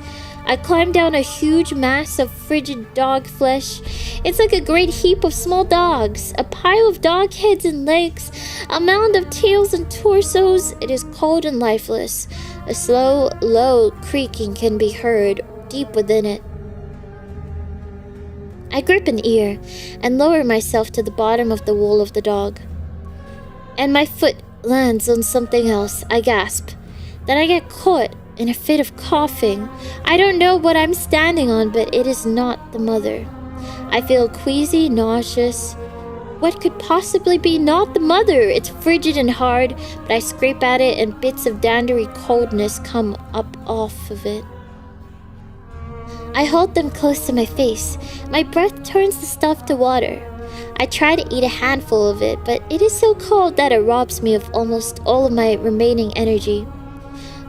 I climbed down a huge mass of frigid dog flesh. It's like a great heap of small dogs, a pile of dog heads and legs, a mound of tails and torsos. It is cold and lifeless. A slow, low creaking can be heard deep within it. I grip an ear and lower myself to the bottom of the wool of the dog. And my foot lands on something else. I gasp. Then I get caught in a fit of coughing. I don't know what I'm standing on, but it is not the mother. I feel queasy, nauseous. What could possibly be not the mother? It's frigid and hard, but I scrape at it and bits of dandery coldness come up off of it. I hold them close to my face. My breath turns the stuff to water. I try to eat a handful of it, but it is so cold that it robs me of almost all of my remaining energy.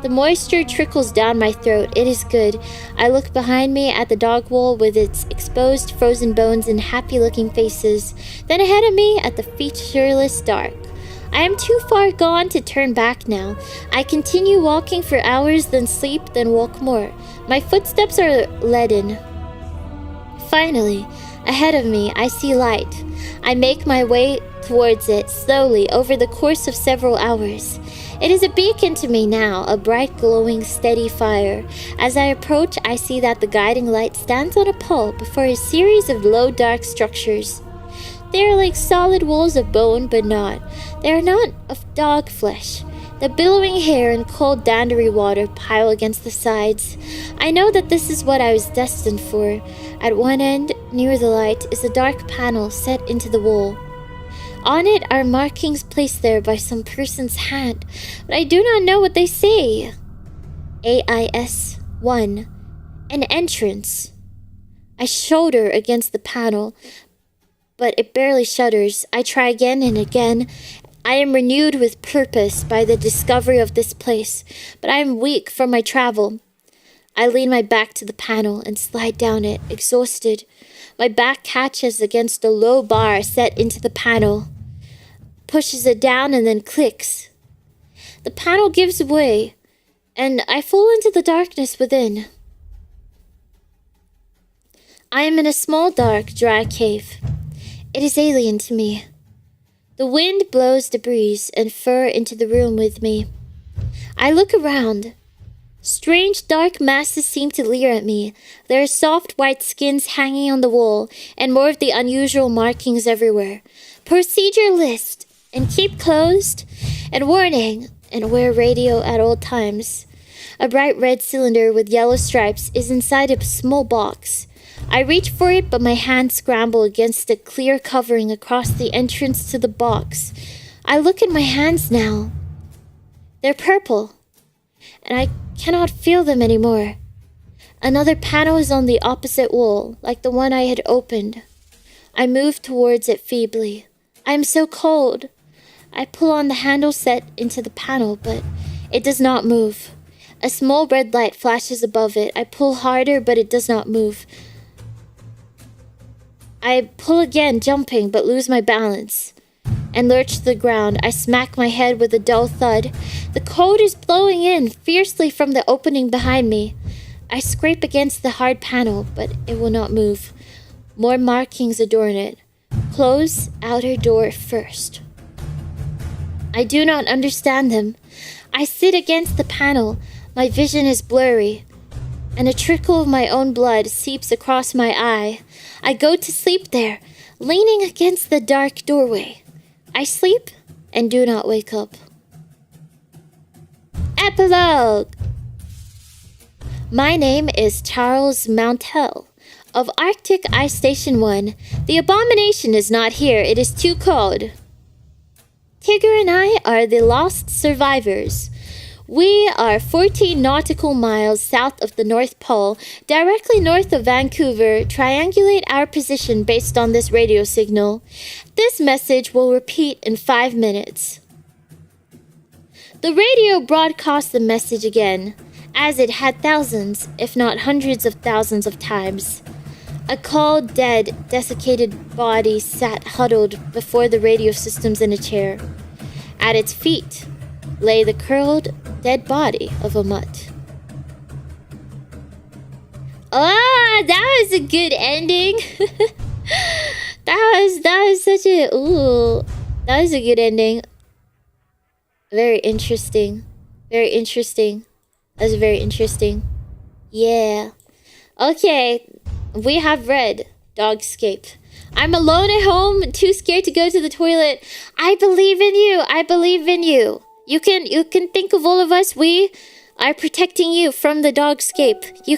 The moisture trickles down my throat. It is good. I look behind me at the dog wall with its exposed frozen bones and happy-looking faces. Then ahead of me at the featureless dark. I am too far gone to turn back now. I continue walking for hours, then sleep, then walk more. My footsteps are leaden. Finally, ahead of me, I see light. I make my way towards it slowly over the course of several hours. It is a beacon to me now, a bright, glowing, steady fire. As I approach, I see that the guiding light stands on a pole before a series of low, dark structures. They are like solid walls of bone, but not. They are not of dog flesh. The billowing hair and cold dandery water pile against the sides. I know that this is what I was destined for. At one end, near the light, is a dark panel set into the wall. On it are markings placed there by some person's hand, but I do not know what they say. AIS 1. An entrance. I shoulder against the panel, but it barely shudders. I try again and again. I am renewed with purpose by the discovery of this place, but I am weak from my travel. I lean my back to the panel and slide down it, exhausted. My back catches against a low bar set into the panel, pushes it down and then clicks. The panel gives way, and I fall into the darkness within. I am in a small, dark, dry cave. It is alien to me. The wind blows debris and fur into the room with me. I look around. Strange dark masses seem to leer at me. There are soft white skins hanging on the wall, and more of the unusual markings everywhere. Procedure list, and keep closed, and warning, and wear radio at all times. A bright red cylinder with yellow stripes is inside a small box. I reach for it, but my hands scramble against a clear covering across the entrance to the box. I look at my hands now. They're purple, and I cannot feel them anymore. Another panel is on the opposite wall, like the one I had opened. I move towards it feebly. I am so cold. I pull on the handle set into the panel, but it does not move. A small red light flashes above it. I pull harder, but it does not move. I pull again, jumping, but lose my balance and lurch to the ground. I smack my head with a dull thud. The cold is blowing in fiercely from the opening behind me. I scrape against the hard panel, but it will not move. More markings adorn it. Close outer door first. I do not understand them. I sit against the panel. My vision is blurry, and a trickle of my own blood seeps across my eye. I go to sleep there, leaning against the dark doorway. I sleep and do not wake up. Epilogue. My name is Charles Mountel of Arctic Ice Station 1. The abomination is not here. It is too cold. Tigger and I are the lost survivors. We are 14 nautical miles south of the North Pole, directly north of Vancouver. Triangulate our position based on this radio signal. This message will repeat in 5 minutes. The radio broadcast the message again, as it had thousands, if not hundreds of thousands of times. A cold, dead, desiccated body sat huddled before the radio systems in a chair. At its feet lay the curled, dead body of a mutt. Ah, that was a good ending. that was such a that was a good ending. Very interesting. Very interesting. That was very interesting. Yeah. Okay, we have read Dogscape. I'm alone at home, too scared to go to the toilet. I believe in you. I believe in you. You can think of all of us. We are protecting you from the dogscape. You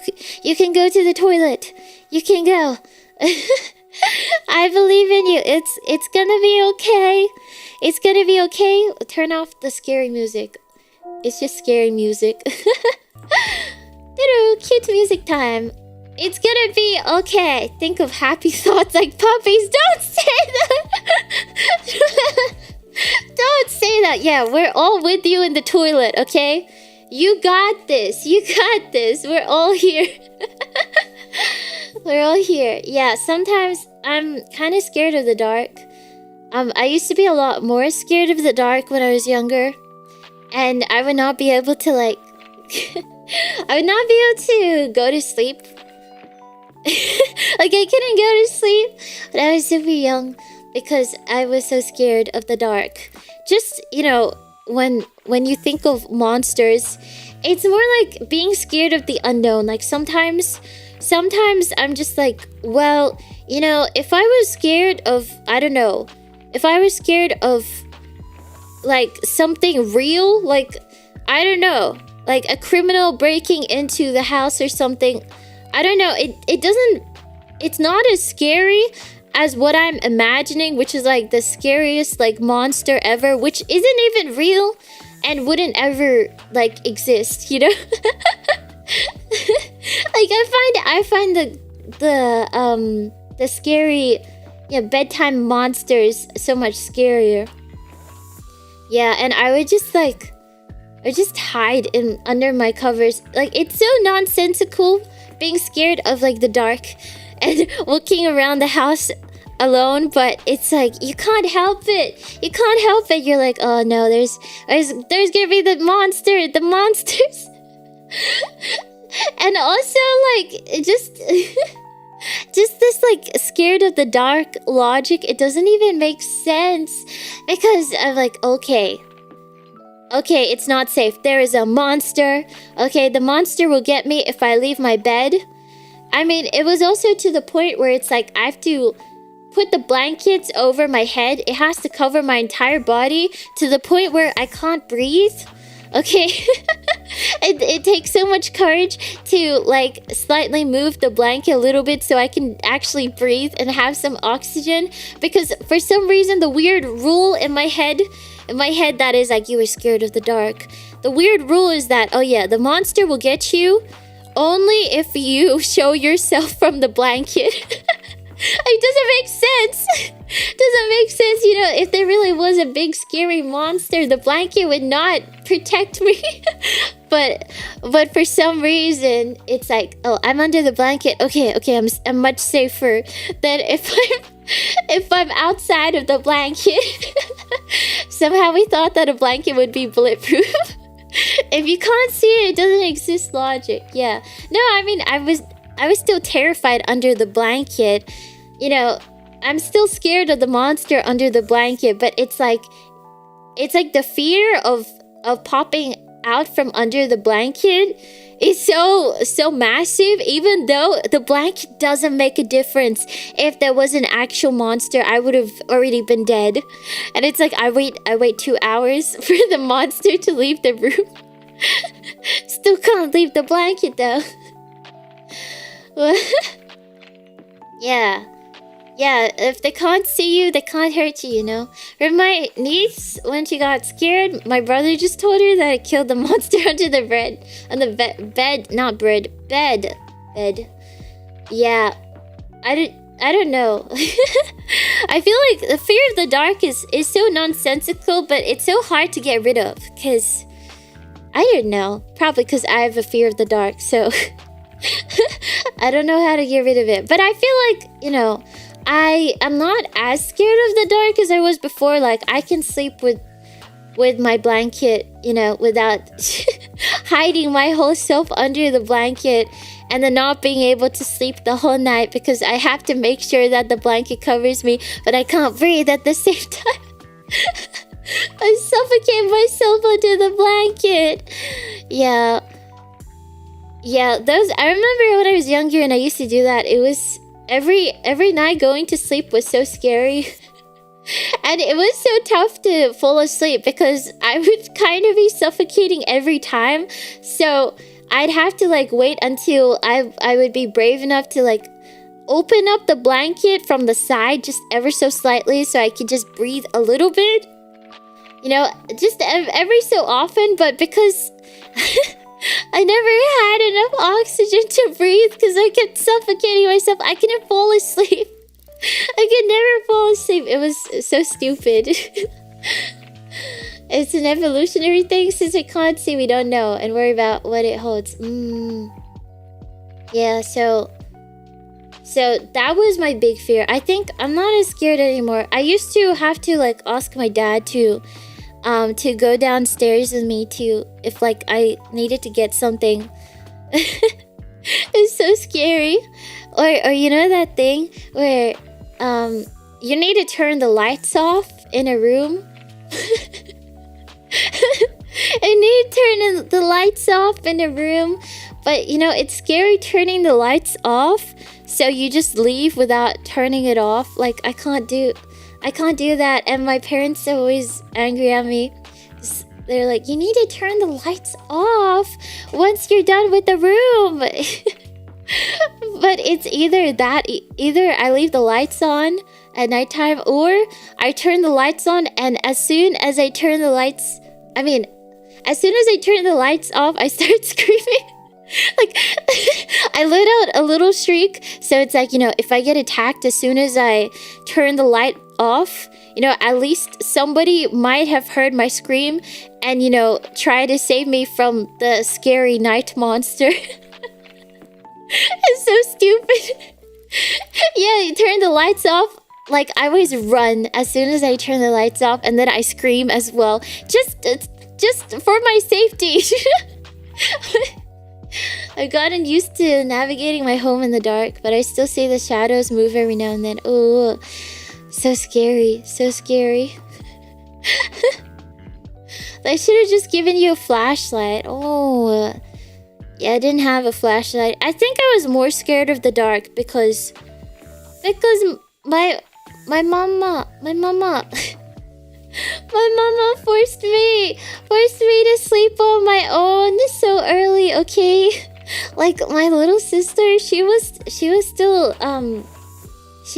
can go to the toilet. You can go. I believe in you. It's gonna be okay. It's gonna be okay. Turn off the scary music. It's just scary music. Cute music time. It's gonna be okay. Think of happy thoughts like puppies. Don't say that. Don't say that. Yeah, we're all with you in the toilet, okay? You got this. You got this. We're all here. We're all here. Yeah, sometimes I'm kind of scared of the dark. I used to be a lot more scared of the dark when I was younger. And I would not be able to, like... I would not be able to go to sleep. Like, I couldn't go to sleep when I was super young because I was so scared of the dark. Just, you know, when you think of monsters, it's more like being scared of the unknown. Like, sometimes I'm just like, well, you know, if I was scared of, I don't know, if I was scared of, like, something real, like, I don't know, like a criminal breaking into the house or something, I don't know, it's not as scary as what I'm imagining, which is like the scariest like monster ever, which isn't even real and wouldn't ever like exist, you know? Like I find the scary, bedtime monsters so much scarier. Yeah, and I would just like, I just hide in under my covers. Like, it's so nonsensical being scared of like the dark and walking around the house alone, but it's like you can't help it. You can't help it. You're like, oh no, there's gonna be the monsters. And also like it just just this like scared of the dark logic, it doesn't even make sense, because I'm like, okay, it's not safe. There is a monster. Okay, the monster will get me if I leave my bed. I mean, it was also to the point where it's like I have to put the blankets over my head. It has to cover my entire body to the point where I can't breathe. Okay, it takes so much courage to like slightly move the blanket a little bit so I can actually breathe and have some oxygen, because for some reason the weird rule in my head that is like, you were scared of the dark. The weird rule is that, oh yeah, the monster will get you only if you show yourself from the blanket. It doesn't make sense. Doesn't make sense. You know, if there really was a big scary monster, the blanket would not protect me. but for some reason, it's like, oh, I'm under the blanket. Okay, I'm much safer than if I'm outside of the blanket. Somehow we thought that a blanket would be bulletproof. If you can't see it, it doesn't exist logic. Yeah. No, I mean, I was still terrified under the blanket. You know, I'm still scared of the monster under the blanket, but it's like the fear of popping out from under the blanket is so massive, even though the blanket doesn't make a difference. If there was an actual monster, I would have already been dead. And it's like I wait 2 hours for the monster to leave the room. Still can't leave the blanket though. Yeah, if they can't see you, they can't hurt you, you know? Or my niece, when she got scared, my brother just told her that I killed the monster under the bed. On the bed, not bread, bed. Yeah, I don't know. I feel like the fear of the dark is so nonsensical, but it's so hard to get rid of, because, I don't know, probably because I have a fear of the dark, so I don't know how to get rid of it. But I feel like, you know, I am not as scared of the dark as I was before. Like, I can sleep with my blanket, you know, without hiding my whole self under the blanket and then not being able to sleep the whole night because I have to make sure that the blanket covers me, but I can't breathe at the same time. I suffocate myself under the blanket. Yeah, those, I remember when I was younger and I used to do that. It was every night going to sleep was so scary. And it was so tough to fall asleep because I would kind of be suffocating every time. So I'd have to like wait until I would be brave enough to like open up the blanket from the side just ever so slightly so I could just breathe a little bit. You know, just every so often, but because I never had enough oxygen to breathe because I kept suffocating myself, I couldn't fall asleep. I could never fall asleep. It was so stupid. It's an evolutionary thing. Since we can't see, we don't know and worry about what it holds. Yeah, so that was my big fear. I think I'm not as scared anymore. I used to have to like ask my dad to go downstairs with me to, if like I needed to get something. It's so scary. Or you know that thing where you need to turn the lights off in a room. I need to turn the lights off in a room, but you know it's scary turning the lights off, so you just leave without turning it off. Like I can't do that, and my parents are always angry at me. They're like, you need to turn the lights off once you're done with the room. But it's either I leave the lights on at nighttime, or I turn the lights on, and as soon as I turn the lights off, I start screaming. Like, I let out a little shriek, so it's like, you know, if I get attacked as soon as I turn the light off, you know, at least somebody might have heard my scream and, you know, try to save me from the scary night monster. It's so stupid. Yeah, you turn the lights off. Like, I always run as soon as I turn the lights off, and then I scream as well. Just for my safety. I've gotten used to navigating my home in the dark, but I still see the shadows move every now and then. Oh, so scary, so scary. I should have just given you a flashlight. Oh, yeah, I didn't have a flashlight. I think I was more scared of the dark because my mama forced me to sleep on my own so early, okay? Like, my little sister, she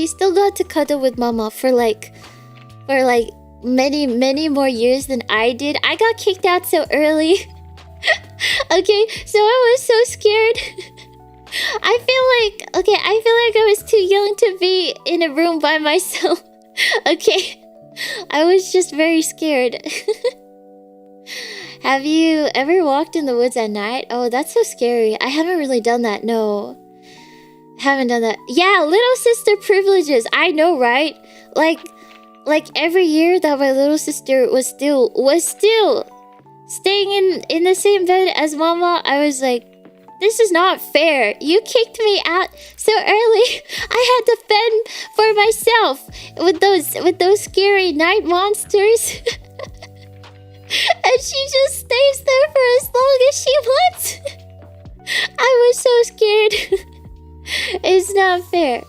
still got to cuddle with mama for like many more years than I did. I got kicked out so early. Okay, so I was so scared. I feel like I was too young to be in a room by myself. Okay, I was just very scared. Have you ever walked in the woods at night? Oh, that's so scary. I haven't really done that. No, haven't done that. Yeah, little sister privileges. I know, right? Like every year that my little sister was still staying in the same bed as mama, I was like, this is not fair. You kicked me out so early. I had to fend for myself with those scary night monsters. And she just stays there for as long as she wants. I was so scared. It's not fair.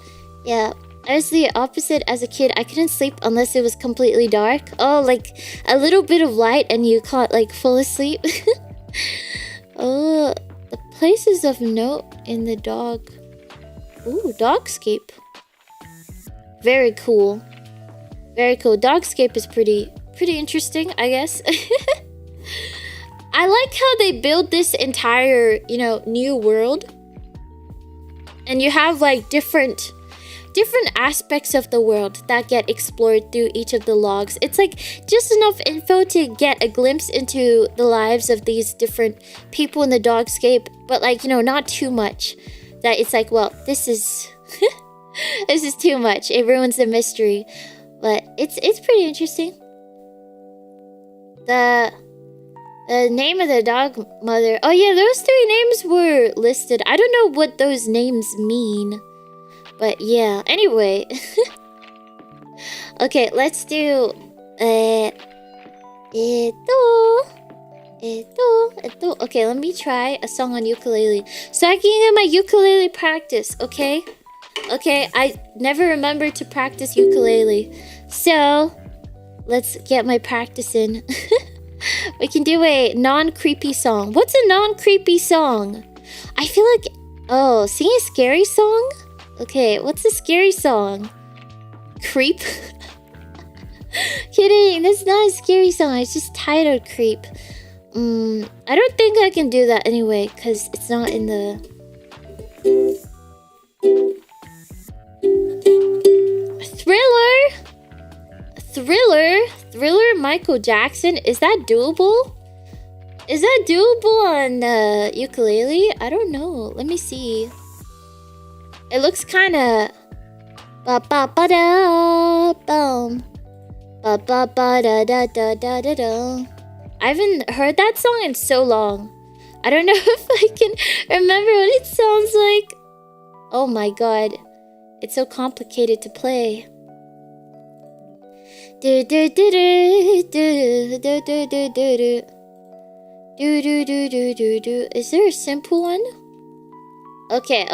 Yeah, I was the opposite as a kid. I couldn't sleep unless it was completely dark. Oh, like a little bit of light and you caught like full asleep. Oh, the places of note in the dog. Ooh, dogscape. Very cool. Very cool. Dogscape is pretty interesting, I guess. I like how they build this entire, you know, new world. And you have like different aspects of the world that get explored through each of the logs. It's like just enough info to get a glimpse into the lives of these different people in the dogscape, but like, you know, not too much that it's like, well, this is this is too much. It ruins the mystery. But it's pretty interesting. The name of the dog mother. Oh yeah, those 3 names were listed. I don't know what those names mean. But yeah, anyway. Okay, let's do Okay, let me try a song on ukulele. So I can get my ukulele practice, okay? Okay, I never remember to practice ukulele. So let's get my practice in. We can do a non-creepy song. What's a non-creepy song? I feel like, oh, sing a scary song? Okay, what's a scary song? Creep? Kidding, that's not a scary song. It's just titled Creep. I don't think I can do that anyway, because it's not in the... Thriller Michael Jackson. Is that doable? Is that doable on ukulele? I don't know. Let me see. It looks kind of ba ba ba da bum ba ba ba da da da da da da. I haven't heard that song in so long. I don't know if I can remember what it sounds like. Oh my god, it's so complicated to play. Do do do do do do do do do do do do do do do. Is there a simple one? Okay.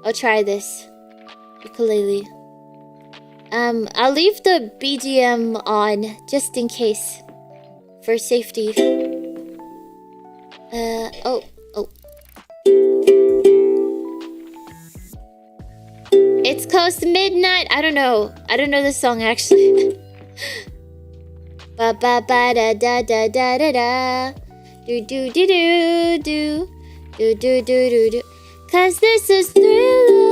I'll try this. Ukulele. I'll leave the BGM on just in case. For safety. Oh. It's close to midnight. I don't know this song actually. Ba ba ba da da da da da da. Do do do do do. Do do do do do. 'Cause this is thriller.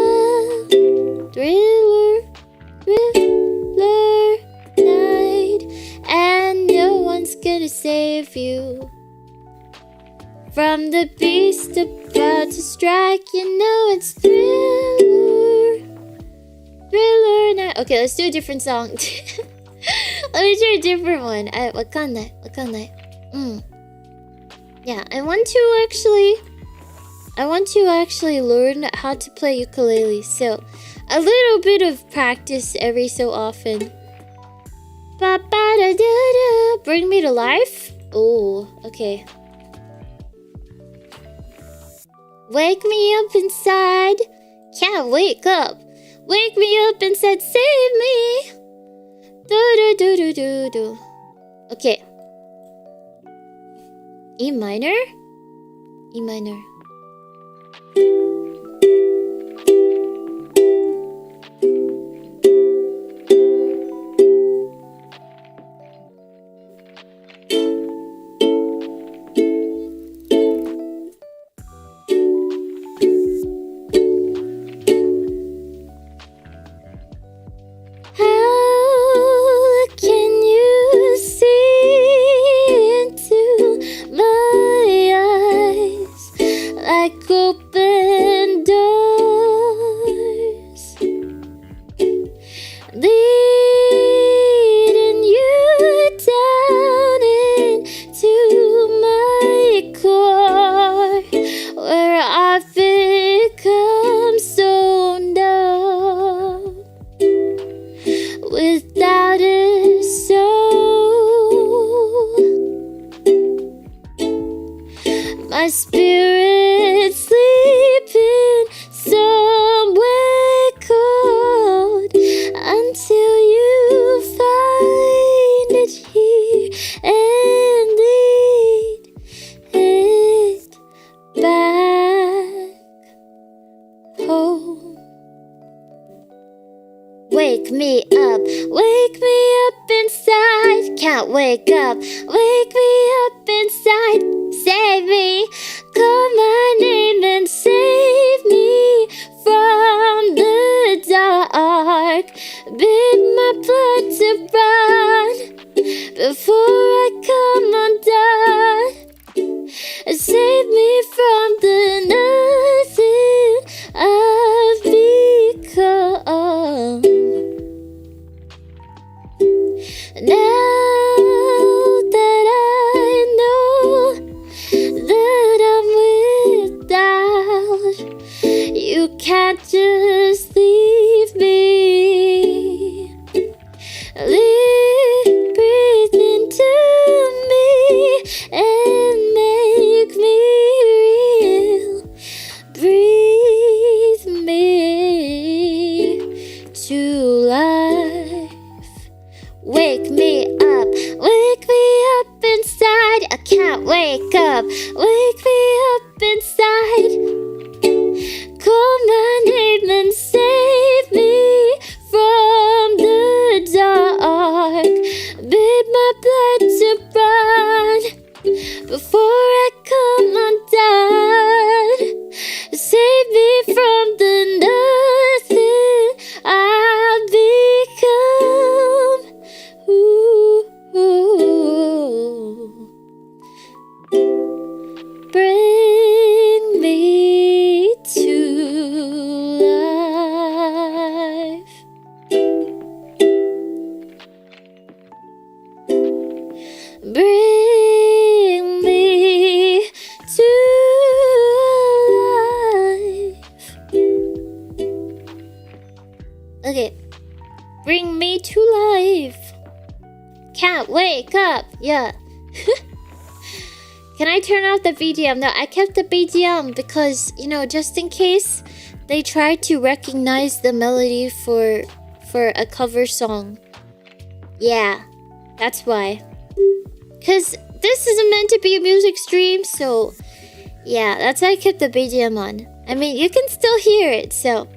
to save you from the beast about to strike. You know it's thriller night. Okay, let's do a different song. Let me do a different one. Wakanai. Yeah, I want to actually learn how to play ukulele. So, a little bit of practice every so often. Ba-ba-da-da-da. Bring me to life? Oh, okay. Wake me up inside. Can't wake up. Wake me up inside. Save me. Do-do-do-do-do-do. Okay. E minor? E minor. BGM. No, I kept the BGM because, you know, just in case they try to recognize the melody for a cover song. Yeah, that's why. Because this isn't meant to be a music stream, so yeah, that's why I kept the BGM on. I mean, you can still hear it, so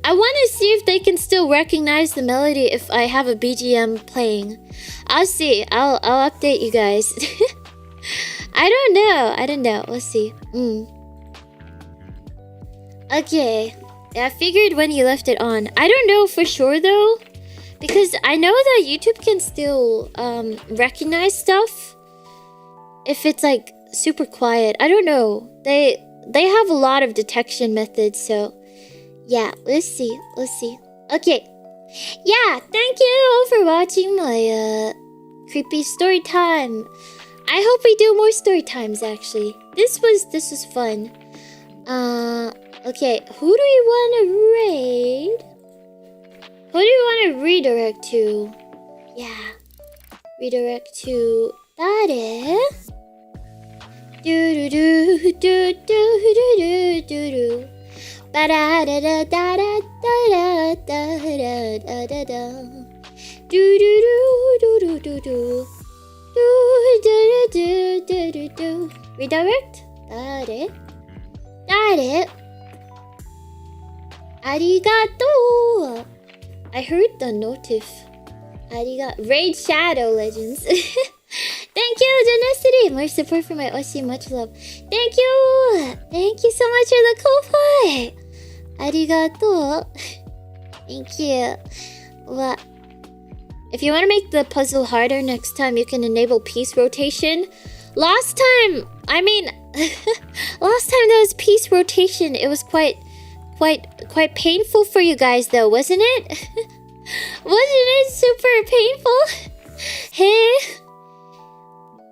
I want to see if they can still recognize the melody if I have a BGM playing. I'll see. I'll update you guys. I don't know. We'll see. Okay. Yeah, I figured when you left it on. I don't know for sure though, Because I know that YouTube can still recognize stuff if it's like super quiet. I don't know. They have a lot of detection methods, so yeah, let's see. Okay. Yeah, thank you all for watching my creepy story time. I hope we do more story times actually. This was fun. Okay, who do you want to raid? Who do you want to redirect to? Yeah. Redirect to Dare. Do do do do do do do do. Ba da da da da da da da da da da da. Do do do do do do. Do do do do do do. Redirect. Dare. Dare. Arigato. I heard the notif. Raid Shadow Legends. Thank you, Genicity. More support for my Oshi. Much love. Thank you. Thank you so much for the ko-fi. Arigato. Thank you. Well, if you want to make the puzzle harder next time, you can enable piece rotation. Last time there was piece rotation. It was quite painful for you guys though, wasn't it? Wasn't it super painful? Hey,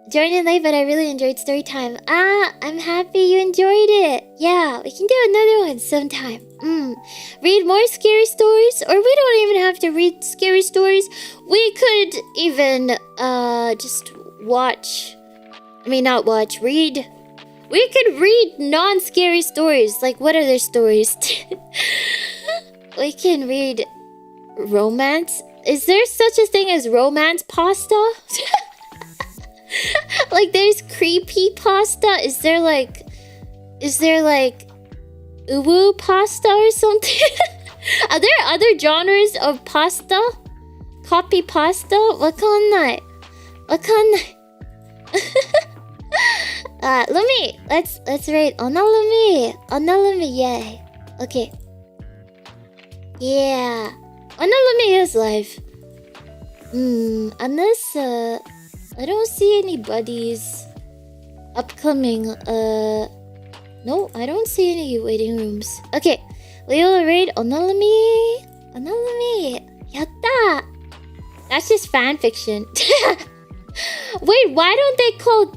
joined in late, but I really enjoyed story time. I'm happy you enjoyed it. Yeah, we can do another one sometime. Read more scary stories, or we don't even have to read scary stories. We could even just watch. Read. We could read non-scary stories. Like, what other stories? We can read romance. Is there such a thing as romance pasta? Like, there's creepy pasta. Is there like uwu pasta or something? Are there other genres of pasta? Copy pasta? Wakannai. Let's rate Onalumi, yay. Okay. Yeah. Onalumi is live. Unless I don't see any buddies upcoming. No, I don't see any waiting rooms. Okay. We will raid Onalumi. Yatta. That's just fan fiction. Wait, why don't they call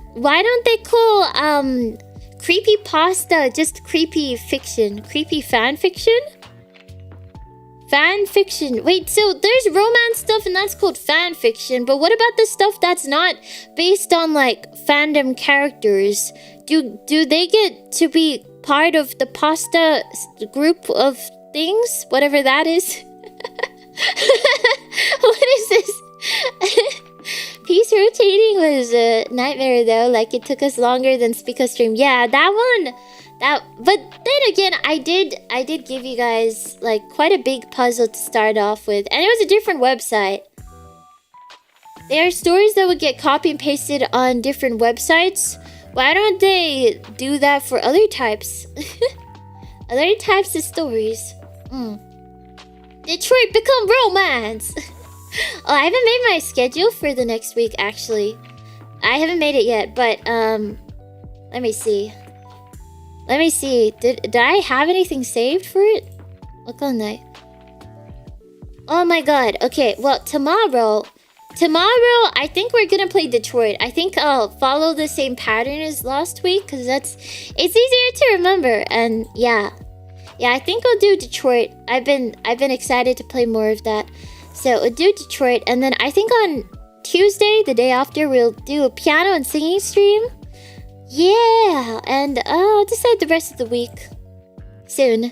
creepy pasta just creepy fiction? Creepy fan fiction? Fan fiction. Wait, so there's romance stuff and that's called fan fiction, but what about the stuff that's not based on like fandom characters? Do they get to be part of the pasta group of things? Whatever that is. What is this? Piece rotating was a nightmare though. Like, it took us longer than Speak Up Stream. Yeah, that one. But then again, I did give you guys like quite a big puzzle to start off with, and it was a different website. There are stories that would get copy and pasted on different websites. Why don't they do that for other types? Other types of stories. Detroit Become Romance. Oh, I haven't made my schedule for the next week, actually. I haven't made it yet, but, let me see. Did I have anything saved for it? Wakannai. Oh my god. Okay, well, tomorrow, I think we're gonna play Detroit. I think I'll follow the same pattern as last week, because it's easier to remember, and yeah. Yeah, I think I'll do Detroit. I've been excited to play more of that. So we'll do Detroit, and then I think on Tuesday, the day after, we'll do a piano and singing stream. Yeah, and I'll decide the rest of the week soon.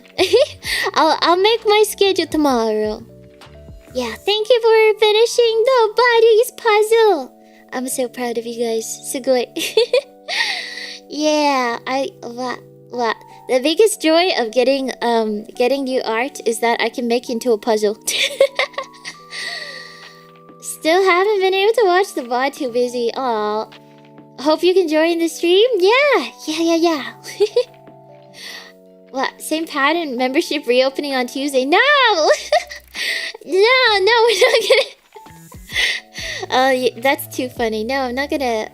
I'll make my schedule tomorrow. Yeah, thank you for finishing the body's puzzle. I'm so proud of you guys. Sugoi. Yeah, what? The biggest joy of getting new art is that I can make it into a puzzle. Still haven't been able to watch the VOD, too busy. Aw. Hope you can join the stream. Yeah. What? Same pattern, membership reopening on Tuesday. No! No, we're not gonna. Oh, that's too funny. No, I'm not gonna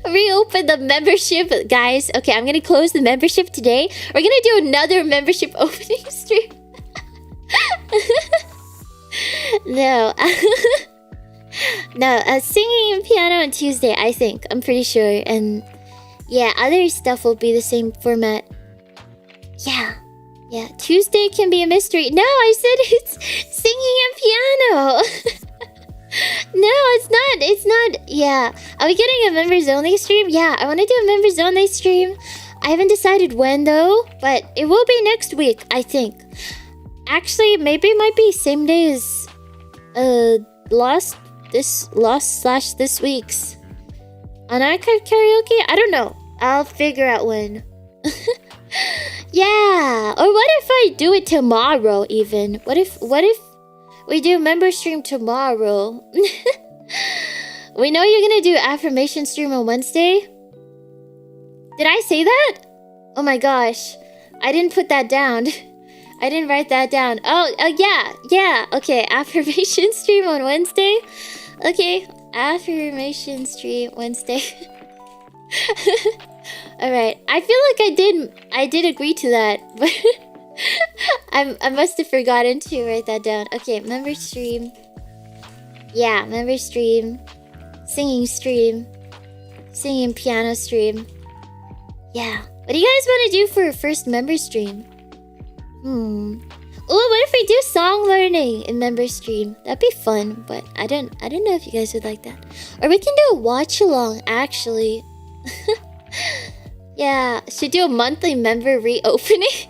reopen the membership, guys. Okay, I'm gonna close the membership today. We're gonna do another membership opening stream. No. No, singing and piano on Tuesday, I think. I'm pretty sure. And yeah, other stuff will be the same format. Yeah. Yeah, Tuesday can be a mystery. No, I said it's singing and piano. No, it's not. Yeah. Are we getting a members only stream? Yeah, I want to do a members only stream. I haven't decided when though, but it will be next week, I think. Actually, maybe it might be same day as this week's unarchived karaoke. I don't know. I'll figure out when. Yeah. Or what if I do it tomorrow even? What if we do member stream tomorrow? We know you're gonna do affirmation stream on Wednesday. Did I say that? Oh my gosh. I didn't put that down. I didn't write that down. Oh yeah. Okay, affirmation stream on Wednesday. Okay, affirmation stream Wednesday. All right. I feel like I did agree to that, but I must have forgotten to write that down. Okay, member stream. Yeah, member stream. Singing stream. Singing piano stream. Yeah. What do you guys want to do for a first member stream? Oh, what if we do song learning in member stream? That'd be fun, but I don't know if you guys would like that. Or we can do a watch along actually. Yeah, should do a monthly member reopening.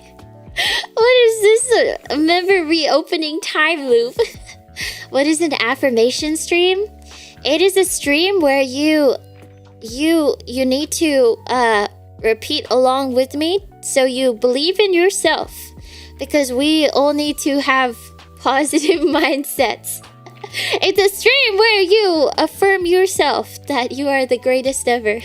What is this? A member reopening time loop? What is an affirmation stream? It is a stream where you need to repeat along with me so you believe in yourself, because we all need to have positive mindsets. It's a stream where you affirm yourself that you are the greatest ever.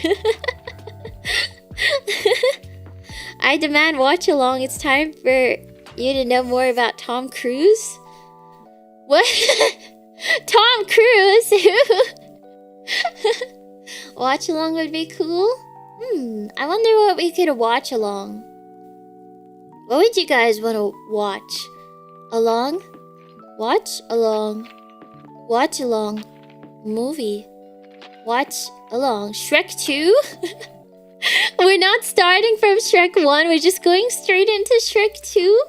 I demand watch along. It's time for you to know more about Tom Cruise. What? Tom Cruise? Watch along would be cool. I wonder what we could watch along. What would you guys want to watch along? Watch along. Watch along. Movie. Watch along. Shrek 2? We're not starting from Shrek 1. We're just going straight into Shrek 2.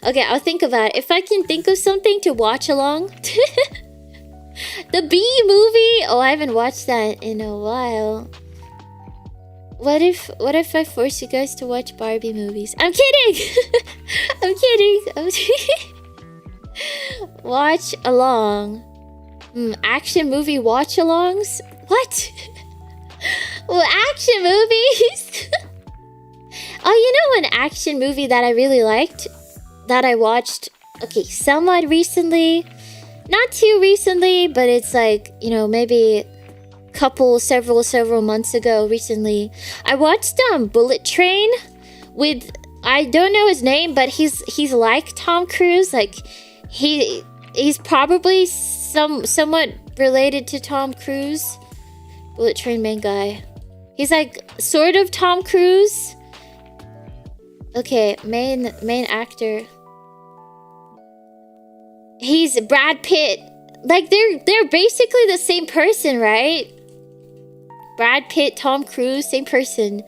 Okay, I'll think about it. If I can think of something to watch along. The Bee movie? Oh, I haven't watched that in a while. What if I force you guys to watch Barbie movies? I'm kidding! I'm kidding. Watch along. Action movie watch alongs? What? Well, action movies? Oh, you know an action movie that I really liked? That I watched, okay, somewhat recently. Not too recently, but it's like, you know, maybe several months ago recently. I watched Bullet Train with, I don't know his name, but he's like Tom Cruise. Like, he's probably somewhat related to Tom Cruise. Bullet Train main guy. He's like sort of Tom Cruise. Okay, main actor. He's Brad Pitt. Like they're basically the same person, right? Brad Pitt, Tom Cruise, same person.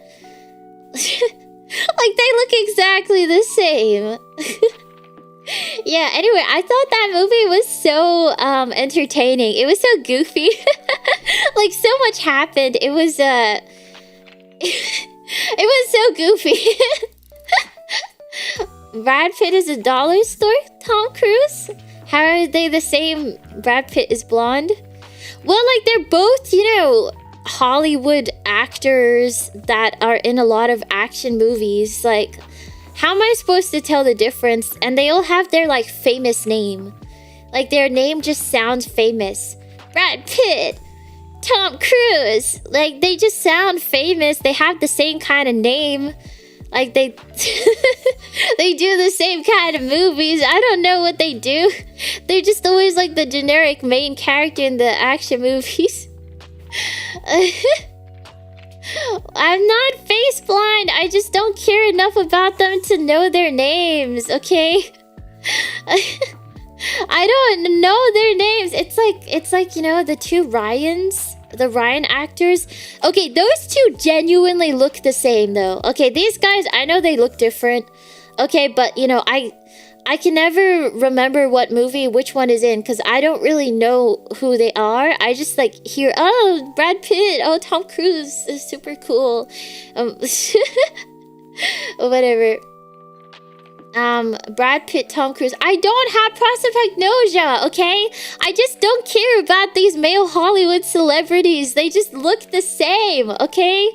Like they look exactly the same. Yeah, anyway, I thought that movie was so entertaining. It was so goofy. Like so much happened. It was it was so goofy. Brad Pitt is a dollar store, Tom Cruise? How are they the same? Brad Pitt is blonde? Well, like they're both, you know, Hollywood actors that are in a lot of action movies. Like, how am I supposed to tell the difference? And they all have their like famous name. Like their name just sounds famous. Brad Pitt, Tom Cruise. Like they just sound famous. They have the same kind of name. Like they they do the same kind of movies. I don't know what they do. They're just always like the generic main character in the action movies. I'm not face blind. I just don't care enough about them to know their names, okay? I don't know their names. It's like, you know, the two Ryans, the Ryan actors. Okay, those two genuinely look the same though. Okay, these guys, I know they look different. Okay, but you know, I can never remember what movie which one is in because I don't really know who they are. I just like hear, oh, Brad Pitt, oh, Tom Cruise is super cool. Whatever. Brad Pitt, Tom Cruise. I don't have prosopagnosia, okay? I just don't care about these male Hollywood celebrities. They just look the same, okay?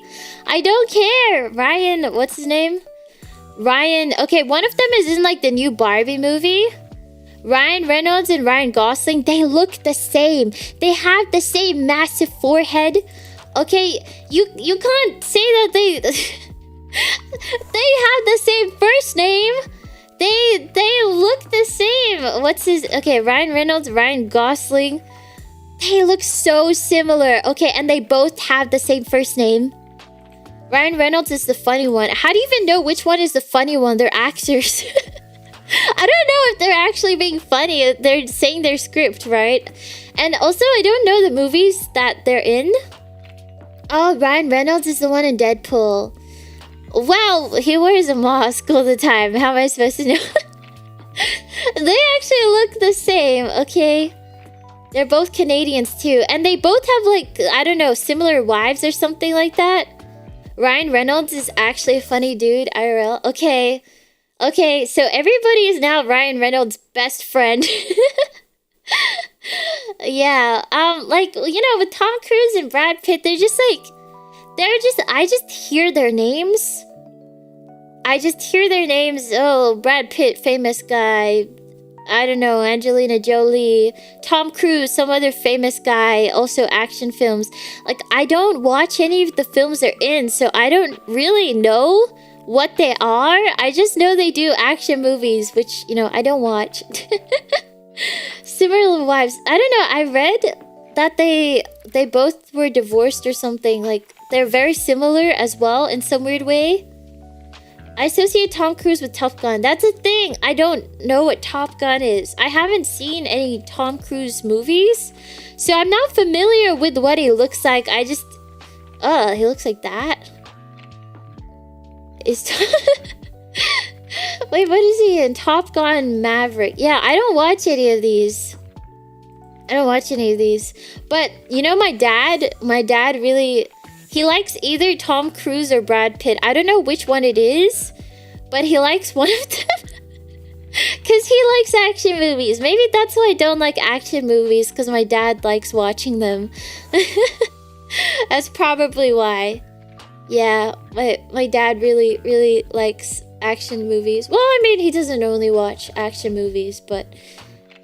I don't care. Ryan, what's his name? Ryan, okay, one of them is in like the new Barbie movie. Ryan Reynolds and Ryan Gosling, they look the same. They have the same massive forehead. Okay, you can't say that they they have the same first name. They look the same. What's his, okay, Ryan Reynolds, Ryan Gosling. They look so similar. Okay, and they both have the same first name. Ryan Reynolds is the funny one. How do you even know which one is the funny one? They're actors. I don't know if they're actually being funny. They're saying their script, right? And also, I don't know the movies that they're in. Oh, Ryan Reynolds is the one in Deadpool. Well, he wears a mask all the time. How am I supposed to know? They actually look the same, okay? They're both Canadians too. And they both have like, I don't know, similar wives or something like that. Ryan Reynolds is actually a funny dude, IRL. Okay. Okay, so everybody is now Ryan Reynolds' best friend. Yeah, like, you know, with Tom Cruise and Brad Pitt, they're just like, I just hear their names. Oh, Brad Pitt, famous guy. I don't know, Angelina Jolie, Tom Cruise, some other famous guy, also action films. Like, I don't watch any of the films they're in, so I don't really know what they are. I just know they do action movies, which, you know, I don't watch. Similar wives. I don't know, I read that they both were divorced or something. Like, they're very similar as well in some weird way. I associate Tom Cruise with Top Gun. That's a thing. I don't know what Top Gun is. I haven't seen any Tom Cruise movies, so I'm not familiar with what he looks like. I just... he looks like that. Wait, what is he in? Top Gun Maverick. Yeah, I don't watch any of these. But, you know, my dad really... He likes either Tom Cruise or Brad Pitt. I don't know which one it is, but he likes one of them. Because he likes action movies. Maybe that's why I don't like action movies, because my dad likes watching them. That's probably why. Yeah, my dad really, really likes action movies. Well, I mean, he doesn't only watch action movies, but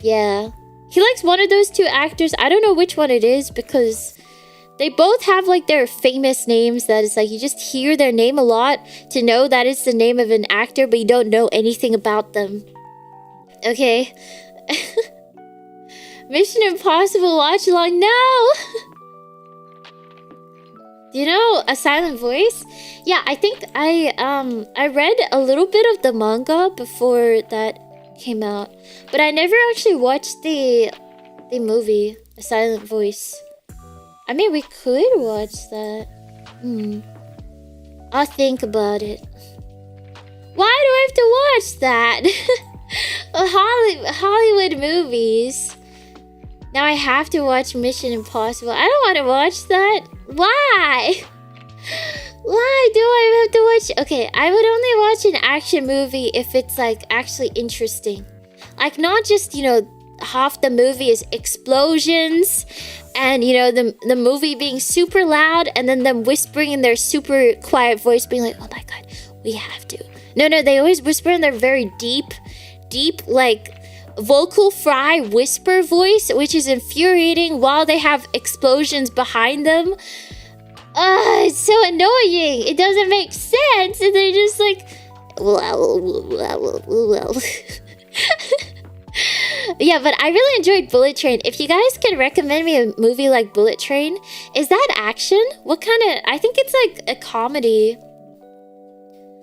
yeah. He likes one of those two actors. I don't know which one it is, because... they both have like their famous names that it's like you just hear their name a lot to know that it's the name of an actor, but you don't know anything about them. Okay. Mission Impossible watch along. No! Do you know A Silent Voice? Yeah, I think I read a little bit of the manga before that came out, but I never actually watched the movie A Silent Voice. I mean, we could watch that. I'll think about it. Why do I have to watch that? Hollywood movies. Now I have to watch Mission Impossible. I don't want to watch that. Why? Why do I have to watch... Okay, I would only watch an action movie if it's, like, actually interesting. Like, not just, you know, half the movie is explosions... and, you know, the movie being super loud and then them whispering in their super quiet voice being like, oh my god, we have to. No, they always whisper in their very deep, like, vocal fry whisper voice, which is infuriating while they have explosions behind them. It's so annoying. It doesn't make sense. And they're just like, well. Yeah, but I really enjoyed Bullet Train. If you guys could recommend me a movie like Bullet Train, is that action? What kind of... I think it's like a comedy.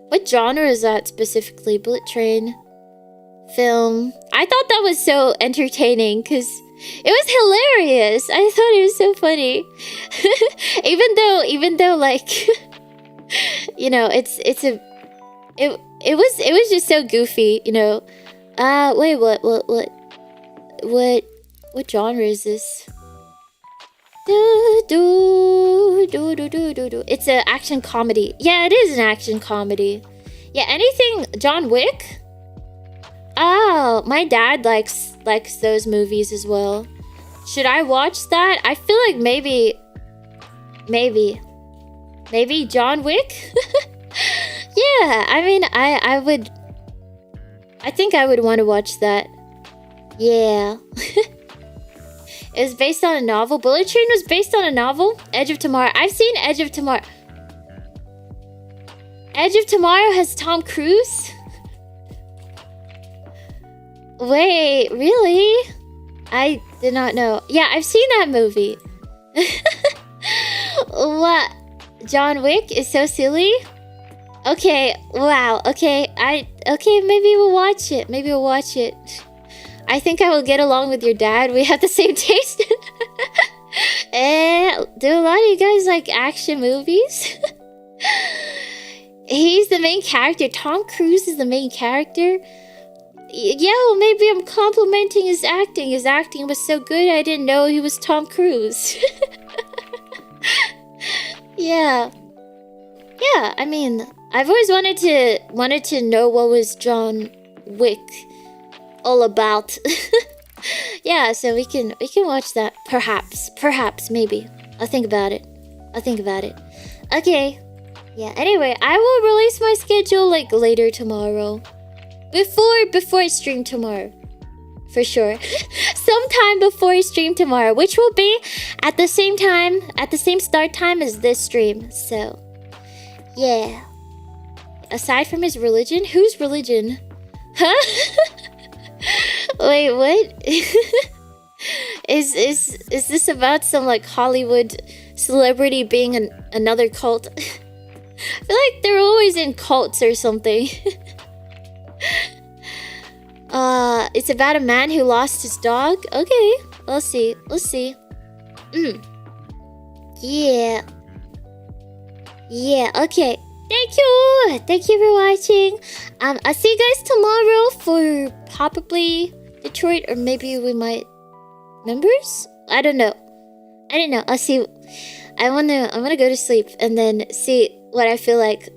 What genre is that specifically? Bullet Train film. I thought that was so entertaining because it was hilarious. I thought it was so funny. even though like you know, it was just so goofy, you know. Wait, what genre is this? It's an action comedy. Yeah, it is an action comedy. Yeah, anything John Wick? Oh, my dad likes those movies as well. Should I watch that? I feel like maybe John Wick? Yeah, I mean, I think I would want to watch that. Yeah. It was based on a novel. Bullet Train was based on a novel. Edge of Tomorrow. I've seen Edge of Tomorrow. Edge of Tomorrow has Tom Cruise? Wait, really? I did not know. Yeah, I've seen that movie. What? John Wick is so silly? Okay, wow. Okay, maybe we'll watch it. Maybe we'll watch it. I think I will get along with your dad. We have the same taste. Do a lot of you guys like action movies? He's the main character. Tom Cruise is the main character. Yeah, well, maybe I'm complimenting his acting. His acting was so good, I didn't know he was Tom Cruise. Yeah. Yeah, I mean, I've always wanted to know what was John Wick all about. Yeah, so we can watch that. Perhaps, maybe. I'll think about it. Okay. Yeah, anyway, I will release my schedule like later tomorrow. Before I stream tomorrow. For sure. Sometime before I stream tomorrow, which will be at the same time, at the same start time as this stream. So, yeah. Aside from his religion, whose religion? Huh? Wait, what? Is this about some like Hollywood celebrity being another cult? I feel like they're always in cults or something. It's about a man who lost his dog. Okay, let's see. Yeah, okay. Thank you for watching. I'll see you guys tomorrow for probably Detroit, or maybe we might members. I don't know. I'll see. I wanna go to sleep and then see what I feel like.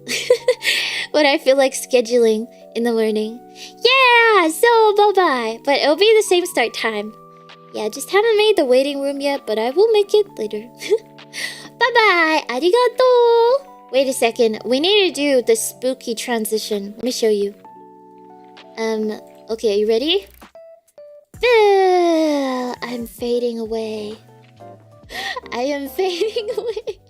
What I feel like scheduling in the morning. Yeah, so bye-bye. But it'll be the same start time. Yeah, just haven't made the waiting room yet, but I will make it later. Bye-bye. Arigato. Wait a second. We need to do the spooky transition. Let me show you. Okay, are you ready? I'm fading away. I am fading away.